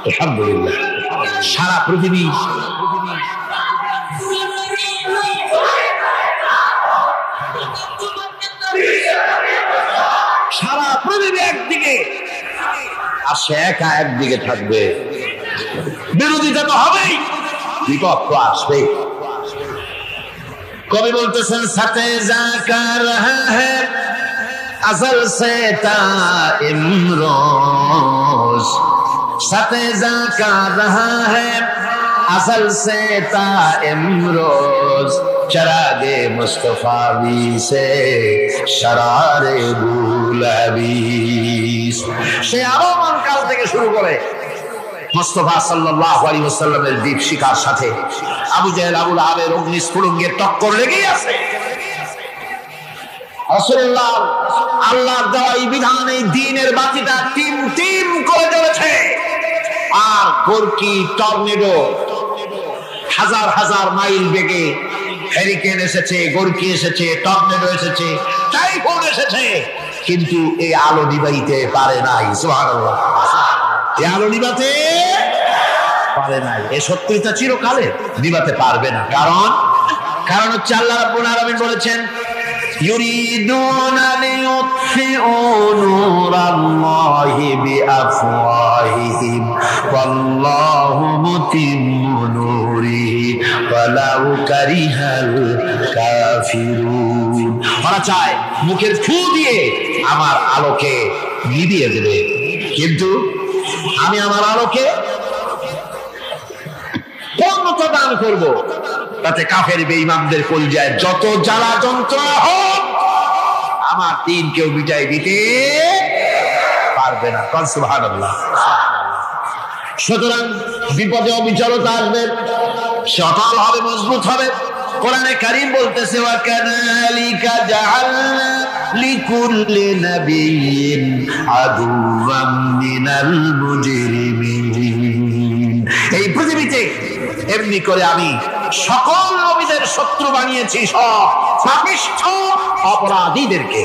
আলহামদুলিল্লাহ। সারা পৃথিবী একদিকে আর সে একা একদিকে থাকবে। বিরোধিতা তো হবেই, বিপদ তো আসবে। কবি বলতেছেন সাথে জাকা রহা হ্যায় अज़ल से ता इमरोज साथे जाका रहा है अज़ल से ता इमरोज चरागे मुस्तफावी से शरारे गुलाबीस। সে আরমান কাল থেকে শুরু করে মুস্তাফা সাল্লাল্লাহু আলাইহি ওয়াসাল্লামের দীপ শিখার সাথে আবু জাহেল আবু লাহাবের অগ্নিস্ফুলিঙ্গের টক্কর লেগেই আছে। রাসূলুল্লাহ আল্লাহর দেওয়া এই বিধান, এই দ্বীনের বাতিটা টিম টিম করে জ্বলেছে। আর গোরকি টর্নেডো হাজার হাজার মাইল বেগে হেরিকেন এসেছে, গোরকি এসেছে, টর্নেডো এসেছে, টাইফুন এসেছে, কিন্তু এই আলো নিভাইতে পারে নাই। সুবহানাল্লাহ। এই আলো নিভাতে পারে নাই। এই সত্যিটা চিরকালে নিভাতে পারবে না। কারণ হচ্ছে আল্লাহ রাব্বুল আলামিন বলেছেন ইউরিদুনা লিইউতফিউ নূরাল্লাহি বিআফওয়াহিহিম ওয়াল্লাহু মুতিম্মু নূরিহি ওয়ালাউ কারিহাল কাফিরুন। ওরা চায় মুখের ফু দিয়ে আমার আলোকে নিভিয়ে দেবে, কিন্তু আমি আমার আলোকে পূর্ণতা দান করব। তাতে কাফের বেঈমানদের কলিজায় যত জ্বালা যন্ত্রণা হোক, আমার দ্বীন কেউ মিটাই দিতে পারবে না। সুবহানাল্লাহ। সুতরাং বিপদে অবিচলতা আসবে, সে অটল হবে, মজবুত হবে। কোরআনে কারীম বলতেছে ওয়া কাযালিকা জাআলনা লিকুল্লি নাবিয়্যিন আদুওয়াম মিনাল মুজরিমিন। এই পৃথিবীতে এমনি করে আমি সকল নবীদের শত্রু বানিয়েছি, সব পাপিষ্ঠ অপরাধীদেরকে।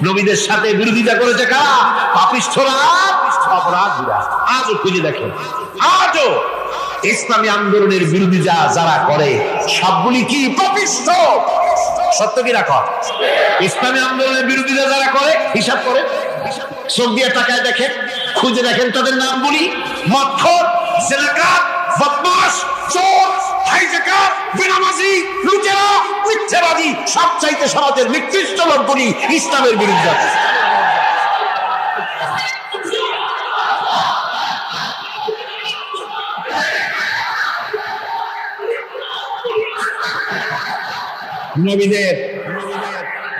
নবীদের সাথে বিরোধিতা করেছে কারা? পাপিষ্ঠরা, অপরাধীরা। আজও খুঁজে দেখেন, আজও ইসলামী আন্দোলনের বিরোধিতা যারা করে সবগুলি কি পাপিষ্ঠ? সত্য কি রাখ? ইসলামী আন্দোলনের বিরোধিতা যারা করে হিসাব করে, চোখ দিয়ে তাকায় দেখেন, খুঁজে দেখেন তাদের নামগুলি। মদখোর, জেনাকার, বদমাশ, চোর, হাইজাকার, বেনামাজি, লুটেরা, মিথ্যাবাদী, সবচাইতে সমাজের নিকৃষ্ট লোকগুলি ইসলামের বিরুদ্ধে।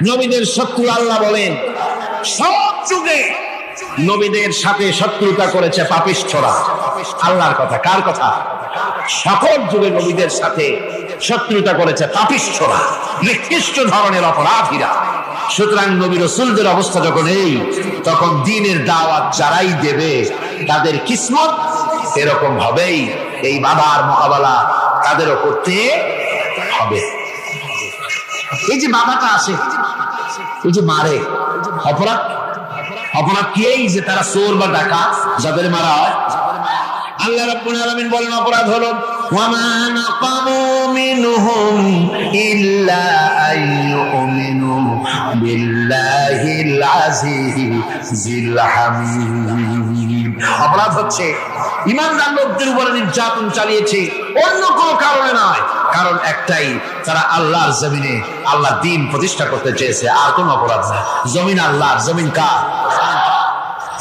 নবীদের শত্রু আল্লাহ বলেন সব যুগে নবীদের সাথে শত্রুতা করেছে পাপিষ্ঠরা। আল্লাহর কথা। কার কথা? সকল যুগে নবীদের সাথে শত্রুতা করেছে পাপিষ্ঠরা, নিকৃষ্ট ধরনের অপরাধীরা। সুতরাং নবী রাসূলদের অবস্থা যখন এই, তখন দ্বীনের দাওয়াত যারাই দেবে তাদের কিসমত এরকম হবেই। এই বাবার মোকাবেলা তাদেরও করতে হবে। এই যে বাবাটা আসে, এই যে মারে, অপরাধ কি এই যে তারা চোর বা ডাকাত যাদের মারা হয়? আল্লাহ রাব্বুল আলামিন বলেন অপরাধ হলো ওয়ামা নাকামু মিনহুম ইল্লা আইয়ুমিনু বিল্লাহিল আজিজিল হামিদ। অপরাধ হচ্ছে ঈমানদার লোকদের উপরে নির্যাতন চালিয়েছে, অন্য কোনো কারণে নয়, কারণ একটাই, তারা আল্লাহর জমিনে আল্লাহ দ্বীন প্রতিষ্ঠা করতে চেয়েছে, আর কোনো অপরাধ না। জমিন আল্লাহর, জমিন কার?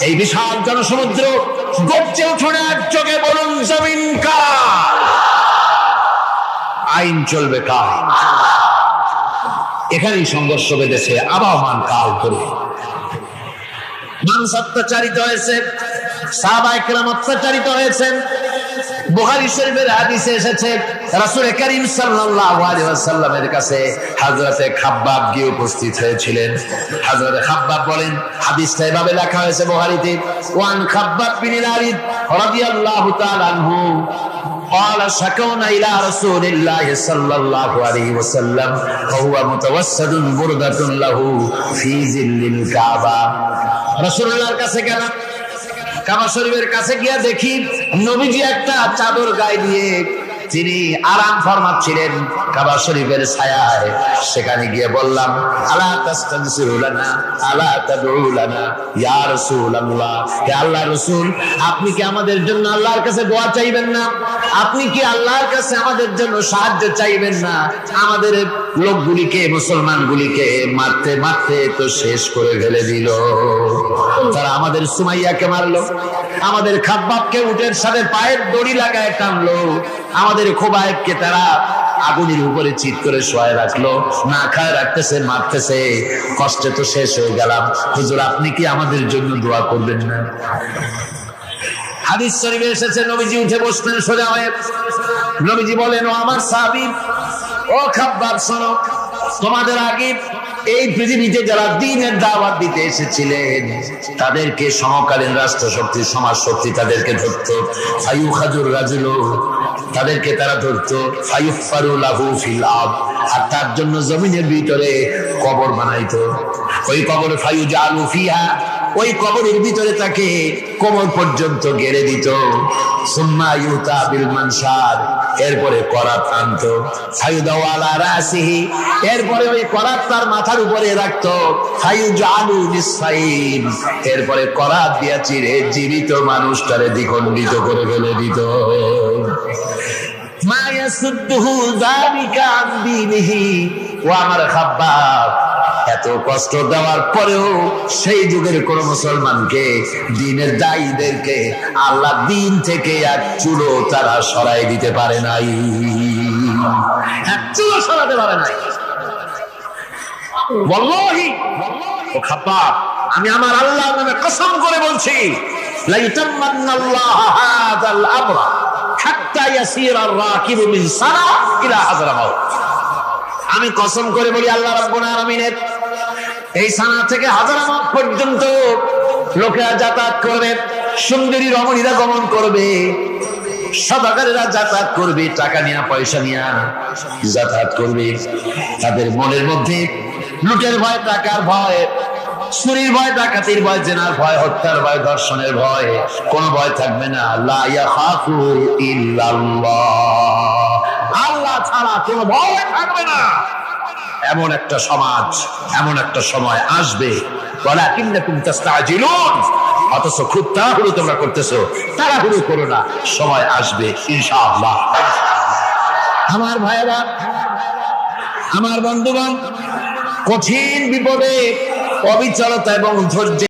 এই বিশাল জনসমুদ্র গর্জে উঠুন এক চোখে বলুন, জমিন কার? আইন চলবে কার? এখানেই সংঘর্ষ বেঁধেছে আবহমান কাল ধরে। মানুষ অত্যাচারিত হয়েছে, সাহাবায়ে কেরাম অত্যাচারিত হয়েছেন। বুখারী শরীফের হাদিসে এসেছে রাসূল করিম সাল্লাল্লাহু আলাইহি ওয়াসাল্লামের কাছে হযরতে খাব্বাব গিয়ে উপস্থিত হয়েছিলেন। হযরতে খাব্বাব বলেন, হাদিসটা এভাবে লেখা হয়েছে বুখারীতে, ওয়ান খাব্বাব বিন আলিদ রাদিয়াল্লাহু তাআলা আনহু قال شكونا إلى رسول الله صلى الله عليه وسلم وهو متوسد بردة له في ظل الكعبة। রাসূলুল্লাহর কাছে গেলাম, কাবা শরীফের কাছে গিয়ে দেখি নবীজি একটা চাদর গায়ে দিয়ে তিনি আরাম ফরমাচ্ছিলেন কাবা শরীফের ছায়ায়। সেখানে গিয়ে বললাম, আলা তাস্তানসিরু লানা আলা তাদউ লানা ইয়া রাসূলুল্লাহ, হে আল্লাহর রাসূল, আপনি কি আমাদের জন্য আল্লাহর কাছে দোয়া চাইবেন না? আপনি কি আল্লাহর কাছে আমাদের জন্য সাহায্য চাইবেন না? আমাদের লোকগুলিকে, মুসলমানগুলিকে মারতে মারতে তো শেষ করে ফেলে দিল। তারা আমাদের সুমাইয়াকে মারলো, আমাদের খাব্বাবকে উটের সাথে পায়ের দড়ি লাগায় টানলো, আমাদের খোবায়েবকে তারা আগুনের উপরে চিৎ করে শোয়ায় রাখলো, না খায় রাখতেছে, মারতেছে, কষ্টে তো শেষ হয়ে গেলাম। হুজুর, আপনি কি আমাদের জন্য দোয়া করবেন না? হাদিস শরীফে এসেছে, নবীজি উঠে বসলেন সোজা হয়ে। নবীজি বলেন, ও আমার সাহাবী, ও খাব্বাব, শোনো, তোমাদের আগে এই পৃথিবীতে যারা দ্বীনের দাওয়াত দিতে এসেছিলেন তাদেরকে সমকালীন রাষ্ট্র শক্তি, সমাজ শক্তি তাদেরকে ধরতো। ফায়ুখাজুর রাজুলু, তাদেরকে তারা ধরতো। ফায়ুফারু লাহু ফিল আরদ, আর তার জন্য জমিনের ভিতরে কবর বানাইতো। ওই কবর ফায়ুজালু ফিহা, ওই কবরের ভিতরে তাকে কোমর পর্যন্ত গেড়ে দিত। সুম্মা ইউতা বিল মানশার, এরপরে করাত আনতো। ফায়ুদাউ আলা রাসিহি, এরপরে ওই করাত তার মাথার উপরে রাখতো। ফায়ুজালু নিসফাইন, এরপরে করাত দিয়া চিরে জীবিত মানুষটারে দ্বিখণ্ডিত করে ফেলে দিত। মা ইয়াসুদ্দুহু যালিকা আন দীনিহি, ও আমার খাব্বাব, এত কষ্ট দেওয়ার পরেও সেই যুগের কোন মুসলমানকে, দ্বীনের দায়ীদেরকে আল্লাহ দ্বীন থেকে এক চুলো তারা সরাই দিতে পারে নাই, এক চুলো সরাতে পারে নাই। ওয়াল্লাহি, ও খাব্বাব, আমি আমার আল্লাহর নামে কসম করে বলছি, লা ইতাম্মান্নাল্লাহু হাযাল আমরা হাত্তা ইয়াসিরা আর-রাকিবু মিন সানা ইলা হাযরামাউত। আমি কসম করে বলি, আল্লাহ রাব্বুল আলামিনের এই সানা থেকে হাজারামাত পর্যন্ত লোকেরা যাতায়াত করবে, সুন্দরী রমণীরা গমন করবে, সদাগরেরা যাতায়াত করবে, টাকা নিয়া পয়সা নিয়া যাতায়াত করবে। তাদের মনের মধ্যে লুটের ভয়, টাকার ভয়, চুরির ভয়, ডাকাতির ভয়, জেনার ভয়, হত্যার ভয়, ধর্ষণের ভয়, কোন ভয় থাকবে না। লা ইয়াখাফু ইল্লাল্লাহ, আল্লাহ ছাড়া কোন ভয় থাকবে না। এমন একটা সমাজ, এমন একটা সময় আসবে, ওয়ালাকিন্নাকুম তাস্তাজিলুন, অথচ খুব তাড়াহুড়ো তোমরা করতেছো। তাড়াহুড়ো করো না, সময় আসবে ইনশাআল্লাহ। আমার ভাইরা, আমার বন্ধুগণ, কঠিন বিপদে অবিচলতা এবং ধৈর্য